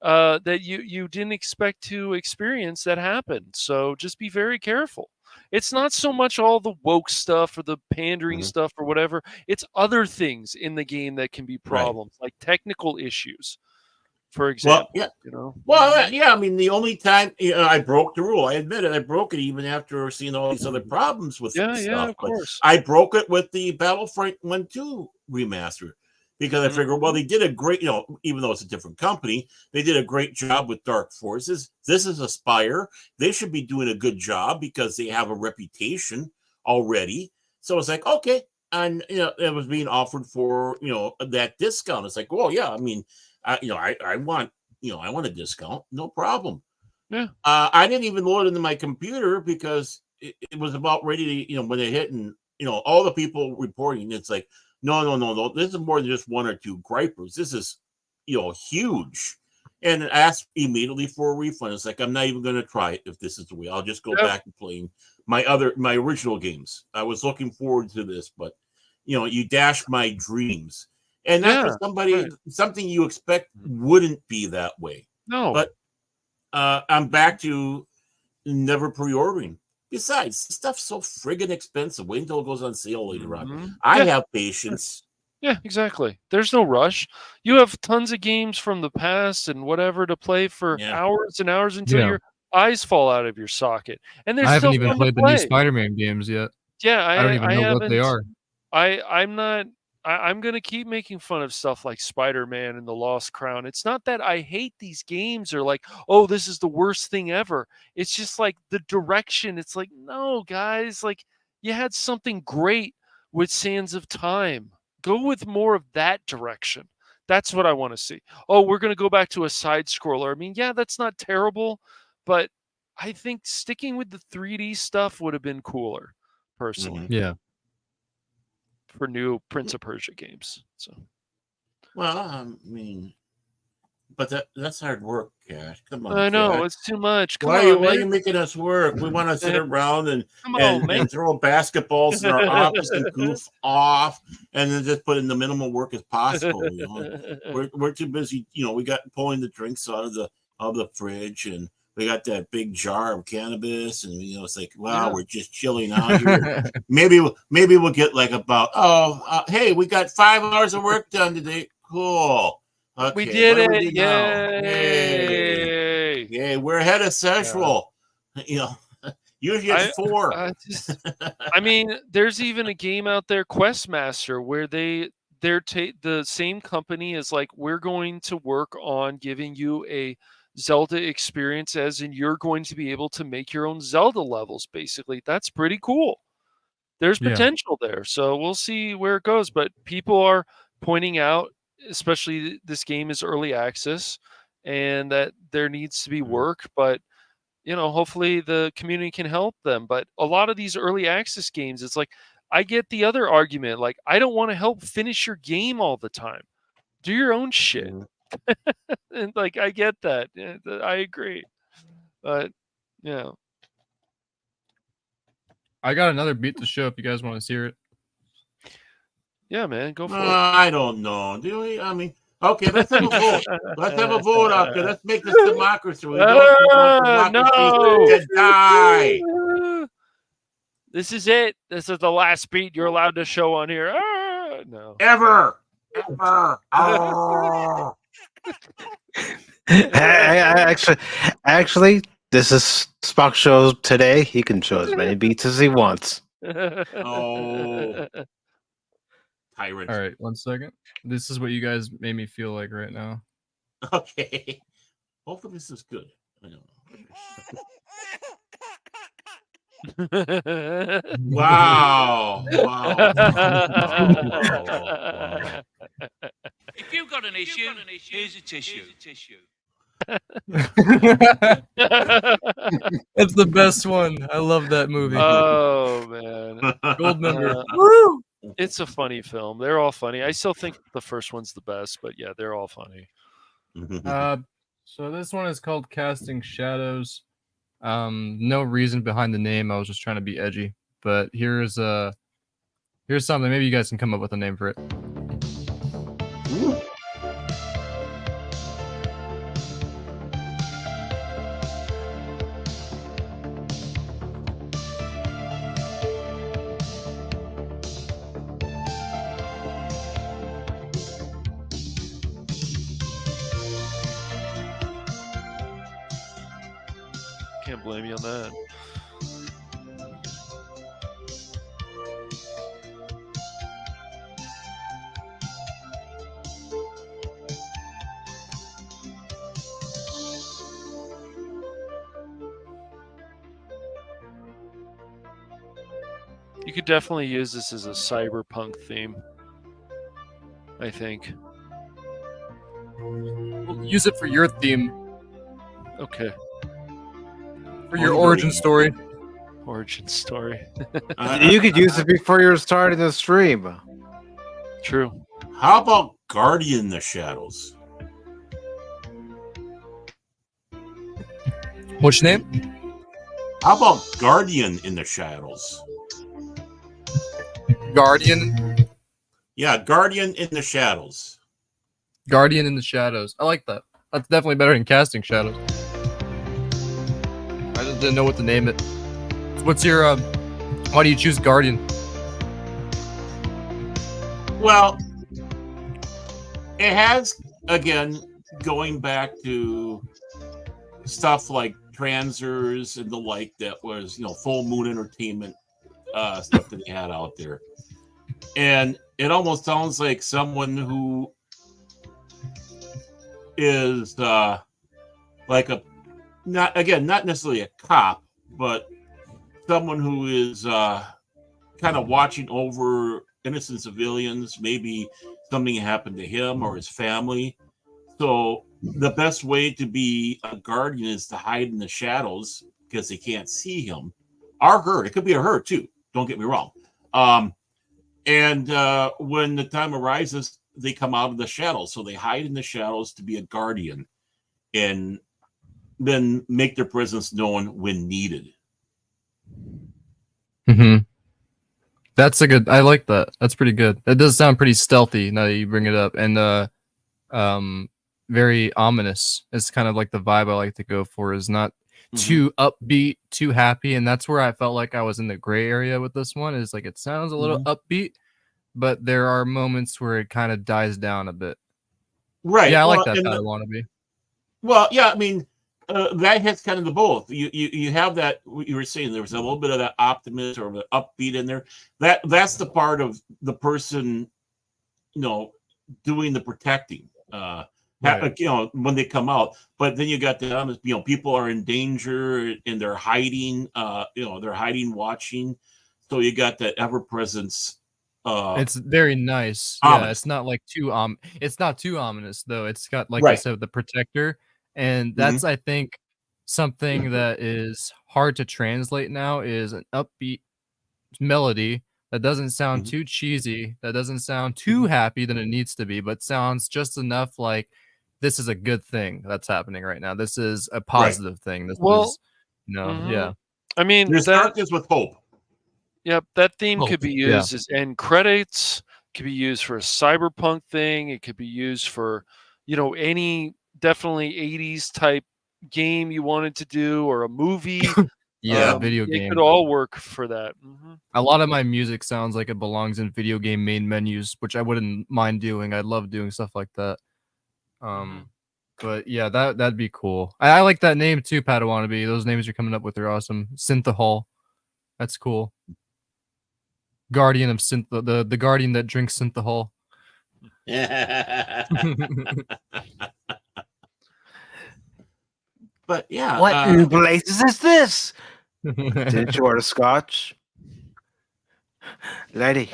that you didn't expect to experience that happened. So just be very careful. It's not so much all the woke stuff or the pandering stuff or whatever. It's other things in the game that can be problems, like technical issues, for example. I mean, the only time I broke the rule, I admit it, I broke it even after seeing all these other problems with stuff. Yeah, of course. I broke it with the Battlefront 1-2 remaster. Because I figured, well, they did a great, even though it's a different company, they did a great job with Dark Forces. This is Aspire. They should be doing a good job because they have a reputation already. So it's like, okay. And, it was being offered for, that discount. It's like, well, yeah, I mean, I want a discount. No problem. Yeah. I didn't even load it into my computer because it was about ready to, when they hit and, all the people reporting, it's like, no. This is more than just 1 or 2 gripers. This is, huge. and asked immediately for a refund. It's like, I'm not even going to try it if this is the way. I'll just go back and playing my original games. I was looking forward to this, but you dashed my dreams. And that's something you expect wouldn't be that way. No. But I'm back to never pre-ordering. Besides, stuff's so friggin' expensive. Wait until it goes on sale later on. I have patience. Yeah, exactly. There's no rush. You have tons of games from the past and whatever to play for hours and hours until your eyes fall out of your socket. And there's I haven't still even fun played to the new play. Spider-Man games yet. Yeah, I don't even know what they are. I'm gonna keep making fun of stuff like Spider-Man and the Lost Crown. It's not that I hate these games or like, oh, this is the worst thing ever. It's just like the direction. It's like, no, guys, like you had something great with Sands of Time. Go with more of that direction. That's what I want to see. Oh, we're gonna go back to a side scroller. I mean, yeah, that's not terrible, but I think sticking with the 3D stuff would have been cooler, personally. Yeah. For new Prince of Persia games. So, well, I mean, but that's hard work, Cash. Come on, I know Cash. it's too much. Why are you making us work? We want to sit around and throw basketballs in our office and goof off, and then just put in the minimal work as possible. We're too busy. We got pulling the drinks out of the fridge, and we got that big jar of cannabis, and it's like, wow, we're just chilling out here. maybe we'll get like about hey, we got 5 hours of work done today. Cool. Okay, we did it. Yay! Yay! We're ahead of Central. Usually it's 4. I mean, there's even a game out there, Questmaster, where they're the same company is like, we're going to work on giving you a Zelda experience, as in you're going to be able to make your own Zelda levels. Basically, that's pretty cool. There's potential there, so we'll see where it goes. But people are pointing out, especially this game is early access, and that there needs to be work. But hopefully the community can help them. But a lot of these early access games, it's like, I get the other argument, like, I don't want to help finish your game all the time. Do your own shit. And like, I get that. I agree. But I got another beat to show if you guys want to hear it. Yeah, man, go for it. I don't know. Do we? I mean, okay, let's have a vote. Let's have a vote out there. Let's make this democracy. We don't want democracy to die. This is it. This is the last beat you're allowed to show on here. No. Ever. Actually, this is Spock show today. He can show as many beats as he wants. Oh, tyrant! All right, 1 second. This is what you guys made me feel like right now. Okay, hopefully this is good. I don't know. Wow! If you've got an issue, here's a tissue. That's the best one. I love that movie. Oh man, Gold member. Woo! It's a funny film. They're all funny. I still think the first one's the best, but yeah, they're all funny. So this one is called Casting Shadows. No reason behind the name. I was just trying to be edgy. But here's something. Maybe you guys can come up with a name for it. Can't blame you on that. You could definitely use this as a cyberpunk theme, I think. We'll use it for your theme. Okay. For your origin story. Origin story. You could use it before you're starting the stream. True. How about Guardian the Shadows? Which name? How about Guardian in the Shadows? Guardian. Yeah, Guardian in the Shadows. Guardian in the Shadows. I like that. That's definitely better than Casting Shadows. I just didn't know what to name it. What's your why do you choose Guardian? Well, it has, again, going back to stuff like Transers and the like that was, Full Moon Entertainment stuff that they had out there. And it almost sounds like someone who is like not necessarily a cop, but someone who is kind of watching over innocent civilians. Maybe something happened to him or his family. So the best way to be a guardian is to hide in the shadows because they can't see him or her. It could be a her too. Don't get me wrong. And when the time arises, they come out of the shadows. So they hide in the shadows to be a guardian and then make their presence known when needed. Mm-hmm. That's a good. I like that. That's pretty good. That does sound pretty stealthy now that you bring it up, and very ominous. It's kind of like the vibe I like to go for. Is not too upbeat, too happy, and that's where I felt like I was in the gray area with this one. Is like it sounds a little upbeat, but there are moments where it kind of dies down a bit. Right. Yeah, I like that. I want to be. Well, yeah. I mean, that hits kind of the both. You have that. What you were saying, there was a little bit of that optimism or the upbeat in there. That's the part of the person, doing the protecting. Right. When they come out, but then you got the people are in danger and they're hiding. They're hiding, watching. So you got that ever presence. It's very nice. Ominous. Yeah, it's not like it's not too ominous though. It's got, like I said, the protector, and that's I think something that is hard to translate now is an upbeat melody that doesn't sound too cheesy, that doesn't sound too happy than it needs to be, but sounds just enough like this is a good thing that's happening right now. This is a positive thing. This is, yeah. I mean, there's darkness with hope. Yep, that theme could be used as end credits. Could be used for a cyberpunk thing. It could be used for, any definitely 80s type game you wanted to do or a movie. Video game. It could all work for that. A lot of my music sounds like it belongs in video game main menus, which I wouldn't mind doing. I love doing stuff like that. But yeah, that'd be cool. I like that name too, Padawannabe. Those names you're coming up with are awesome. Synthahol. That's cool. Guardian of Synth, the guardian that drinks Synthahol. But yeah, what new places is this? Did you order scotch, lady?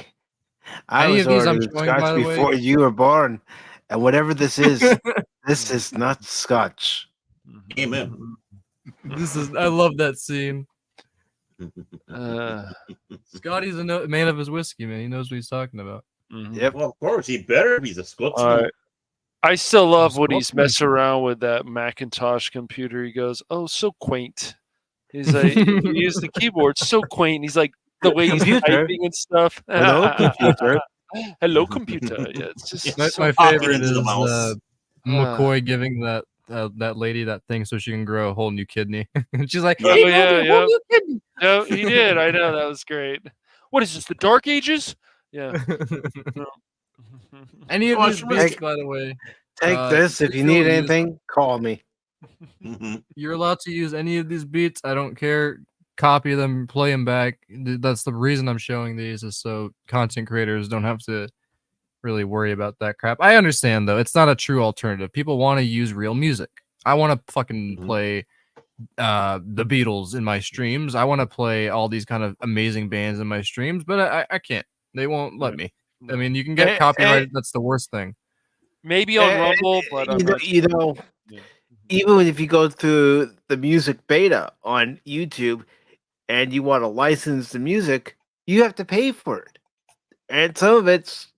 I was ordering scotch before you were born, and whatever this is, this is not scotch. Amen. I love that scene. Scotty's a man of his whiskey, man. He knows what he's talking about. Yep. Well, of course, he better. He's a Scotsman. I still love when he's messing around with that Macintosh computer. He goes, "Oh, so quaint." He's like, "You use the keyboard, so quaint." He's like, the way he's typing and stuff. Hello, computer. Hello, computer. Yeah, it's just my favorite is McCoy giving that lady that thing so she can grow a whole new kidney. And she's like, "Oh yeah, whole new kidney." No, he did. I know, that was great. What is this? The Dark Ages? Yeah. Any of these beats, by the way. Take this. If you need anything, call me. You're allowed to use any of these beats. I don't care. Copy them, play them back. That's the reason I'm showing these, is so content creators don't have to really worry about that crap. I understand though, it's not a true alternative. People want to use real music. I want to fucking play the Beatles in my streams. I want to play all these kind of amazing bands in my streams, but I can't. They won't let me. I mean, you can get copyrighted. That's the worst thing. Maybe on Rumble, but even if you go through the music beta on YouTube and you want to license the music, you have to pay for it. And some of it's,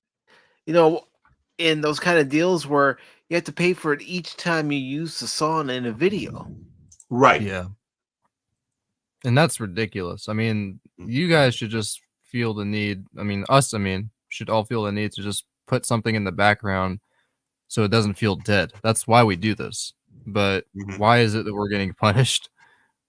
in those kind of deals where you have to pay for it each time you use the song in a video. Right. Yeah. And that's ridiculous. I mean, you guys should just feel the need. I mean, should all feel the need to just put something in the background so it doesn't feel dead. That's why we do this. But why is it that we're getting punished?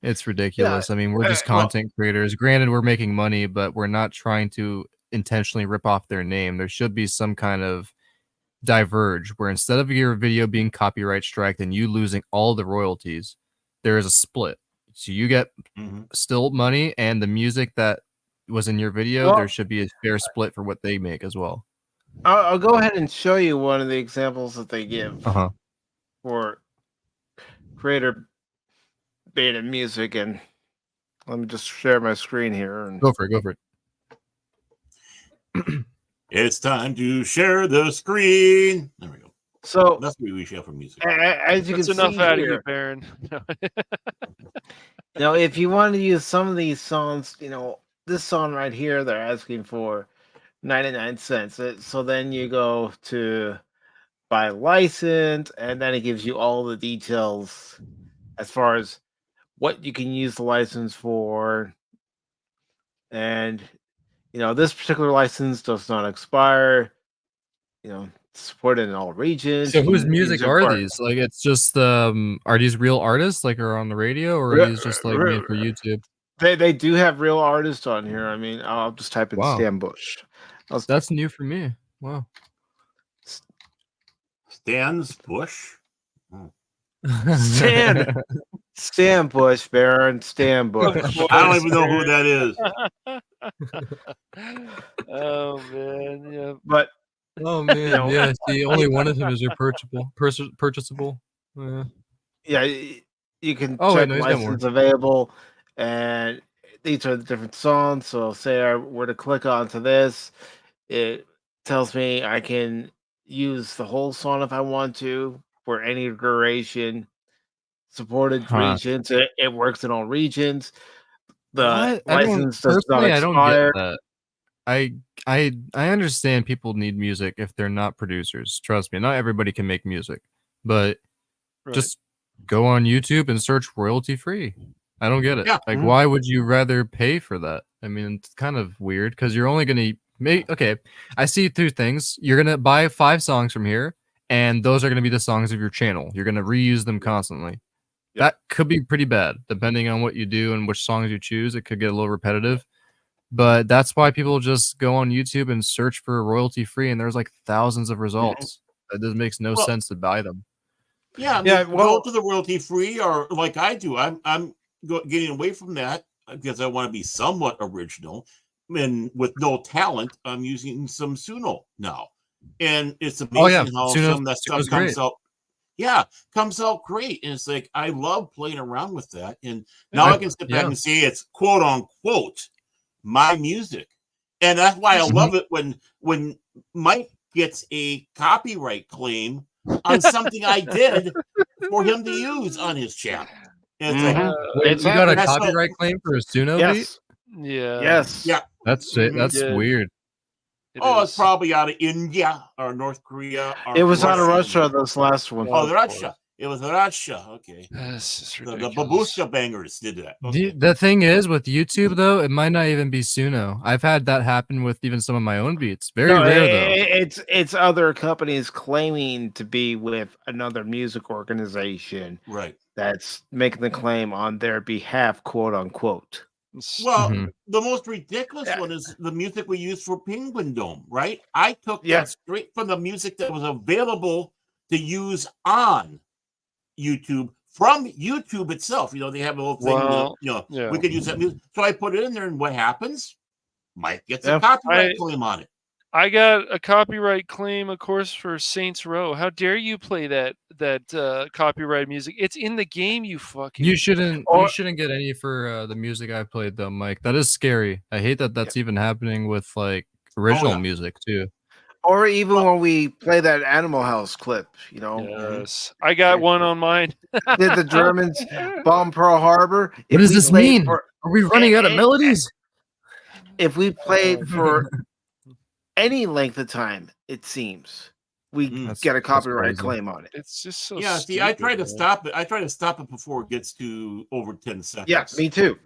It's ridiculous. I mean, we're just content creators. Granted, we're making money, but we're not trying to intentionally rip off their name. There should be some kind of diverge where instead of your video being copyright striked and you losing all the royalties, there is a split. So you get still money, and the music that was in your video, there should be a fair split for what they make as well. I'll go ahead and show you one of the examples that they give for creator beta music, and let me just share my screen here. And go for it. It's time to share the screen. There we go. So that's what we share for music. As you That's can enough see out here, of you, Baron. Now, if you want to use some of these songs, this song right here, they're asking for 99 cents. So then you go to buy license, and then it gives you all the details as far as what you can use the license for. And, this particular license does not expire, supported in all regions. So whose music are these? Like, it's just are these real artists like are on the radio, or are these just like made for YouTube? They do have real artists on here. I mean, I'll just type in Stan Bush. That's new for me. Wow. Stan's Bush? Stan Bush, Baron. Stan Bush. I don't even know who that is. Oh, man. Yeah. But oh man, yeah. See, only one of them is purchasable. Yeah, you can check check license available, and these are the different songs. So, say I were to click onto this, it tells me I can use the whole song if I want to for any duration. Supported regions. It works in all regions. The license does not expire. I don't get that. I understand people need music if they're not producers. Trust me, not everybody can make music, but just go on YouTube and search royalty free. I don't get it. Yeah. Like, why would you rather pay for that? I mean, it's kind of weird because you're only going to make. Okay, I see two things. You're going to buy 5 songs from here, and those are going to be the songs of your channel. You're going to reuse them constantly. That could be pretty bad, depending on what you do and which songs you choose. It could get a little repetitive. But that's why people just go on YouTube and search for royalty free, and there's like thousands of results. It just makes no sense to buy them. Yeah, go to the royalty free, or like I do. I'm getting away from that because I want to be somewhat original. And with no talent, I'm using some Suno now, and it's amazing how some of that stuff comes out. Yeah, comes out great, and it's like I love playing around with that. And now I can sit back and say it's quote unquote my music, and that's why I love it when Mike gets a copyright claim on something I did for him to use on his channel. And it's you got a copyright claim for a Suno beat? Yeah. Yes. Yeah. That's it. That's weird. It's probably out of India or North Korea. Or it was out of Russia, this last one. Oh, Russia. It was Russia. Okay. The Babushka bangers did that. Okay. The thing is, with YouTube, though, it might not even be Suno. I've had that happen with even some of my own beats. Very rare, though. It's other companies claiming to be with another music organization. Right. That's making the claim on their behalf, quote unquote. Well, the most ridiculous one is the music we use for Penguin Dome, right? I took that straight from the music that was available to use on YouTube from YouTube itself. They have a little thing, we could use that music. So I put it in there, and what happens? Mike gets a copyright claim on it. I got a copyright claim, of course, for Saints Row. How dare you play that copyright music? It's in the game, you fucking. You shouldn't get any for the music I played, though, Mike. That is scary. I hate that that's even happening with like original music too. Or even when we play that Animal House clip, Yes, I got one on mine. Did the Germans bomb Pearl Harbor? What does this mean? Are we running out of melodies? If we played for any length of time, it seems, we get a copyright crazy. claim on it. It's just so Yeah, see, I try to stop it. I try to stop it before it gets to over 10 seconds. Yeah, me too.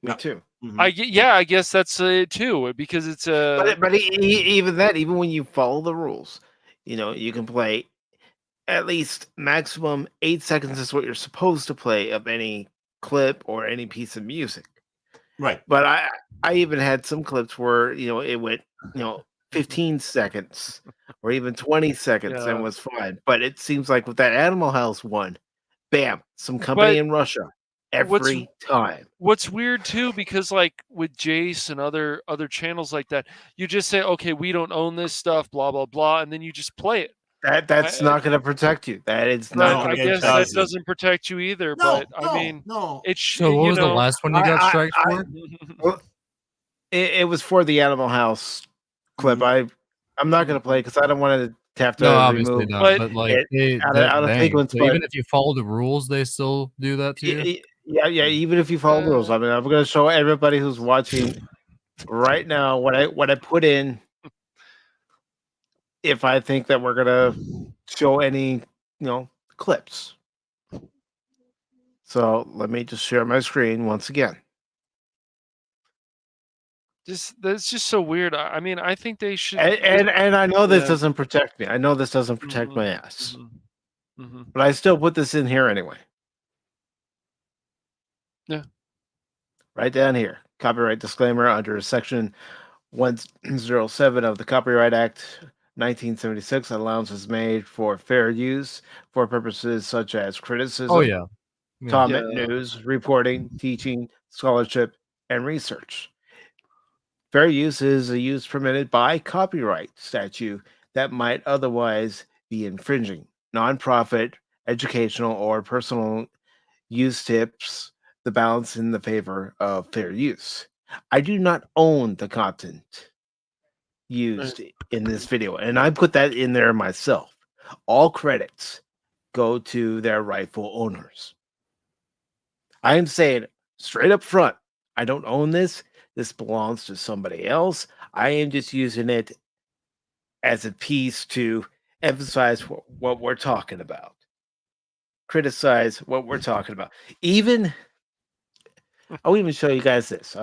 Yeah. Mhm. I guess that's it too, because it's But even that, even when you follow the rules, you know, you can play at least maximum 8 seconds is what you're supposed to play of any clip or any piece of music. Right. But I even had some clips where, you know, it went, you know, 15 seconds or even 20 seconds and was fine. But it seems like with that Animal House one, bam, some company in Russia every time. What's weird too, because like with Jace and other channels like that, you just say, okay, we don't own this stuff, blah blah blah, and then you just play it. That's not going to protect you. That is not. I guess that doesn't protect you either. But I mean, it's so. What was the last one you got striked for? Well, it was for the Animal House clip. I'm not going to play because I don't want to have to obviously remove. not. But like, out of sequence. So even if you follow the rules, they still do that to you. Yeah. Even if you follow the rules, I mean, I'm going to show everybody who's watching right now what I put in. If I think that we're gonna show any, clips. So let me just share my screen once again. That's just so weird. I mean, I think they should. And I know this doesn't protect me. I know this doesn't protect my ass. But I still put this in here anyway. Yeah. Right down here. Copyright disclaimer under section 107 of the Copyright Act 1976. Allowance is made for fair use for purposes such as criticism, comment, news, reporting, teaching, scholarship, and research. Fair use is a use permitted by copyright statute that might otherwise be infringing. Nonprofit, educational, or personal use tips the balance in the favor of fair use. I do not own the content used in this video, and I put that in there myself. All credits go to their rightful owners. I am saying straight up front, I don't own this. This belongs to somebody else. I am just using it as a piece to emphasize what we're talking about, criticize what we're talking about. I'll even show you guys this.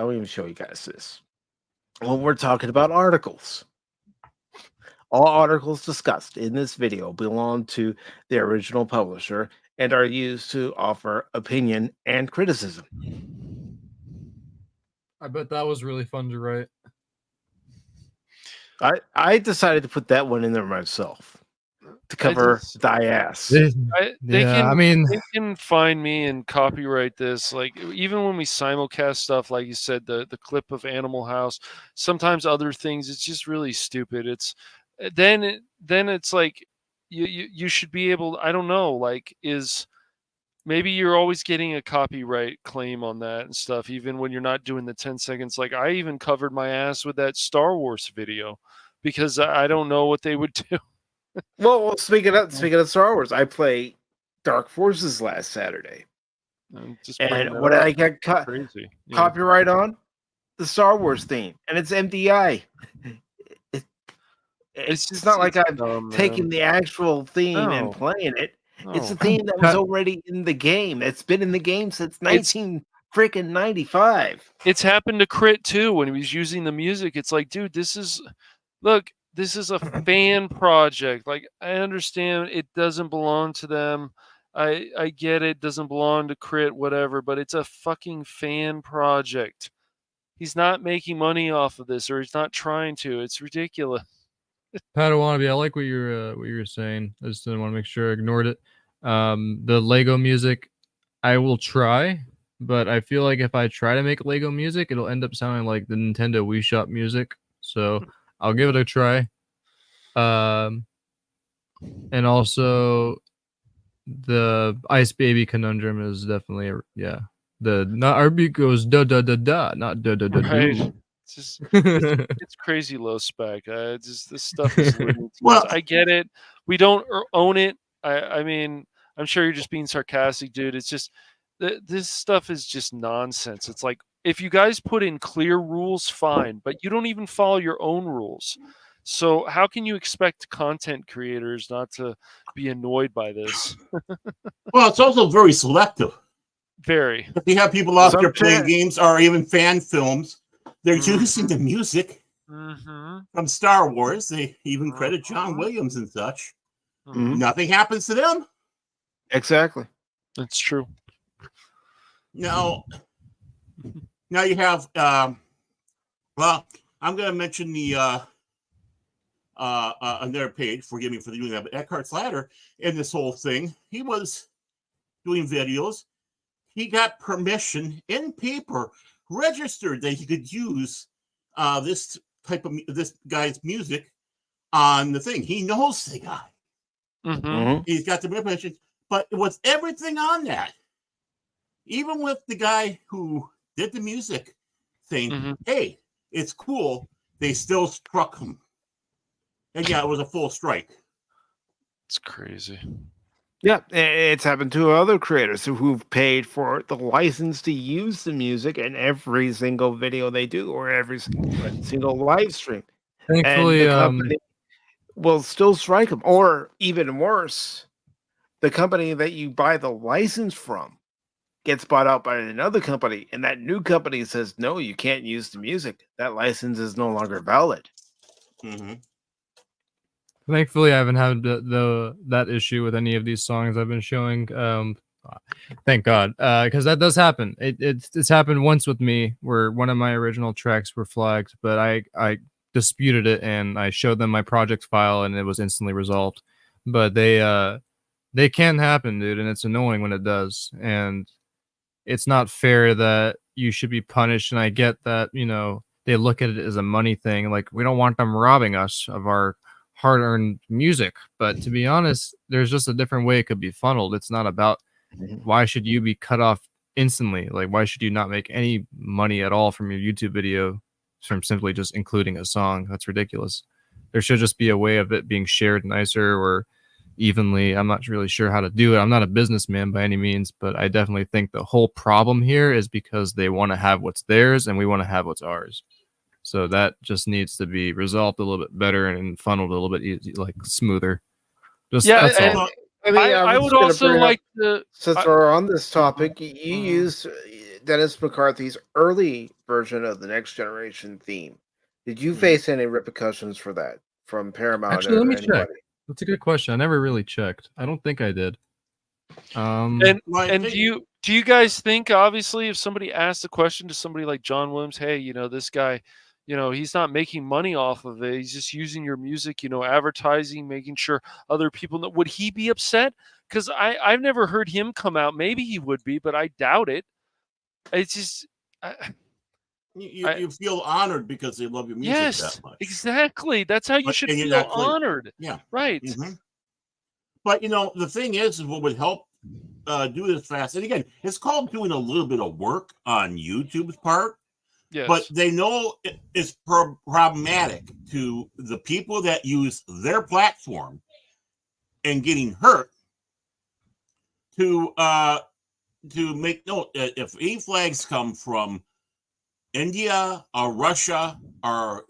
When we're talking about articles, all articles discussed in this video belong to the original publisher and are used to offer opinion and criticism. I bet that was really fun to write. I decided to put that one in there myself to cover thy ass. They can find me and copyright this. Like even when we simulcast stuff, like you said, the clip of Animal House, sometimes other things, it's just really stupid. It's then it's like you should be able. I don't know. Like maybe you're always getting a copyright claim on that and stuff, even when you're not doing the 10 seconds. Like I even covered my ass with that Star Wars video because I don't know what they would do. Well, speaking of Star Wars, I played Dark Forces last Saturday. And what did I get copyright on? The Star Wars theme. And it's MDI. It's just not like I'm taking the actual theme and playing it. It's a theme that was already in the game. It's been in the game since 1995. It's happened to Crit too when he was using the music. It's like, dude, this is a fan project. Like I understand it doesn't belong to them. I get it doesn't belong to Crit, whatever, but it's a fucking fan project. He's not making money off of this, or he's not trying to. It's ridiculous. Padawan, I like what you're saying. I just didn't want to make sure I ignored it. The Lego music, I will try, but I feel like if I try to make Lego music, it'll end up sounding like the Nintendo Wii Shop music. So I'll give it a try. And also the Ice Baby Conundrum is definitely The not RB goes da da da da, not da da da da. It's crazy low spec. This stuff is well, I get it. We don't own it. I mean, I'm sure you're just being sarcastic, dude. It's just this stuff is just nonsense. It's like if you guys put in clear rules, fine, but you don't even follow your own rules. So how can you expect content creators not to be annoyed by this? Well, it's also very selective. Very. If you have people out there playing games or even fan films, they're using the music from Star Wars. They even credit John Williams and such. Nothing happens to them. Exactly. That's true. Now you have well, I'm going to mention the on their page. Forgive me for doing that, but Eckhart's Ladder in this whole thing, he was doing videos. He got permission in paper, registered that he could use this type of this guy's music on the thing. He knows the guy. He's got the permission, but with everything on that, even with the guy who did the music thing, hey, it's cool. They still struck him, and yeah, it was a full strike. It's crazy. Yeah, it's happened to other creators who've paid for the license to use the music in every single video they do or every single live stream. Thankfully, and the company will still strike them. Or even worse, the company that you buy the license from gets bought out by another company, and that new company says, no, you can't use the music. That license is no longer valid. Thankfully, I haven't had that issue with any of these songs I've been showing. Thank God, because that does happen. It's happened once with me where one of my original tracks were flagged, but I disputed it and I showed them my project file and it was instantly resolved. But they can happen, dude, and it's annoying when it does. And it's not fair that you should be punished. And I get that, you know, they look at it as a money thing. Like, we don't want them robbing us of our hard-earned music, but to be honest, there's just a different way it could be funneled. It's not about why should you be cut off instantly. Like, why should you not make any money at all from your YouTube video from simply just including a song? That's ridiculous. There should just be a way of it being shared nicer or evenly. I'm not really sure how to do it. I'm not a businessman by any means, but I definitely think the whole problem here is because they want to have what's theirs and we want to have what's ours. So that just needs to be resolved a little bit better and funneled a little bit easy, like smoother. Just that's all. I mean, I would also like to. Since we're on this topic, you used Dennis McCarthy's early version of the Next Generation theme. Did you face any repercussions for that from Paramount? Actually, let me check. That's a good question. I never really checked. I don't think I did. And do you guys think, obviously, if somebody asked a question to somebody like John Williams, hey, you know, this guy, you know, he's not making money off of it. He's just using your music, you know, advertising, making sure other people know. Would he be upset? Because I've never heard him come out. Maybe he would be, but I doubt it. It's just... You feel honored because they love your music that much. Exactly. That's how you should feel honored. Yeah. Right. But, you know, the thing is what would help do this fast. And again, it's called doing a little bit of work on YouTube's part. Yes. But they know it's problematic to the people that use their platform and getting hurt to make note that if any flags come from India or Russia or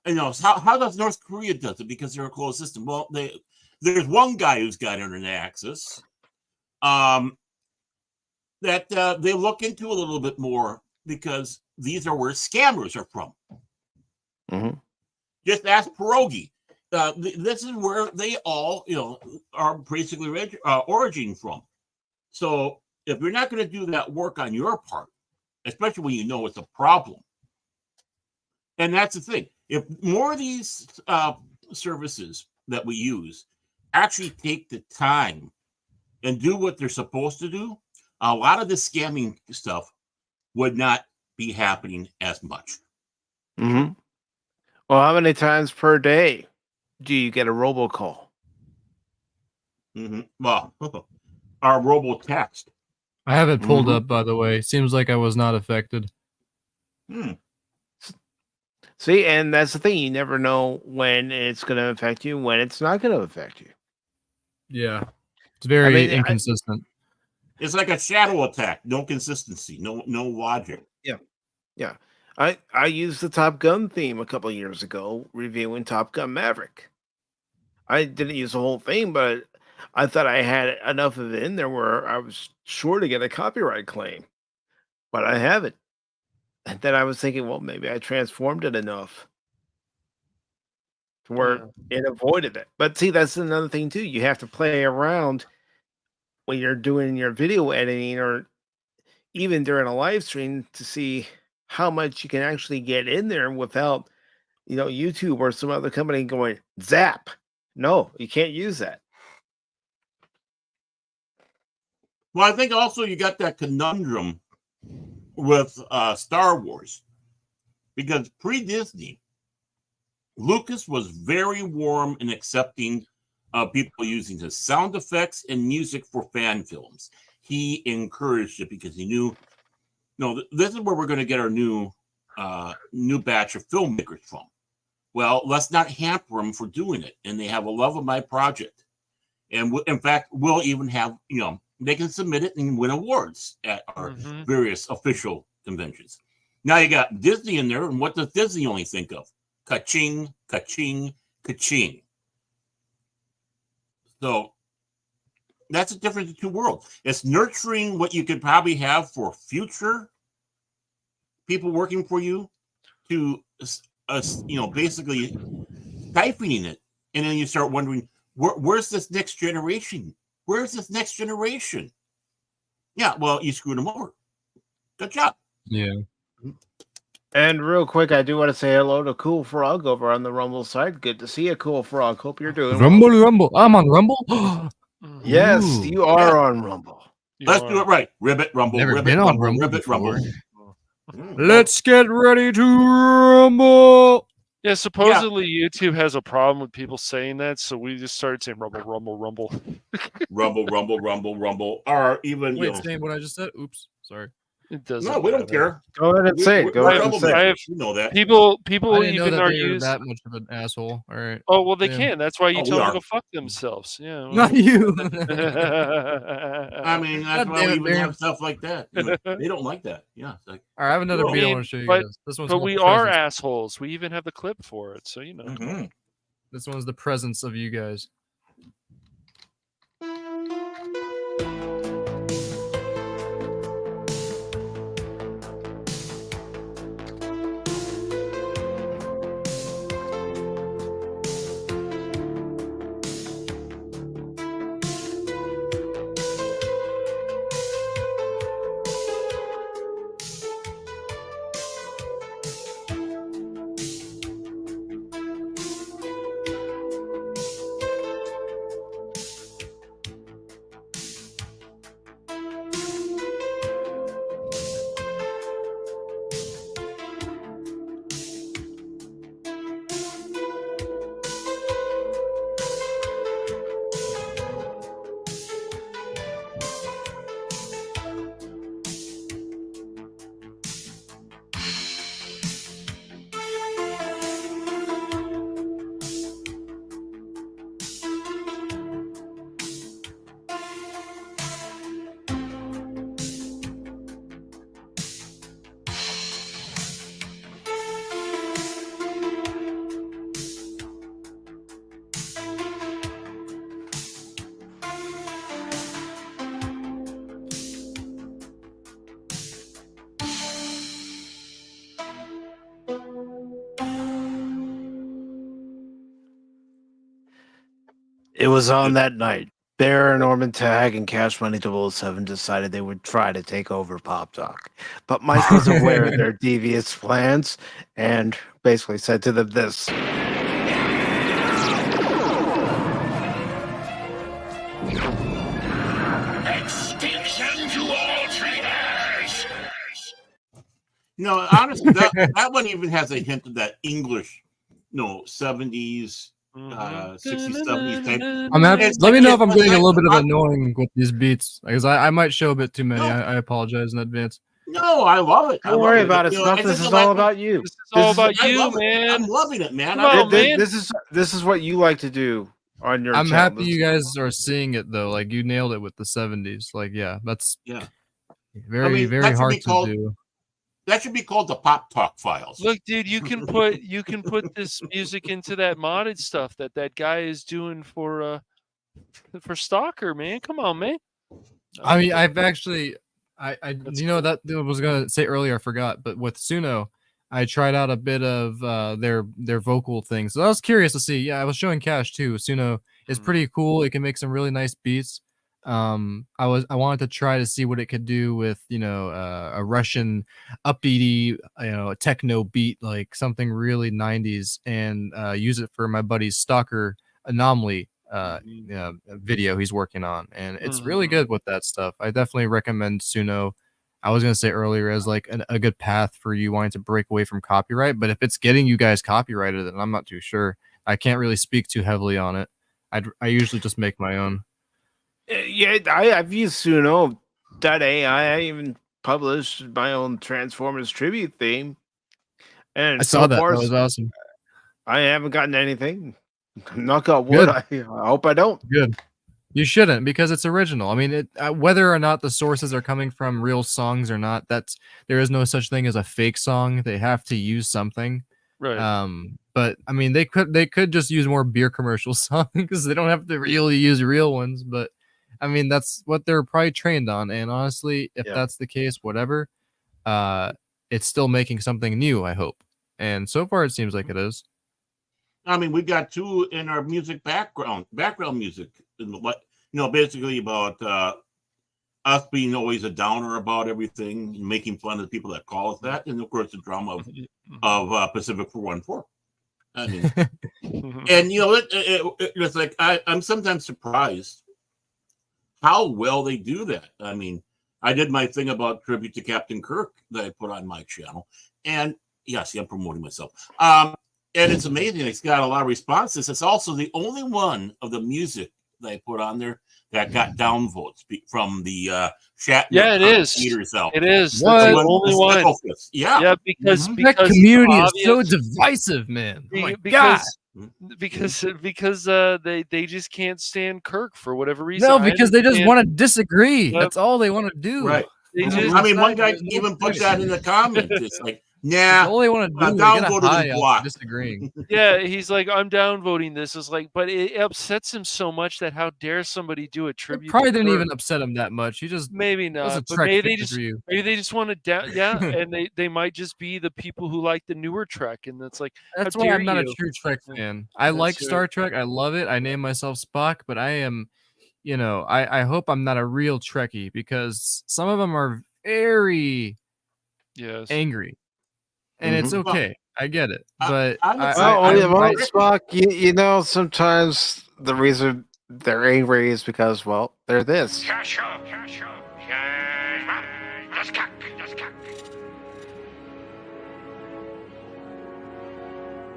how does North Korea does it because they're a closed system? Well, there's one guy who's got internet access that they look into a little bit more because these are where scammers are from. Just ask Pierogi. This is where they all, are basically originating from. So if you're not going to do that work on your part, especially when you know it's a problem, and that's the thing. If more of these services that we use actually take the time and do what they're supposed to do, a lot of the scamming stuff would not be happening as much. Well, how many times per day do you get a robocall? Well, our robo-text. I have it pulled up, by the way. Seems like I was not affected. See, and that's the thing. You never know when it's going to affect you, when it's not going to affect you. Yeah. It's very inconsistent. It's like a shadow attack. No consistency. No logic. Yeah. I used the Top Gun theme a couple years ago, reviewing Top Gun Maverick. I didn't use the whole thing, but I thought I had enough of it in there where I was sure to get a copyright claim, but I haven't. And then I was thinking, well, maybe I transformed it enough to where it avoided it. But see, that's another thing too. You have to play around when you're doing your video editing or even during a live stream to see how much you can actually get in there without, YouTube or some other company going zap. No, you can't use that. Well, I think also you got that conundrum with Star Wars, because pre-Disney, Lucas was very warm in accepting people using his sound effects and music for fan films. He encouraged it because he knew, no, this is where we're going to get our new batch of filmmakers from. Well, let's not hamper them for doing it. And they have a love of my project. And in fact, we'll even have, they can submit it and win awards at our various official conventions. Now you got Disney in there. And what does Disney only think of? Ka-ching, ka-ching, ka-ching. So that's the difference in two worlds. It's nurturing what you could probably have for future people working for you to, basically siphoning it. And then you start wondering, where's this next generation? Where's this next generation? Yeah, well, you screwed them over. Good job. Yeah. And real quick, I do want to say hello to Cool Frog over on the Rumble side. Good to see you, Cool Frog. Hope you're doing Rumble, Rumble. I'm on Rumble. Yes, Ooh. you are on Rumble. Let's do it right. Ribbit, Rumble, Never Ribbit, been on Rumble, Rumble Ribbit, before. Rumble. Let's get ready to rumble. Yeah, supposedly YouTube has a problem with people saying that, so we just started saying rumble, rumble, rumble. Rumble, rumble, rumble, rumble. Or even, Wait, saying what I just said? Oops, sorry. It doesn't. No, we don't care. Go ahead and say it. Go ahead and say it. You know that. People I didn't know even that are they were used. that much of an asshole. All right. Oh well, they Damn. can. That's why you Oh, tell we them are. to go fuck themselves. Yeah. Well. Not you. I mean, that's God why damn we it, even Baron. have stuff like that. They don't like that. Yeah. It's like, All right, I have another Well, video I want to show you but- guys. This one's But called we The are Presence. assholes. We even have the clip for it, so you know. This one's the presence of you guys. It was on that night. Bear and Orman Tagge and Cashmoney007 decided they would try to take over Pop Talk. But Mike was aware of their devious plans and basically said to them this. Extinction to all traitors! No, honestly, that one even has a hint of that English, 70s, 60s, 70s type. Let me know if I'm getting a little bit of annoying with these beats, because I might show a bit too many. I apologize in advance. No, I love it. Don't worry about it, Snuff. This is all about you. This is all about you, man. I'm loving it, man. Come on, man. This is what you like to do on your I'm channel. happy you guys are seeing it though. Like you nailed it with the 70s. Like, yeah, that's very that should hard be called- to do. That should be called the Pop Talk files. Look, dude, you can put this music into that modded stuff that guy is doing for Stalker, man. Come on, man. I mean, I've actually, you know, that I was gonna say earlier, I forgot, but with Suno, I tried out a bit of their vocal things. So I was curious to see. Yeah, I was showing Cash too. Suno is pretty cool. It can make some really nice beats. I wanted to try to see what it could do with, you know, a Russian upbeaty, you know, a techno beat, like something really 90s, and use it for my buddy's Stalker Anomaly video he's working on, and it's really good with that stuff. I definitely recommend Suno. I was gonna say earlier as like a good path for you wanting to break away from copyright, but if it's getting you guys copyrighted, then I'm not too sure. I can't really speak too heavily on it. I usually just make my own. Yeah, I've used Suno.ai. I even published my own Transformers tribute theme. And I saw that. That was awesome. I haven't gotten anything. Knock on wood. I hope I don't. Good. You shouldn't, because it's original. I mean, whether or not the sources are coming from real songs or not, there is no such thing as a fake song. They have to use something. Right. But I mean, they could just use more beer commercial songs because they don't have to really use real ones. But I mean, that's what they're probably trained on. And honestly, if that's the case, whatever, it's still making something new, I hope. And so far, it seems like it is. I mean, we got two in our music background music, basically about us being always a downer about everything, making fun of the people that call us that, and of course the drama of Pacific414. I mean, and you know, it's like I'm sometimes surprised how well they do that. I mean, I did my thing about tribute to Captain Kirk that I put on my channel, and I'm promoting myself. And it's amazing. It's got a lot of responses. It's also the only one of the music that I put on there that got downvotes from the Shatner. Yeah, it is. It is. What? The only one. Yeah, because that community is so divisive, man. Oh my God. Because they just can't stand Kirk for whatever reason. No, because they just want to disagree. That's all they want to do. Right. I mean, one guy even put that in the comments. It's like, nah, all they want to do is get a high off disagreeing. Yeah, he's like, I'm downvoting this. It's like, but it upsets him so much that how dare somebody do a tribute? It probably didn't even upset him that much. He just maybe not. But maybe they just want to down. Yeah, and they might just be the people who like the newer Trek, and that's like, that's why I'm not a true Trek fan. I like Star Trek. I love it. I name myself Spock, but I am, you know, I hope I'm not a real Trekkie, because some of them are very angry. And it's okay. I get it. But Spock, you know, sometimes the reason they're angry is because, well, they're this.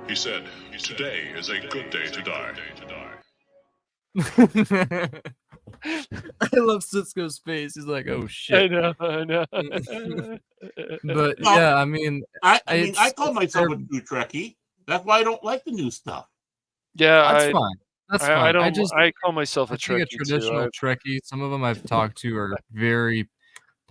He said, today is a good day to die. I love Cisco's face. He's like, "Oh shit!" I know. But yeah, I mean, I call myself a true Trekkie. That's why I don't like the new stuff. Yeah, that's fine. That's fine. I call myself a Trekkie. A traditional Trekkie. Some of them I've talked to are very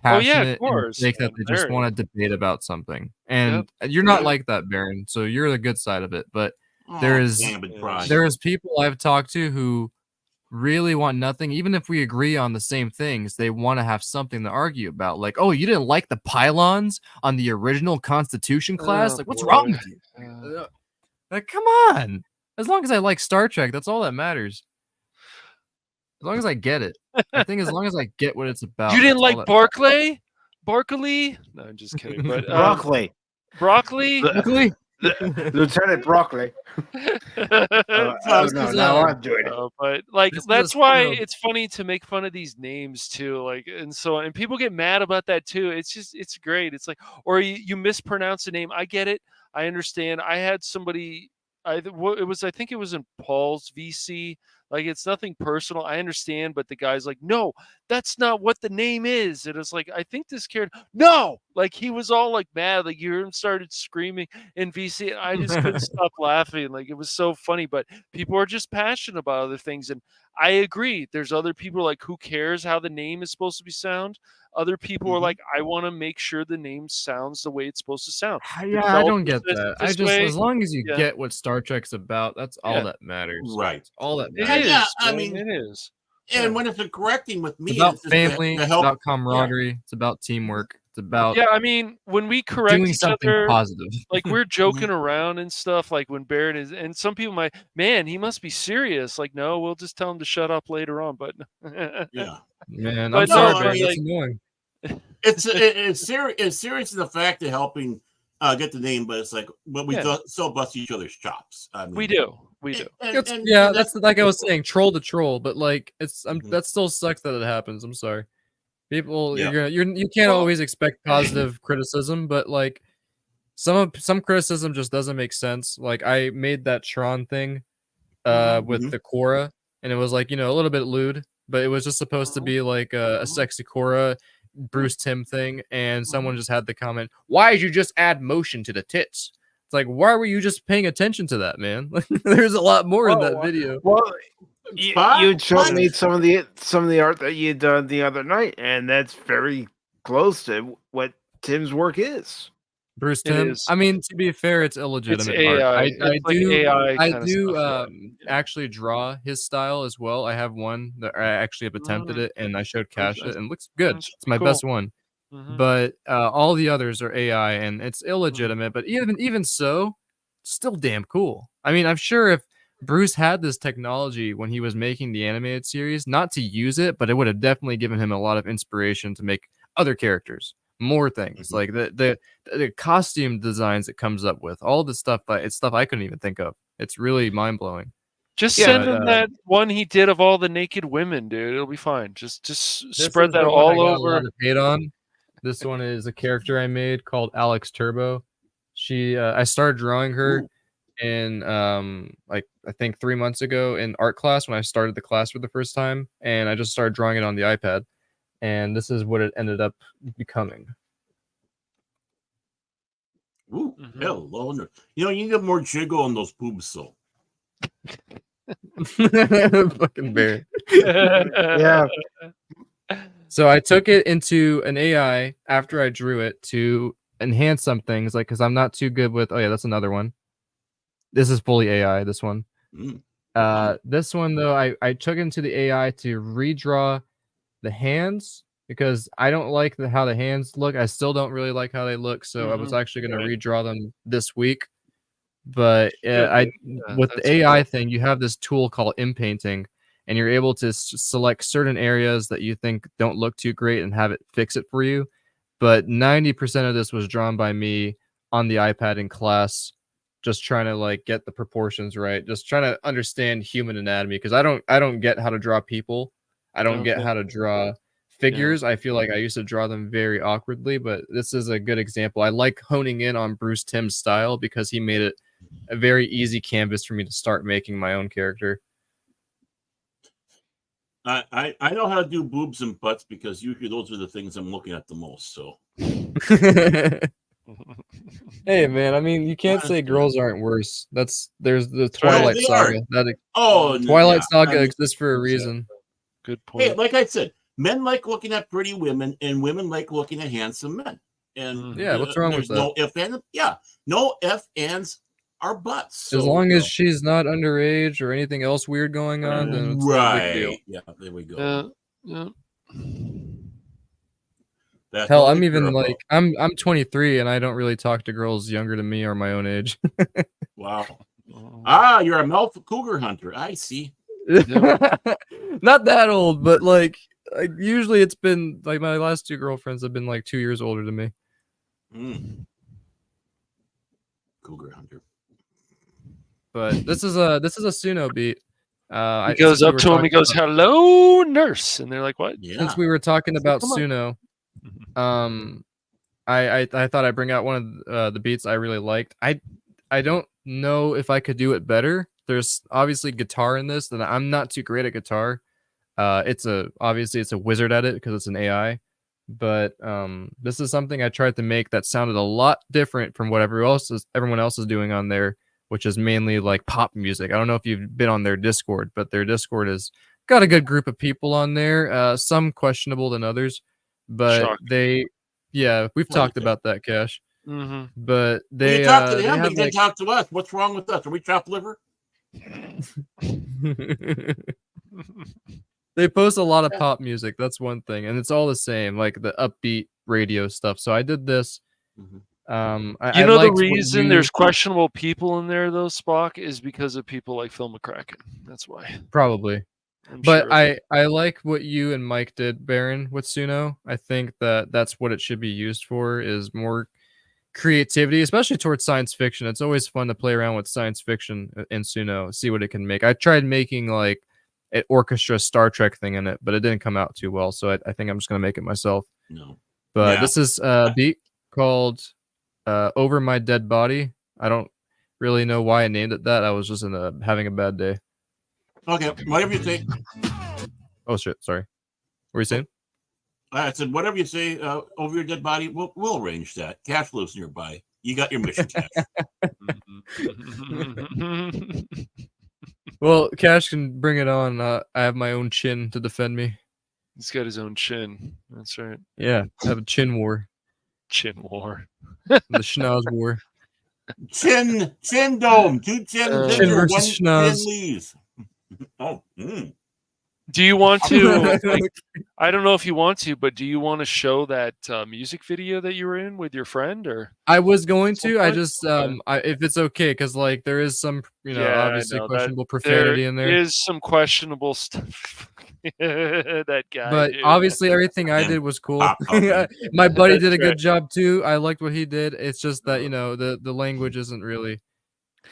passionate and think that they just want to debate about something. And you're not like that, Baron. So you're the good side of it. But there is people I've talked to who really want nothing. Even if we agree on the same things, they want to have something to argue about. Like, oh, you didn't like the pylons on the original Constitution class? Like, what's wrong with you? Like, come on. As long as I like Star Trek, that's all that matters. As long as I get it. I think as long as I get what it's about. You didn't like Barclay? Barkley? No, I'm just kidding. But Broccoli. Lieutenant Broccoli. No, I'm doing it. But like, that's why it's funny to make fun of these names too. Like, and people get mad about that too. It's great. It's like, or you mispronounce a name. I get it. I understand. I had somebody. I think it was in Paul's VC. Like, it's nothing personal. I understand, but the guy's like, no, that's not what the name is. And it's like, I think this character, no, like he was all like mad, like you heard him started screaming in VC. And I just couldn't stop laughing. Like, it was so funny, but people are just passionate about other things. And I agree. There's other people like, who cares how the name is supposed to be sound? Other people are like, I want to make sure the name sounds the way it's supposed to sound. Yeah, I don't get that. I just, as long as you get what Star Trek's about, that's all that matters. Right. It's all that It matters. is. I mean, it is. And when it's a correcting with me, It's about just family, to it's help. about camaraderie, it's about teamwork, it's about I mean, when we correct doing each something other, positive. like we're joking around and stuff, like when Barrett is, and some people might, man, he must be serious. Like, no, we'll just tell him to shut up later on. But yeah, man, but I'm sorry, no, man. I mean, That's like, annoying. It's serious in the fact of helping get the name, but it's like, but we still bust each other's chops. I mean, we do. That's like I was saying, troll to troll, but like it's that still sucks that it happens. I'm sorry, people. You can't always expect positive criticism, but like some criticism just doesn't make sense. Like I made that Tron thing with the Korra, and it was like, a little bit lewd, but it was just supposed to be like a sexy Korra Bruce Timm thing, and someone just had the comment, "Why did you just add motion to the tits?" It's like, why were you just paying attention to that, man? There's a lot more in that video. Well, you showed me some of the art that you done the other night, and that's very close to what Tim's work is. Bruce Timm. I mean, to be fair, it's illegitimate art. I do actually draw his style as well. I have one that I actually have attempted it, and I showed Cash it, and it looks good. It's my best one. But all the others are AI, and it's illegitimate. But even so, still damn cool. I mean, I'm sure if Bruce had this technology when he was making the animated series, not to use it, but it would have definitely given him a lot of inspiration to make other characters, more things, like the costume designs it comes up with, all the stuff. It's stuff I couldn't even think of. It's really mind blowing. Just send him that one he did of all the naked women, dude. It'll be fine. Just spread that all over. Hate on. This one is a character I made called Alex Turbo. I started drawing her in like I think 3 months ago in art class when I started the class for the first time, and I just started drawing it on the iPad, and this is what it ended up becoming. Ooh, hello. You need more jiggle on those boobs, so. Fucking bear. Yeah. So I took it into an AI after I drew it to enhance some things, like because I'm not too good with. Oh yeah, that's another one. This is fully AI. This one. This one though, I took into the AI to redraw the hands because I don't like how the hands look. I still don't really like how they look, so I was actually going to redraw them this week. But with the AI thing, you have this tool called inpainting, and you're able to select certain areas that you think don't look too great and have it fix it for you. But 90% of this was drawn by me on the iPad in class, just trying to like get the proportions right, just trying to understand human anatomy, because I don't get how to draw people. I don't get how to draw figures. I feel like I used to draw them very awkwardly, but this is a good example. I like honing in on Bruce Timm's style because he made it a very easy canvas for me to start making my own character. I know how to do boobs and butts because usually those are the things I'm looking at the most. So, hey man, I mean, you can't say girls aren't worse. There's the Twilight Saga. Twilight Saga exists for a reason. Good point. Hey, like I said, men like looking at pretty women, and women like looking at handsome men. And what's wrong with that? No if and no if ands are buts. So, as long as she's not underage or anything else weird going on, then it's no big deal. Yeah, there we go. Hell, I'm even like I'm 23 and I don't really talk to girls younger than me or my own age. Wow. You're a male cougar hunter. I see. Not that old, but like usually it's been like my last 2 girlfriends have been like 2 years older than me. Cougar hunter. But this is a Suno beat. He goes up to him. He goes, "Hello, nurse," and they're like, "What?" Yeah. Since we were talking about Suno, I thought I'd bring out one of the beats I really liked. I don't know if I could do it better. There's obviously guitar in this, and I'm not too great at guitar. Obviously it's a wizard at it because it's an AI. But this is something I tried to make that sounded a lot different from what everyone else is doing on there, which is mainly like pop music. I don't know if you've been on their Discord, but their Discord is got a good group of people on there. Some questionable than others, but Shocking. we've talked about that, Cash. Mm-hmm. But Well, they you talked to they them, but have you didn't like talk to us. What's wrong with us? Are we chopped liver? they post a lot of pop music. That's one thing, and it's all the same, like the upbeat radio stuff. So I did this. You I know, the liked what reason there's questionable people in there, though, Spock, is because of people like Phil McCracken. That's why. Probably. I'm But sure. I like what you and Mike did, Baron, with Suno. I think that's what it should be used for, is more creativity, especially towards science fiction. It's always fun to play around with science fiction in Suno, see what it can make. I tried making like an orchestra Star Trek thing in it, but it didn't come out too well. So I think I'm just gonna make it myself. No. But this is a beat called Over My Dead Body. I don't really know why I named it that. I was just having a bad day. Okay, whatever you say. Oh shit, sorry. What were you saying? I said, whatever you say over your dead body, we'll arrange that. Cash lives nearby. You got your mission, Cash. Well, Cash can bring it on. I have my own chin to defend me. He's got his own chin. That's right. Yeah, I have a chin war. Chin war. The schnoz war. Chin dome. Two chins chin enter, versus one schnoz. chin leaves. Oh, Do you want to? Like, I don't know if you want to, but do you want to show that music video that you were in with your friend, or? I was going to. I just if it's okay, because like there is some obviously questionable profanity in there. There is some questionable stuff. That guy. But obviously everything I did was cool. My buddy did a good job too. I liked what he did. It's just that the language isn't really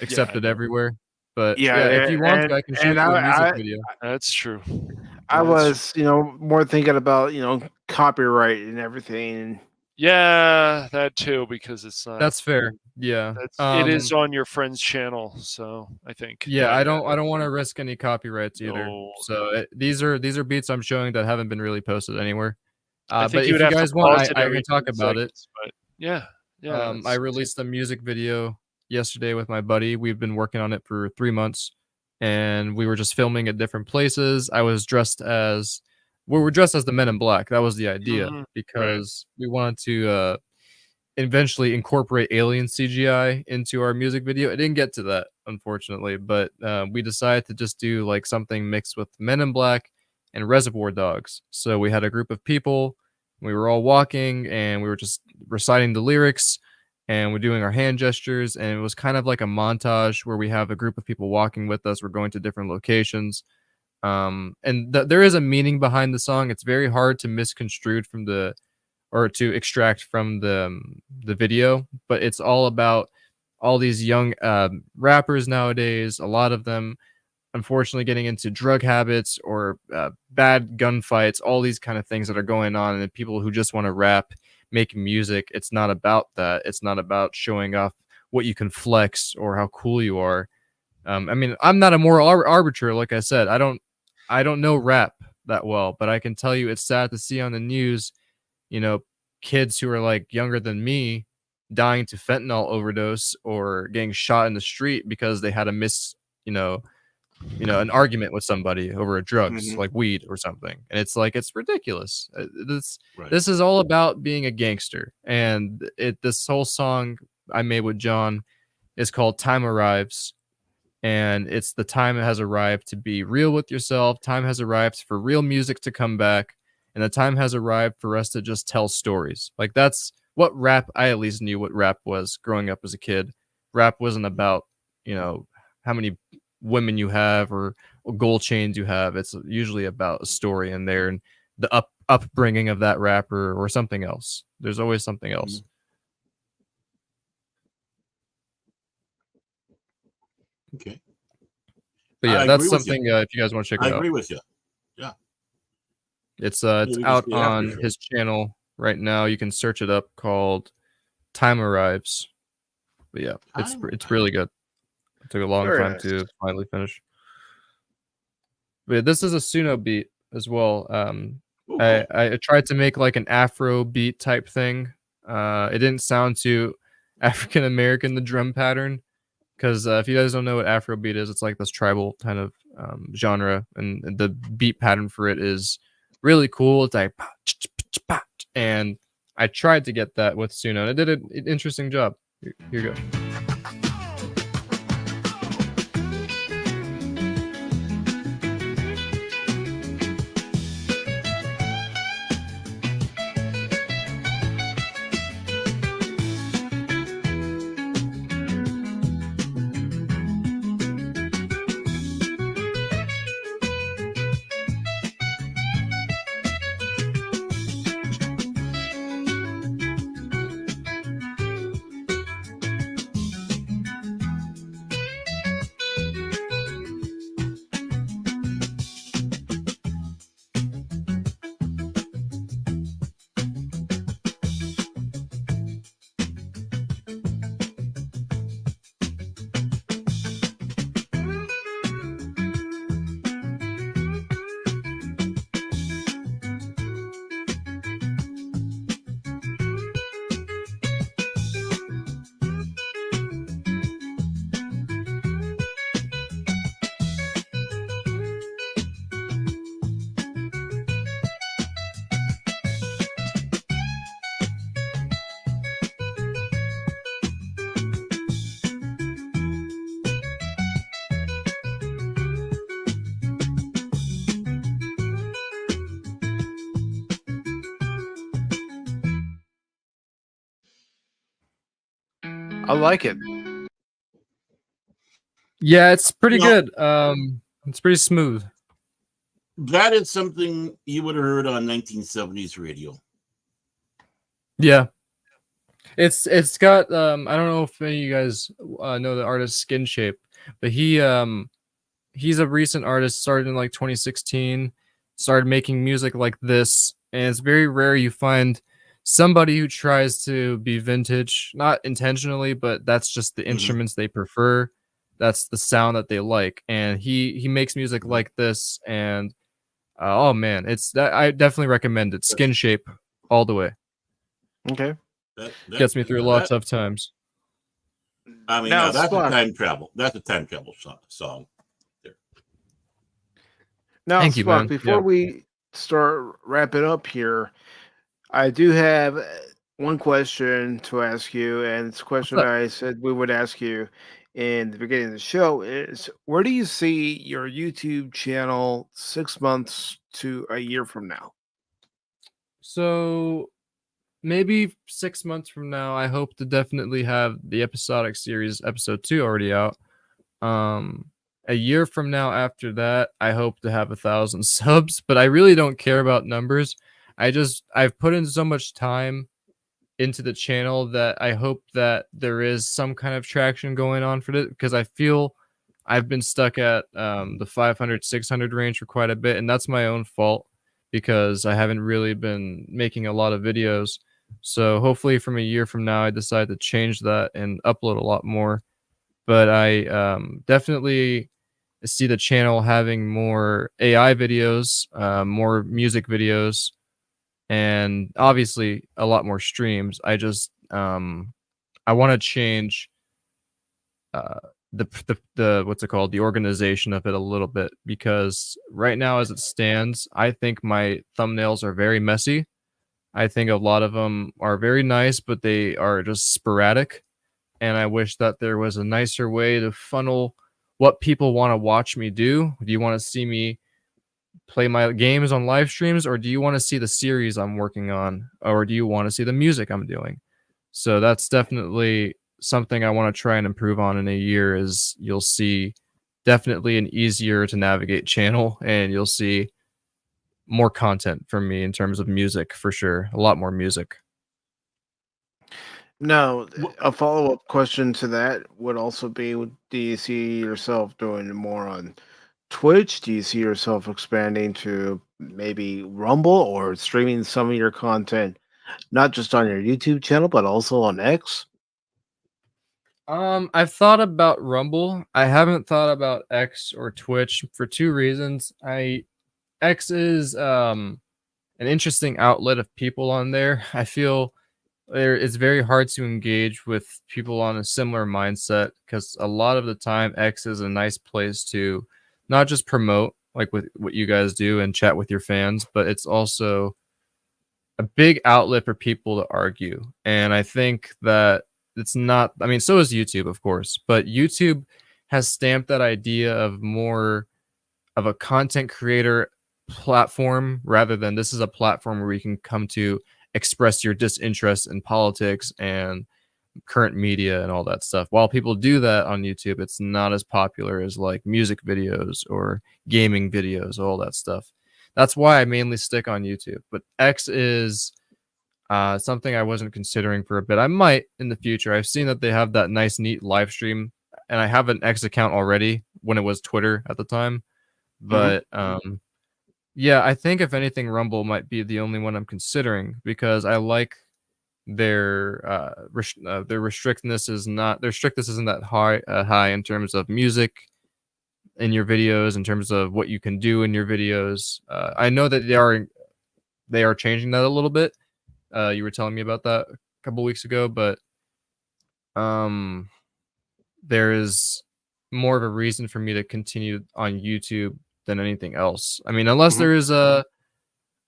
accepted everywhere. But if you want to, I can show you a music video. That's true. I was, more thinking about, copyright and everything. Yeah, that too, because it's not. That's fair. Yeah, it is on your friend's channel, so I think. Yeah, I don't want to risk any copyrights either. No. So these are beats I'm showing that haven't been really posted anywhere. I think but you if would you have guys to want, pause it I every can talk 10 about it. seconds, but yeah. I released a music video yesterday with my buddy. We've been working on it for 3 months, and we were just filming at different places. We were dressed as the Men in Black. That was the idea, because we wanted to eventually incorporate alien CGI into our music video. It didn't get to that, unfortunately, but we decided to just do like something mixed with Men in Black and Reservoir Dogs. So we had a group of people. We were all walking, and we were just reciting the lyrics, and we're doing our hand gestures, and it was kind of like a montage where we have a group of people walking with us. We're going to different locations, and there is a meaning behind the song. It's very hard to misconstrue to extract from the video, but it's all about all these young rappers nowadays. A lot of them, unfortunately, getting into drug habits or bad gunfights, all these kind of things that are going on, and people who just want to rap, make music. It's not about that. It's not about showing off what you can flex or how cool you are. I mean, I'm not a moral arbiter. Like I said, I don't know rap that well, but I can tell you it's sad to see on the news, kids who are like younger than me dying to fentanyl overdose or getting shot in the street because they had a an argument with somebody over a drugs like weed or something. And it's like, it's ridiculous. This is all about being a gangster. And this whole song I made with John is called Time Arrives. And it's the time has arrived to be real with yourself. Time has arrived for real music to come back. And the time has arrived for us to just tell stories. Like, that's what rap, I at least knew what rap was growing up as a kid. Rap wasn't about, how many women you have or gold chains you have. It's usually about a story in there and the upbringing of that rapper or something else. There's always something else. Okay. But yeah, that's something if you guys want to check it out. I agree with you. Yeah. It's out on his channel right now. You can search it up, called Time Arrives. But yeah, it's really good. It took a long time to finally finish. But yeah, this is a Suno beat as well. I tried to make like an Afro beat type thing. It didn't sound too African American, the drum pattern, because if you guys don't know what Afrobeat is, it's like this tribal kind of genre, and the beat pattern for it is really cool. It's like, and I tried to get that with Suno, and it did an interesting job. Here you go. I like it. Yeah, it's pretty good. It's pretty smooth. That is something you would have heard on 1970s radio. Yeah. It's got I don't know if any of you guys know the artist Skin Shape, but he's a recent artist, started in like 2016, started making music like this, and it's very rare you find somebody who tries to be vintage, not intentionally, but that's just the instruments they prefer. That's the sound that they like, and he makes music like this, and oh man, I definitely recommend it. Skin Shape all the way. Okay. That Gets me through a lot of tough times. I mean, Now, that's Spock. a time travel. That's a time travel song. There. Now, Thank you, Spock, man. before Yeah. we start wrapping up here, I do have one question to ask you, and it's a question up? I said we would ask you in the beginning of the show is where do you see your YouTube channel 6 months to a year from now? So maybe 6 months from now, I hope to definitely have the episodic series episode 2 already out. A year from now after that, I hope to have 1,000 subs, but I really don't care about numbers. I've put in so much time into the channel that I hope that there is some kind of traction going on for it, because I feel I've been stuck at the 500, 600 range for quite a bit, and that's my own fault because I haven't really been making a lot of videos. So hopefully from a year from now, I decide to change that and upload a lot more. But I definitely see the channel having more AI videos, more music videos, and obviously a lot more streams. I just I want to change the what's it called, the organization of it a little bit, because right now as it stands, I think my thumbnails are very messy. I think a lot of them are very nice, but they are just sporadic, and I wish that there was a nicer way to funnel what people want to watch me do. Do you want to see me play my games on live streams, or do you want to see the series I'm working on, or do you want to see the music I'm doing? So that's definitely something I want to try and improve on in a year. Is you'll see definitely an easier to navigate channel, and you'll see more content from me in terms of music, for sure. A lot more music. Now, a follow-up question to that would also be, do you see yourself doing more on Twitch? Do you see yourself expanding to maybe Rumble or streaming some of your content, not just on your YouTube channel, but also on X? I've thought about Rumble. I haven't thought about X or Twitch for two reasons. X is an interesting outlet of people on there. I feel it's very hard to engage with people on a similar mindset because a lot of the time X is a nice place to not just promote like with what you guys do and chat with your fans, but it's also a big outlet for people to argue. And I think that it's not, I mean, so is YouTube, of course, but YouTube has stamped that idea of more of a content creator platform rather than this is a platform where you can come to express your disinterest in politics and current media and all that stuff. While people do that on YouTube, it's not as popular as like music videos or gaming videos, all that stuff. That's why I mainly stick on YouTube. But X is something I wasn't considering for a bit. I might in the future. I've seen that they have that nice, neat live stream, and I have an X account already when it was Twitter at the time. But yeah, I think if anything, Rumble might be the only one I'm considering because I like their strictness isn't that high in terms of music in your videos, in terms of what you can do in your videos. I know that they are changing that a little bit. You were telling me about that a couple weeks ago, but there is more of a reason for me to continue on YouTube than anything else. I mean, unless there is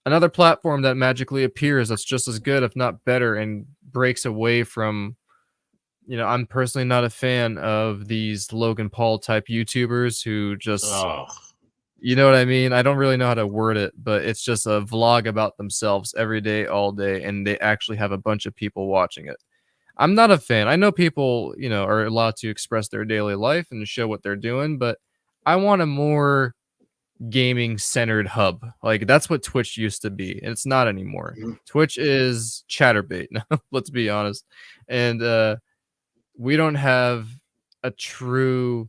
another platform that magically appears that's just as good, if not better, and breaks away from, I'm personally not a fan of these Logan Paul type YouTubers who just, you know what I mean? I don't really know how to word it, but it's just a vlog about themselves every day, all day, and they actually have a bunch of people watching it. I'm not a fan. I know people, are allowed to express their daily life and show what they're doing, but I want a more gaming centered hub. Like that's what Twitch used to be, and it's not anymore. Twitch is chatterbait now, let's be honest. And we don't have a true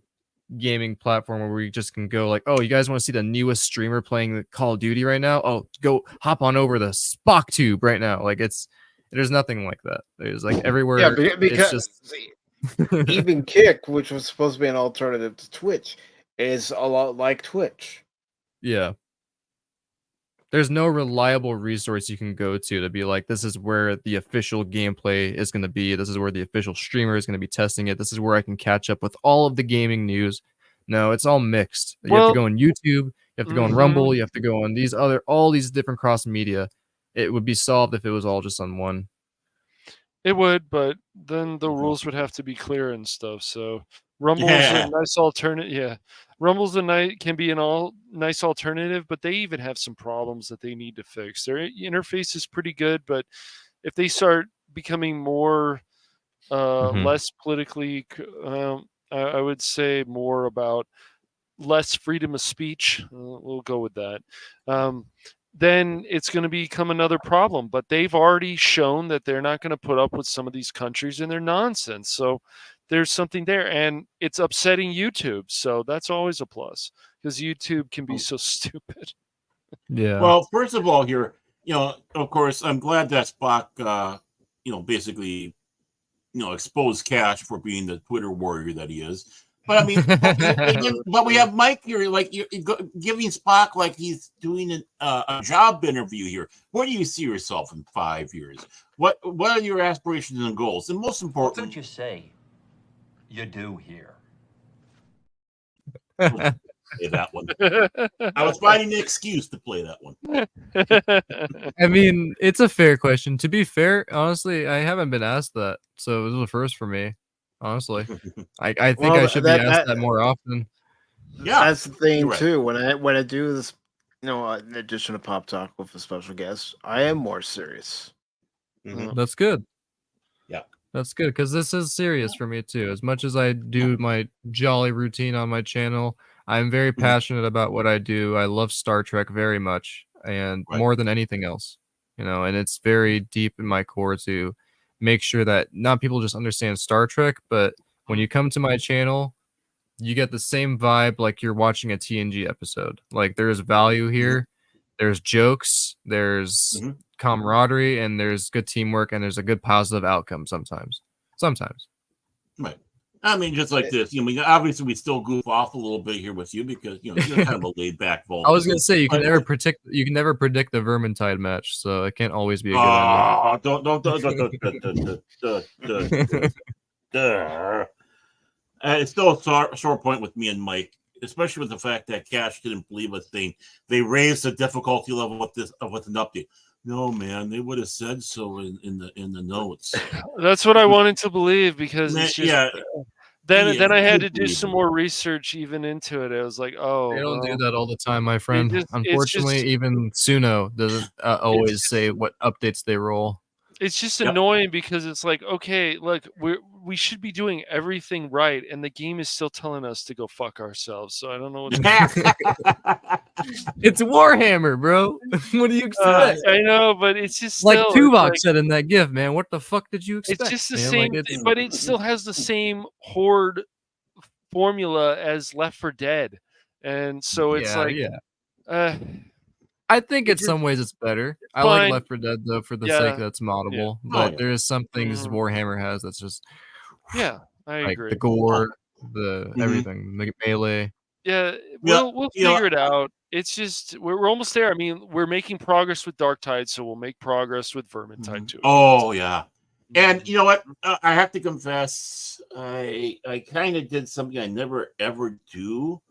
gaming platform where we just can go like, oh, you guys want to see the newest streamer playing the Call of Duty right now? Oh, go hop on over the Spock tube right now. Like there's nothing like that. There's like everywhere. Yeah, because it's just even Kick, which was supposed to be an alternative to Twitch, is a lot like Twitch. Yeah. There's no reliable resource you can go to be like, this is where the official gameplay is going to be. This is where the official streamer is going to be testing it. This is where I can catch up with all of the gaming news. No, it's all mixed. You have to go on YouTube. You have to go on Rumble. You have to go on all these different cross media. It would be solved if it was all just on one. It would, but then the rules would have to be clear and stuff. So Rumble's a nice alternative. Yeah, Rumble's can be nice alternative, but they even have some problems that they need to fix. Their interface is pretty good, but if they start becoming more less politically, I would say more about less freedom of speech. We'll go with that. Then it's going to become another problem. But they've already shown that they're not going to put up with some of these countries and their nonsense. So there's something there, and it's upsetting YouTube. So that's always a plus because YouTube can be so stupid. Yeah. Well, first of all, here, of course, I'm glad that Spock, basically, exposed Cash for being the Twitter warrior that he is. But I mean, but we have Mike here, like you're giving Spock like he's doing a job interview here. Where do you see yourself in 5 years? What are your aspirations and goals? And most important, what you say you do here. Play that one. I was finding an excuse to play that one. I mean, it's a fair question. To be fair, honestly, I haven't been asked that, so it was a first for me. Honestly, I think I should be asked that more often. Yeah, that's the thing too. When I do this, in addition to Pop Talk with a special guest, I am more serious. That's good. Yeah, that's good because this is serious for me too. As much as I do my jolly routine on my channel, I'm very passionate about what I do. I love Star Trek very much, and more than anything else, and it's very deep in my core to make sure that not people just understand Star Trek, but when you come to my channel, you get the same vibe like you're watching a TNG episode. Like there's value here, there's jokes, there's camaraderie, and there's good teamwork, and there's a good positive outcome sometimes. Right. I mean, just like this. Obviously, we still goof off a little bit here with you because you're kind of a laid back vault. I was gonna say you can never predict the Vermintide match, so it can't always be a good ending. Don't. It's still a sore point with me and Mike, especially with the fact that Cash didn't believe us saying they raised the difficulty level with an update. No, man, they would have said so in the notes. That's what I wanted to believe because it's just then I had to do some more research even into it. I was like, oh, they don't do that all the time, my friend. Unfortunately, just, even Suno doesn't always say what updates they roll. It's just annoying because it's like, okay, look, we should be doing everything right, and the game is still telling us to go fuck ourselves. So I don't know what to do. It's Warhammer, bro. What do you expect? I know, but it's just like still, Tuvok said in that GIF, man. What the fuck did you expect? It's just the man? same, but it still has the same horde formula as Left 4 Dead, and so it's I think in some ways it's better. I like Left 4 Dead though for the sake that it's moddable, but there is some things Warhammer has that's just I like agree. the gore, the everything, the melee. Yeah, we'll figure it out. It's just we're almost there. I mean, we're making progress with Darktide, so we'll make progress with Vermintide too. Oh yeah, and you know what? I have to confess, I kind of did something I never ever do,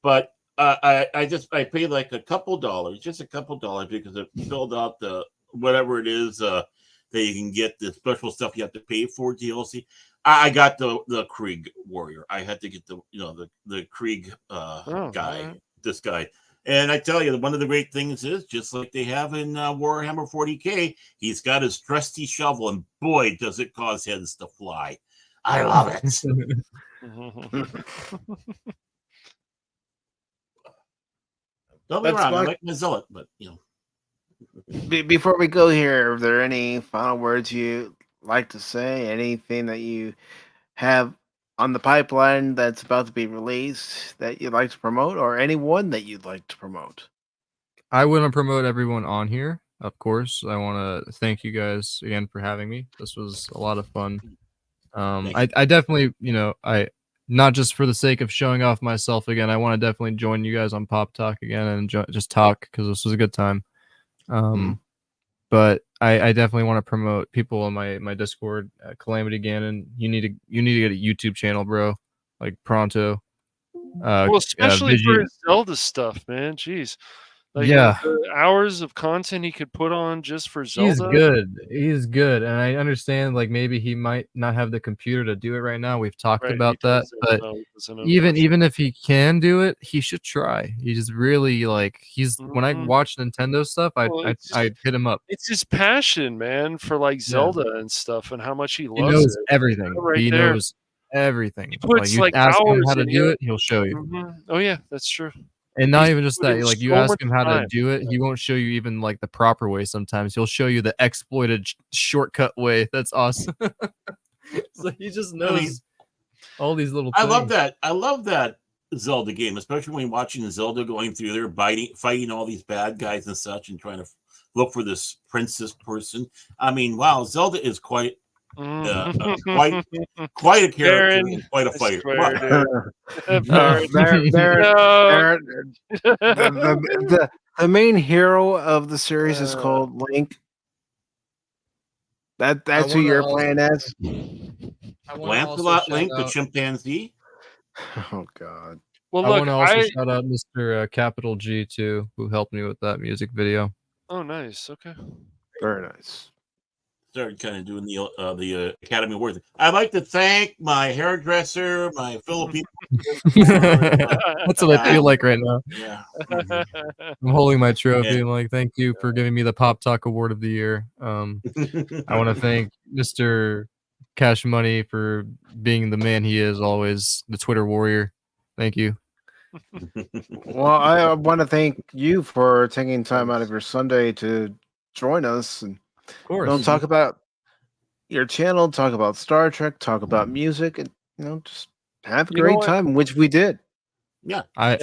but I paid like a couple dollars, just a couple dollars, because it filled out the whatever it is that you can get the special stuff you have to pay for DLC. I got the Krieg warrior. I had to get the Krieg guy, this guy. And I tell you, one of the great things is, just like they have in Warhammer 40K, he's got his trusty shovel, and boy, does it cause heads to fly. I love it. Don't be wrong, I like my zealot, but Before we go here, are there any final words you like to say? Anything that you have on the pipeline that's about to be released that you'd like to promote, or anyone that you'd like to promote? I wouldn't promote everyone on here, of course. I want to thank you guys again for having me. This was a lot of fun. I definitely, I not just for the sake of showing off myself again, I want to definitely join you guys on Pop Talk again and just talk, because this was a good time. But I definitely want to promote people on my Discord, Calamity Ganon. You need to get a YouTube channel, bro, like pronto. Well, especially for his Zelda stuff, man. Jeez. Like, the hours of content he could put on just for Zelda. He's good, and I understand like maybe he might not have the computer to do it right now. We've talked about that, but even if he can do it, he should try. He's really like when I watch Nintendo stuff, I hit him up. It's his passion, man, for like Zelda and stuff, and how much he loves he knows it. everything. He knows everything. He puts you ask him how to do it, he'll show you. Oh yeah, that's true. And not even just that, like you ask him how to do it, he won't show you even like the proper way. Sometimes he'll show you the exploited shortcut way. That's awesome. So he just knows all these little things. I love that Zelda game, especially when you're watching Zelda going through there, fighting all these bad guys and such, and trying to look for this princess person. I mean, wow, Zelda is quite a character, quite a fighter. The main hero of the series is called Link. That's who you're playing as. Lancelot Link, the chimpanzee. Oh God. Well, I want to also shout out Mr. Capital G too, who helped me with that music video. Oh, nice. Okay. Very nice. Started kind of doing the Academy Awards. I'd like to thank my hairdresser, my fellow people. That's what I feel like right now. Yeah. I'm holding my trophy. I'm like, thank you for giving me the Pop Talk Award of the Year. I want to thank Mr. Cash Money for being the man he is always, the Twitter warrior. Thank you. Well, I want to thank you for taking time out of your Sunday to join us and talk about your channel, talk about Star Trek, talk about music, and just have a great time, which we did. Yeah. I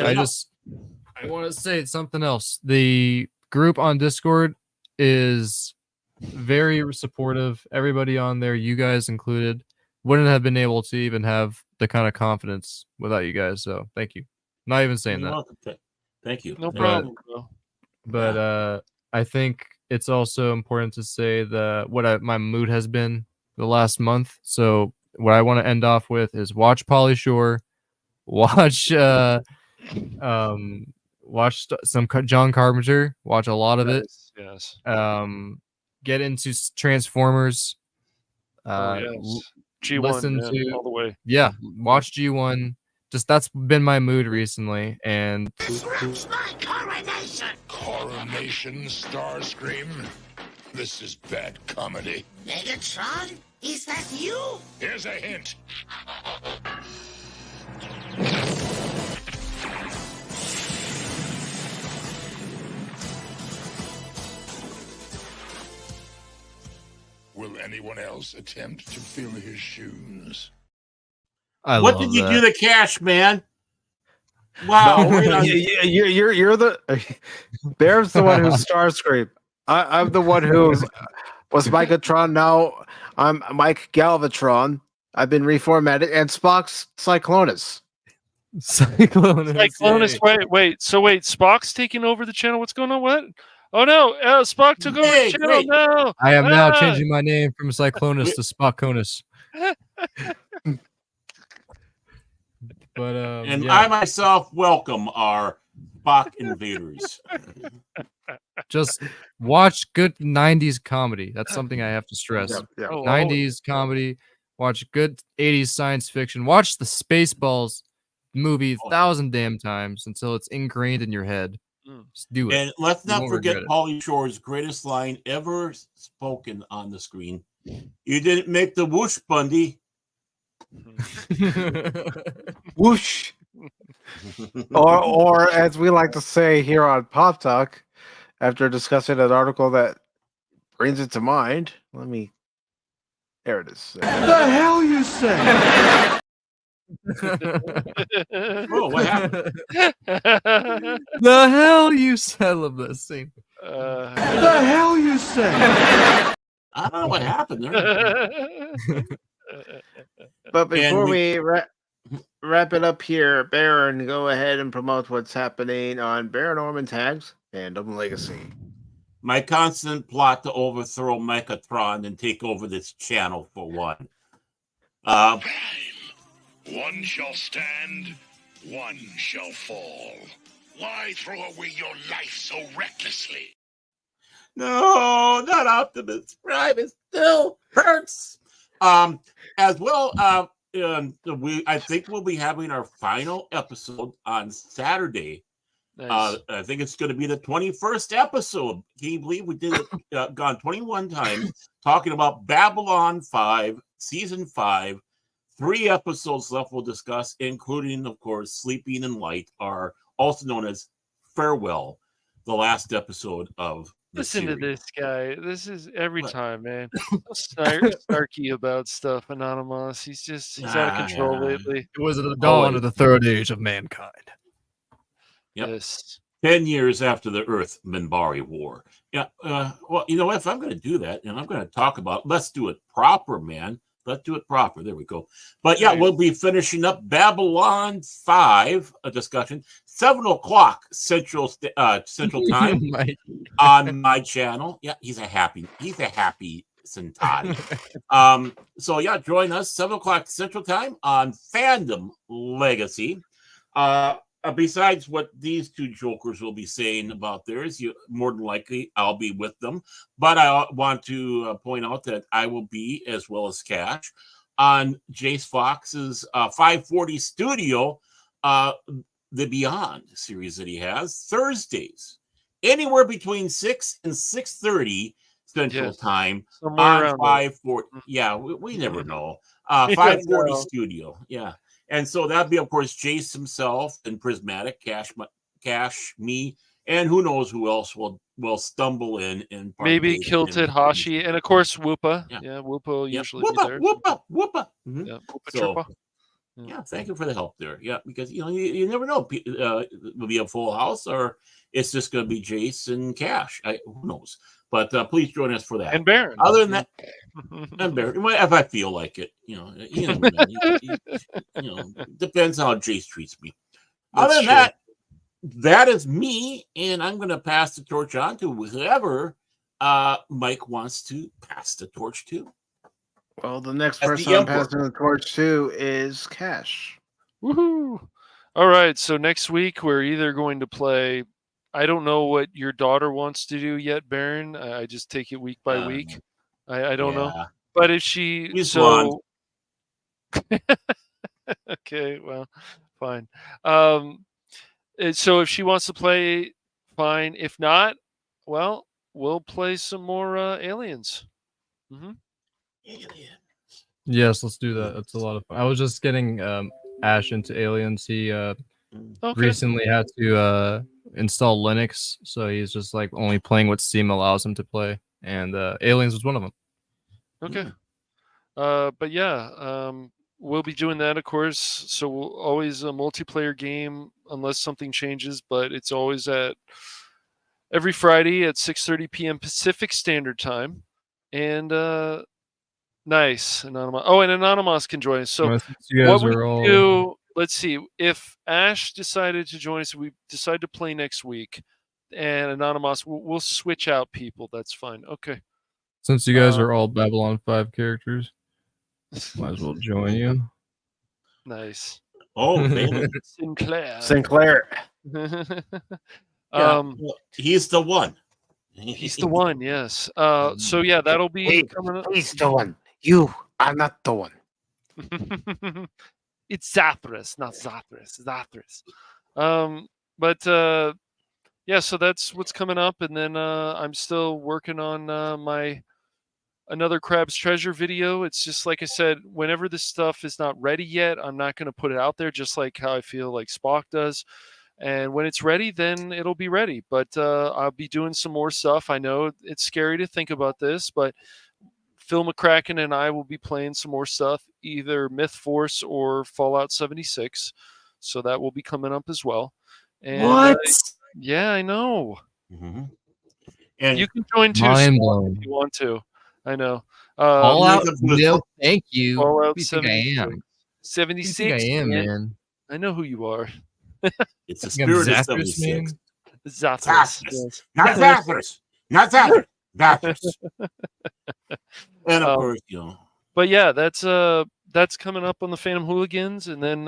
want to say something else. The group on Discord is very supportive. Everybody on there, you guys included, wouldn't have been able to even have the kind of confidence without you guys. So thank you. Not even saying You're that. welcome. Thank you. No problem, bro. But I think it's also important to say my mood has been the last month. So what I want to end off with is watch Pauly Shore, watch some John Carpenter, watch a lot of it. Yes. Get into Transformers. Yes. G1, listen man, to all the way. Yeah, watch G1. Just that's been my mood recently, and Coronation, Starscream. This is bad comedy. Megatron? Is that you? Here's a hint. Will anyone else attempt to fill his shoes? What did you do to Cash, man? Wow. You're the Bear's the one who's Starscream. I'm the one who was Megatron. Now I'm Mike Galvatron. I've been reformatted, and Spock's Cyclonus. Cyclonus. Wait. So Spock's taking over the channel. What's going on? What? Oh no! Spock took over the channel. No, I am now changing my name from Cyclonus to Spockonus. But I myself welcome our Spock invaders. Just watch good 90s comedy. That's something I have to stress. Yeah. 90s comedy. Watch good 80s science fiction. Watch the Spaceballs movie 1,000 damn times until it's ingrained in your head. Just do it. And let's not forget regret it. Pauly Shore's greatest line ever spoken on the screen. You didn't make the whoosh, Bundy. Whoosh. or as we like to say here on Pop Talk, after discussing an article that brings it to mind, there it is. The hell you say? Oh, what happened? The hell you said? I love this scene. The hell you say? I don't know what happened there. But before we wrap it up here, Baron, go ahead and promote what's happening on Baron Orman Tagge's Fandom Legacy. My constant plot to overthrow Megatron and take over this channel for one. One shall stand, one shall fall. Why throw away your life so recklessly? No, not Optimus Prime. It still hurts. As well, I think we'll be having our final episode on Saturday. Nice. I think it's going to be the 21st episode. Can you believe we did it? Gone 21 times talking about Babylon 5, Season 5. 3 episodes left we'll discuss, including, of course, Sleeping in Light, are also known as Farewell, the last episode of the Listen series. to this guy. This is every time, man. Snarky about stuff, Anonymous. He's out of control lately. It was the dawn of the third age of mankind. Yep. Yes. 10 years after the Earth-Minbari War. Yeah. Well, you know what? If I'm going to do that, and I'm going to talk about, let's do it proper, man. Let's do it proper. There we go. But yeah, we'll be finishing up Babylon 5, a discussion, 7 o'clock Central Time on my channel. Yeah, he's a happy Centauri. So yeah, join us 7 o'clock Central Time on Fandom Legacy. Besides what these two jokers will be saying about theirs, more than likely I'll be with them. But I want to point out that I will be, as well as Cash, on Jace Fox's 540 Studio, the Beyond series that he has, Thursdays, anywhere between 6 and 6:30 Central Time on 540. Yeah, we never know. 540 Studio, yeah. And so that'd be, of course, Jace himself and Prismatic, Cash, me, and who knows who else will stumble in and maybe Kilted Hashi, and of course Whoopa. Yeah, Whoopa will usually be there. Whoopa. Yeah, Whoopa Trippa. Yeah, thank you for the help there. Yeah, because you never know. Will be a full house, or it's just going to be Jace and Cash. Who knows? But please join us for that. And Baron. Other than that, and Baron, if I feel like it, you never know. Depends how Jace treats me. Other than that, that is me, and I'm going to pass the torch on to whoever Mike wants to pass the torch to. Well, the next person I'm passing the torch to is Cash. Woohoo! All right, so next week we're either going to play. I don't know what your daughter wants to do yet, Baron. I just take it week by week. I don't know, but if she okay, well, fine. So if she wants to play, fine. If not, well, we'll play some more Aliens. Yes, let's do that. That's a lot of fun. I was just getting Ash into Aliens. He recently had to install Linux, so he's just like only playing what Steam allows him to play, and Aliens was one of them. Okay. But yeah, we'll be doing that, of course. So we'll always a multiplayer game unless something changes, but it's always at every Friday at 6:30 p.m. Pacific Standard Time. And nice. Anonymous. Oh, and Anonymous can join us. So what we do, let's see. If Ash decided to join us, we decide to play next week, and Anonymous, we'll switch out people. That's fine. Okay. Since you guys are all Babylon 5 characters, might as well join you. Nice. Oh, Sinclair. He's the one. He's the one, yes. So yeah, that'll be coming up. He's the one. You are not the one. It's Zathras, not Zathras. Zathras. But yeah, so that's what's coming up, and then I'm still working on my another Crab's Treasure video. It's just like I said, whenever this stuff is not ready yet, I'm not going to put it out there, just like how I feel like Spock does. And when it's ready, then it'll be ready. But I'll be doing some more stuff. I know it's scary to think about this, but Phil McCracken and I will be playing some more stuff, either Myth Force or Fallout 76. So that will be coming up as well. And, what? Yeah, I know. And you can join too if you want to. I know. Fallout? No, thank you. Fallout Who do you think I am? 76. Who do you think I am, man? I know who you are. It's the spirit of 76. Zathras. Not Zathras. Not Zathras. Zathras. And of course, But yeah, that's coming up on the Phantom Hooligans, and then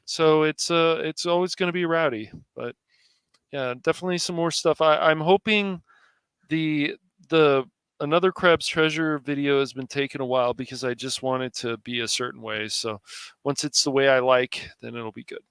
so it's always going to be rowdy. But yeah, definitely some more stuff. I'm hoping the another Crab's Treasure video has been taking a while because I just want it to be a certain way. So once it's the way I like, then it'll be good.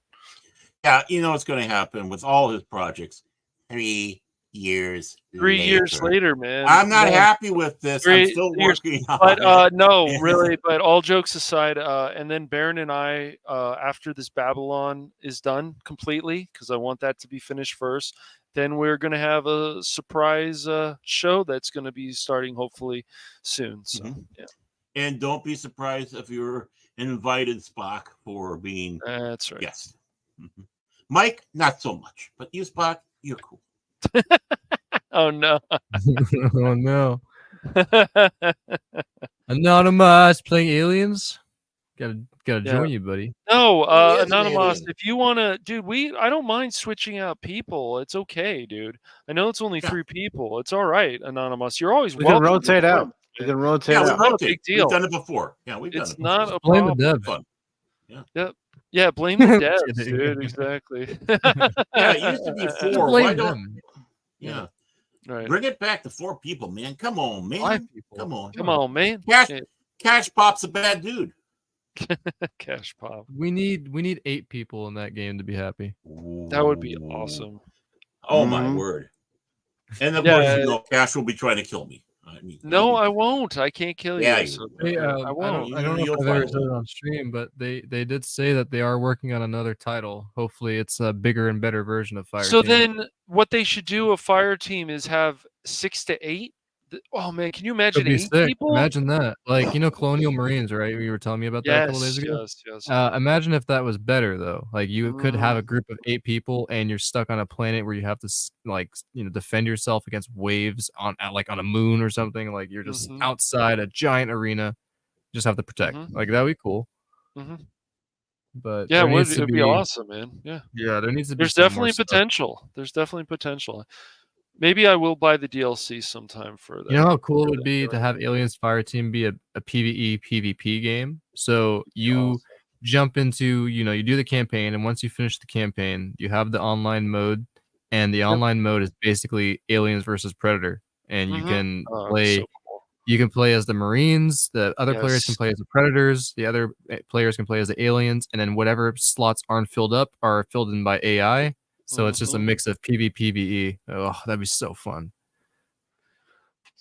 Yeah, what's going to happen with all his projects. 3 years 3 years later, man. I'm not happy with this. I'm still working on it. But no, really, but all jokes aside, and then Baron and I, after this Babylon is done completely, because I want that to be finished first, then we're going to have a surprise show that's going to be starting hopefully soon. So, yeah. And don't be surprised if you're invited, Spock, for being that's right. Yes. Mike, not so much, but you, Spock, you're cool. Oh no! Oh no! Anonymous playing Aliens. Gotta join you, buddy. No, Anonymous. If you wanna, dude, I don't mind switching out people. It's okay, dude. I know it's only 3 people. It's all right, Anonymous. You're always welcome. We can rotate out. We can rotate out. It's not a big deal. We've done it before. Yeah, we've done it. It's not a blame problem. the devs. Yeah. Yep. Yeah, blame the devs, dude. Exactly. Yeah, it used to be 4. Why don't? Yeah. Right. Bring it back to 4 people, man. Come on, man. 5 people. Come on. Come on, man. Cash Pop's a bad dude. Cash Pop. We need 8 people in that game to be happy. That would be awesome. Oh my word. And of course, Cash will be trying to kill me. No, I won't. I can't kill you. Yeah, So I won't. I don't know if I've ever said it on stream, but they did say that they are working on another title. Hopefully, it's a bigger and better version of Fire. So then, what they should do a Fire Team is have 6 to 8 Oh man, can you imagine That'd be 8 sick. people? Imagine that. Like, Colonial Marines, right? You were telling me about that a couple days ago. Yes. Imagine if that was better though. Like, you could have a Mm. group of 8 people, and you're stuck on a planet where you have to defend yourself against waves on a moon or something. Like, you're just Mhm. outside a giant arena, just have to protect. Mhm. Like, that'd be cool. Mhm. But Yeah, there needs to it'd be be awesome, man. Yeah. there needs to be There's some more definitely stuff. potential. There's definitely potential. Maybe I will buy the DLC sometime for You know that. how cool it would be to have Aliens Fireteam be a PvE PvP game? So you jump into, you do the campaign, and once you finish the campaign, you have the online mode, and the online mode is basically Aliens versus Predator, and you Mhm. can Oh, play so cool. you can play as the Marines, the other players can Yes. play as the Predators, the other players can play as the Aliens, and then whatever slots aren't filled up are filled in by AI. So it's just a Mhm. mix of PvPvE. Oh, that'd be so fun.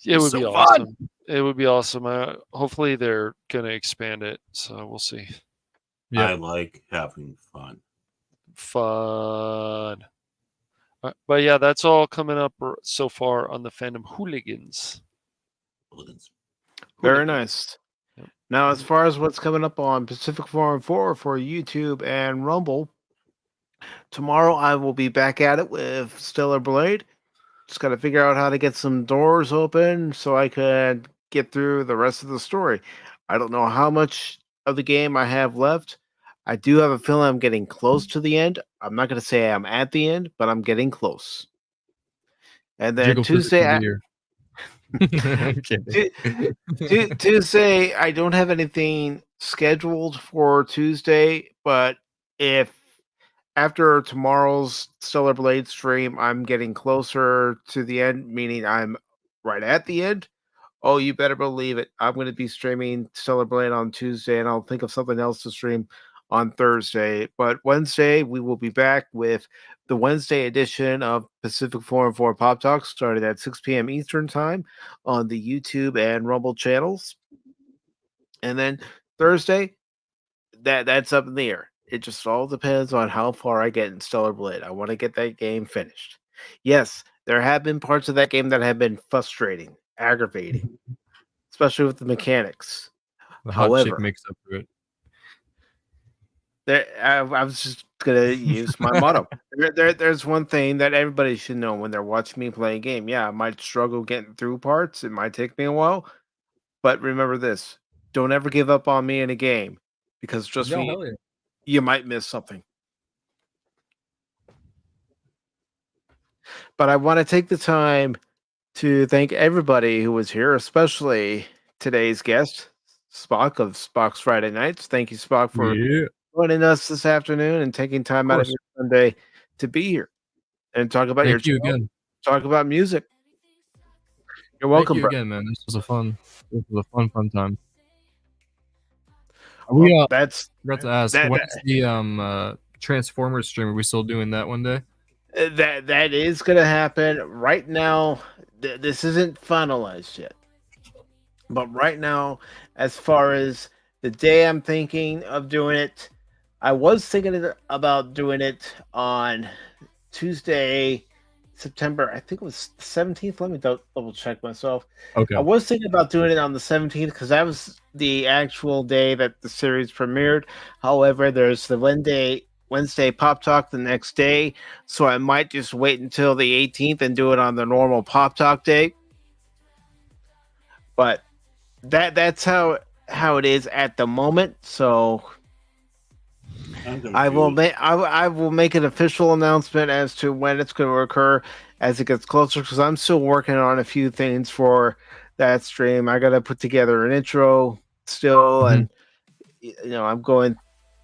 It would So be fun! awesome. It would be awesome. Hopefully they're gonna expand it, so we'll see. I like having fun. Fun. But yeah, that's all coming up so far on the Fandom Hooligans. Very nice. Yep. Now, as far as what's coming up on Pacific414 for YouTube and Rumble, tomorrow I will be back at it with Stellar Blade. Just got to figure out how to get some doors open so I can get through the rest of the story. I don't know how much of the game I have left. I do have a feeling I'm getting close to the end. I'm not going to say I'm at the end, but I'm getting close. And then Jiggle Tuesday, physics of the year. I'm kidding. Tuesday, I don't have anything scheduled for Tuesday, but if after tomorrow's Stellar Blade stream, I'm getting closer to the end, meaning I'm right at the end. Oh, you better believe it. I'm going to be streaming Stellar Blade on Tuesday, and I'll think of something else to stream on Thursday. But Wednesday, we will be back with the Wednesday edition of Pacific414 Pop Talk, starting at 6 p.m. Eastern Time on the YouTube and Rumble channels. And then Thursday, that's up in the air. It just all depends on how far I get in Stellar Blade. I want to get that game finished. Yes, there have been parts of that game that have been frustrating, aggravating, especially with the mechanics. The hot chick However, makes up for it. I was just gonna use my motto. There's one thing that everybody should know when they're watching me play a game. Yeah, I might struggle getting through parts. It might take me a while, but remember this: don't ever give up on me in a game, because trust me, hell yeah. you might miss something. But I want to take the time to thank everybody who was here, especially today's guest, Spock of Spock's Friday Nights. Thank you, Spock, for joining us this afternoon and taking time out of your Sunday to be here and talk about your Thank you channel, again. talk about music. You're Thank welcome, you bro. again, man. This was a fun time. Well, that's forgot to ask, what's the Transformers stream? Are we still doing that one day? that is gonna happen right now. This isn't finalized yet, but right now, as far as the day I'm thinking of doing it, I was thinking about doing it on Tuesday, September, I think it was 17th. Let me double check myself. Okay. I was thinking about doing it on the 17th because that was the actual day that the series premiered. However, there's the Wednesday Pop Talk the next day, so I might just wait until the 18th and do it on the normal Pop Talk day. But that's how it is at the moment. So I will make an official announcement as to when it's going to occur as it gets closer, because I'm still working on a few things for that stream. I got to put together an intro still, and I'm going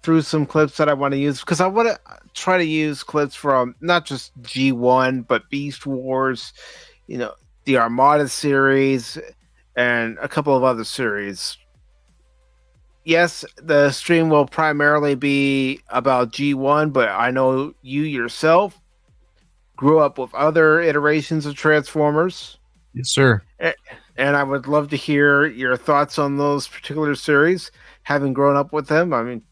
through some clips that I want to use, because I want to try to use clips from not just G1 but Beast Wars, the Armada series, and a couple of other series. Yes, the stream will primarily be about G1, but I know you yourself grew up with other iterations of Transformers. Yes, sir. And I would love to hear your thoughts on those particular series, having grown up with them. I mean,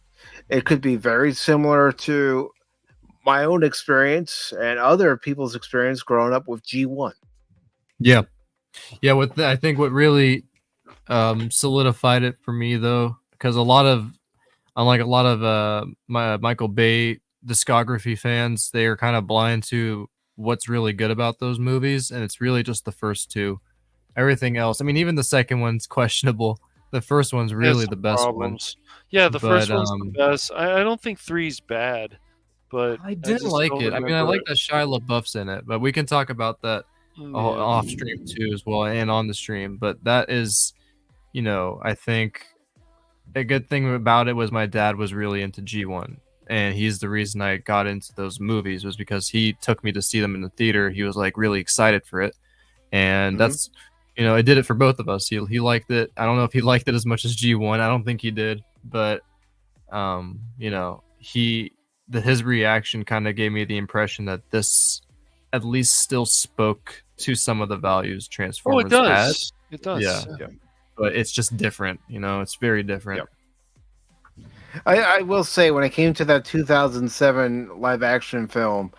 it could be very similar to my own experience and other people's experience growing up with G1. Yeah. Yeah, I think what really solidified it for me though, because unlike a lot of my Michael Bay discography fans, they are kind of blind to what's really good about those movies, and it's really just the first two. Everything else, I mean, even the second one's questionable. The first one's really the best problems. Yeah, the first one's the best. I don't think 3's bad, but I didn't like it. I mean, I like that Shia LaBeouf's in it, but we can talk about that off stream too as well, and on the stream. But that is, I think a good thing about it was my dad was really into G1, and he's the reason I got into those movies was because he took me to see them in the theater. He was like really excited for it, and that's, it did it for both of us. He liked it. I don't know if he liked it as much as G1. I don't think he did, but his reaction kind of gave me the impression that this at least still spoke to some of the values Transformers had. It does. Yeah. But it's just different, it's very different. Yep. I will say, when it came to that 2007 live action film,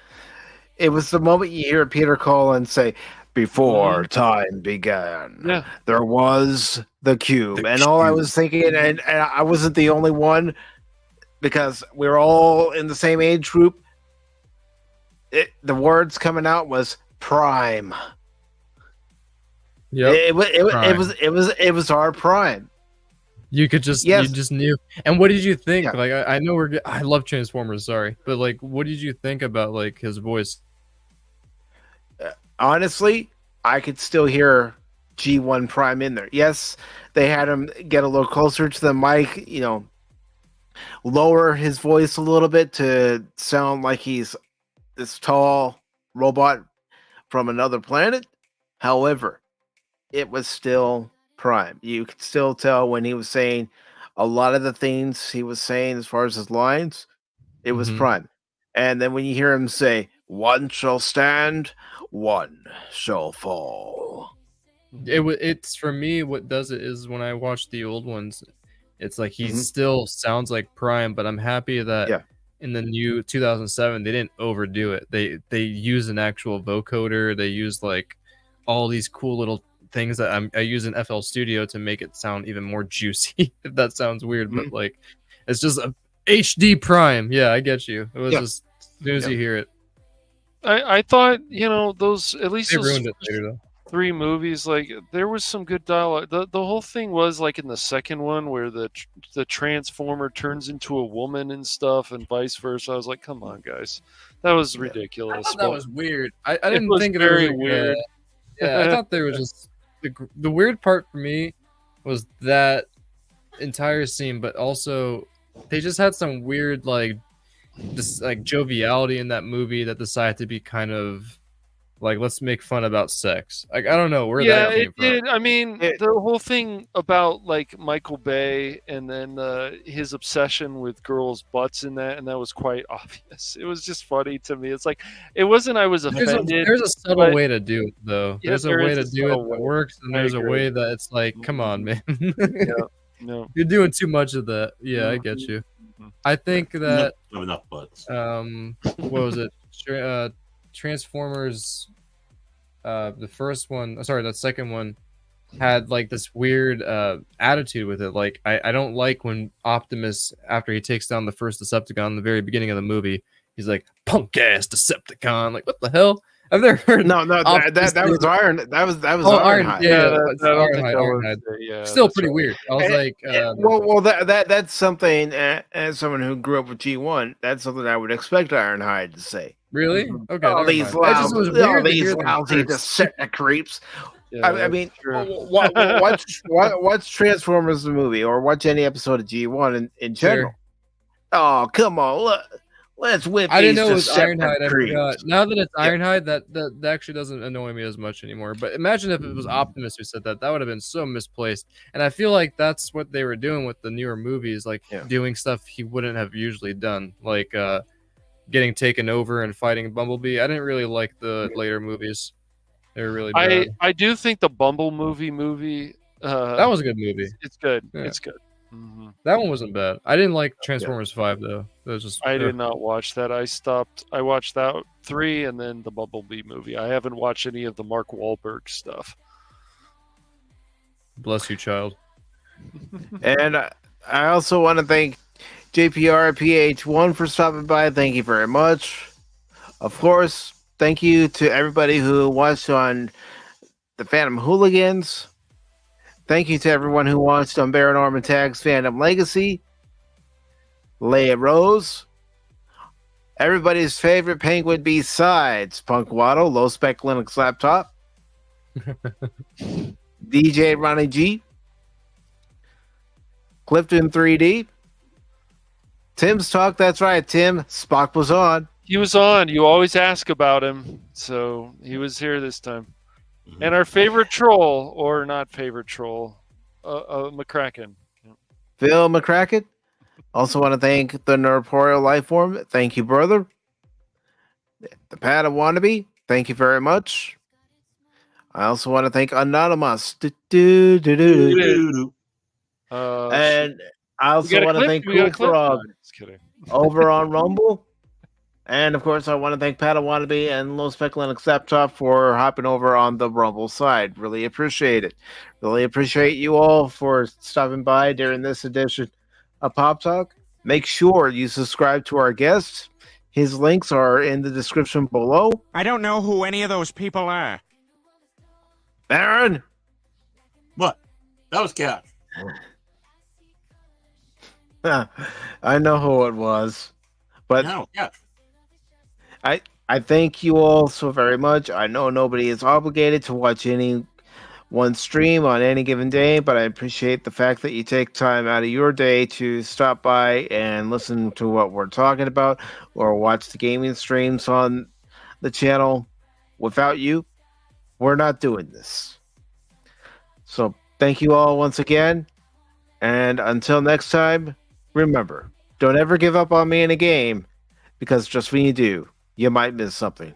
it was the moment you hear Peter Cullen say, "Before time began, there was the cube." And all I was thinking, and I wasn't the only one, because we're all in the same age group, the words coming out was prime. Yeah, it was our prime. You could just you just knew. And what did you think? Like, I know I love Transformers, sorry, but like, what did you think about like his voice? Honestly, I could still hear G1 Prime in there. Yes, they had him get a little closer to the mic, lower his voice a little bit to sound like he's this tall robot from another planet. However, it was still Prime. You could still tell when he was saying a lot of the things he was saying as far as his lines, it was Prime. And then when you hear him say, "One shall stand, one shall fall." It's for me, what does it is when I watch the old ones, it's like he still sounds like Prime, but I'm happy that in the new 2007 they didn't overdo it. They use an actual vocoder. They use like all these cool little things that I use in FL Studio to make it sound even more juicy. If that sounds weird, but like it's just a HD Prime. Yeah, I get you. It was just as soon as you hear it. I thought those, at least They those ruined it later though. 3 movies, like there was some good dialogue. The whole thing was like in the second one where the Transformer turns into a woman and stuff, and vice versa. I was like, come on, guys, that was ridiculous. I thought that was weird. I didn't think it was very weird. Yeah, I thought there was just the weird part for me was that entire scene, but also they just had some weird like joviality in that movie that decided to be kind of like, let's make fun about sex. Like, I don't know where that came from. Did. I mean, the whole thing about like Michael Bay and then his obsession with girls' butts in that, and that was quite obvious. It was just funny to me. It's like, it wasn't I was offended. There's a subtle way to do it, though. There's a way to do it that works, and there's a way that it's like, come on, man. No, you're doing too much of that. Yeah, I get you. I think that enough butts. What was it? Transformers, the first one, sorry, the second one had like this weird attitude with it. Like, I don't like when Optimus, after he takes down the first Decepticon in the very beginning of the movie, he's like, "Punk ass Decepticon." Like, what the hell? I've never heard. No, that was Iron. That was Ironhide. Yeah, Ironhide. Yeah, still pretty weird. I was like, well, that's something. As someone who grew up with G1, that's something I would expect Ironhide to say. Really? Okay. All these lousy Decepticon creeps. Yeah, I mean, watch Transformers the movie, or watch any episode of G1 in general. Sure. Oh, come on, let's whip. I didn't know it was Ironhide. I forgot. Now that it's Ironhide, that actually doesn't annoy me as much anymore. But imagine if it was Optimus who said that. That would have been so misplaced. And I feel like that's what they were doing with the newer movies, like doing stuff he wouldn't have usually done, like getting taken over and fighting Bumblebee. I didn't really like the later movies. They were really bad. I do think the Bumblebee movie. That was a good movie. It's good. Yeah. It's good. That one wasn't bad. I didn't like Transformers 5 though. That was just. I did not watch that. I watched that 3 and then the Bumblebee movie. I haven't watched any of the Mark Wahlberg stuff. Bless you, child. And I also want to thank JPRPH1 for stopping by. Thank you very much. Of course, thank you to everybody who watched on the Phantom Hooligans. Thank you to everyone who watched on Baron Orman Tagge's Phantom Legacy. Leia Rose. Everybody's favorite penguin besides Punk Waddle, Low Spec Linux Laptop. DJ Ronnie G. Clifton 3D. Tim's Talk, that's right, Tim. Spock was on. He was on. You always ask about him, so he was here this time. And our favorite troll, or not favorite troll, McCracken. Phil McCracken. Also want to thank the Nerporial Lifeform. Thank you, brother. The Pad of Wannabe. Thank you very much. I also want to thank Anonymous. And I also want to thank Cool Frog over on Rumble. And of course, I want to thank Pat of Wannabe and Low Spec Linux Laptop for hopping over on the Rumble side. Really appreciate it. Really appreciate you all for stopping by during this edition of Pop Talk. Make sure you subscribe to our guests. His links are in the description below. I don't know who any of those people are. Baron! What? That was Cash. I know who it was. But no, yeah. I thank you all so very much. I know nobody is obligated to watch any one stream on any given day, but I appreciate the fact that you take time out of your day to stop by and listen to what we're talking about or watch the gaming streams on the channel. Without you, we're not doing this. So thank you all once again. And until next time, remember, don't ever give up on me in a game, because just when you do, you might miss something.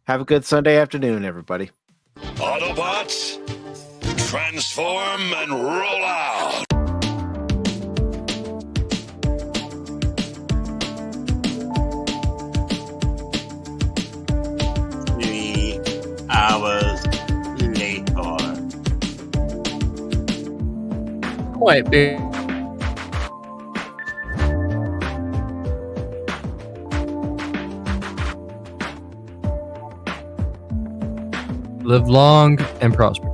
Have a good Sunday afternoon, everybody. Autobots, transform and roll out. 3 hours later. Quiet, babe. Live long and prosper.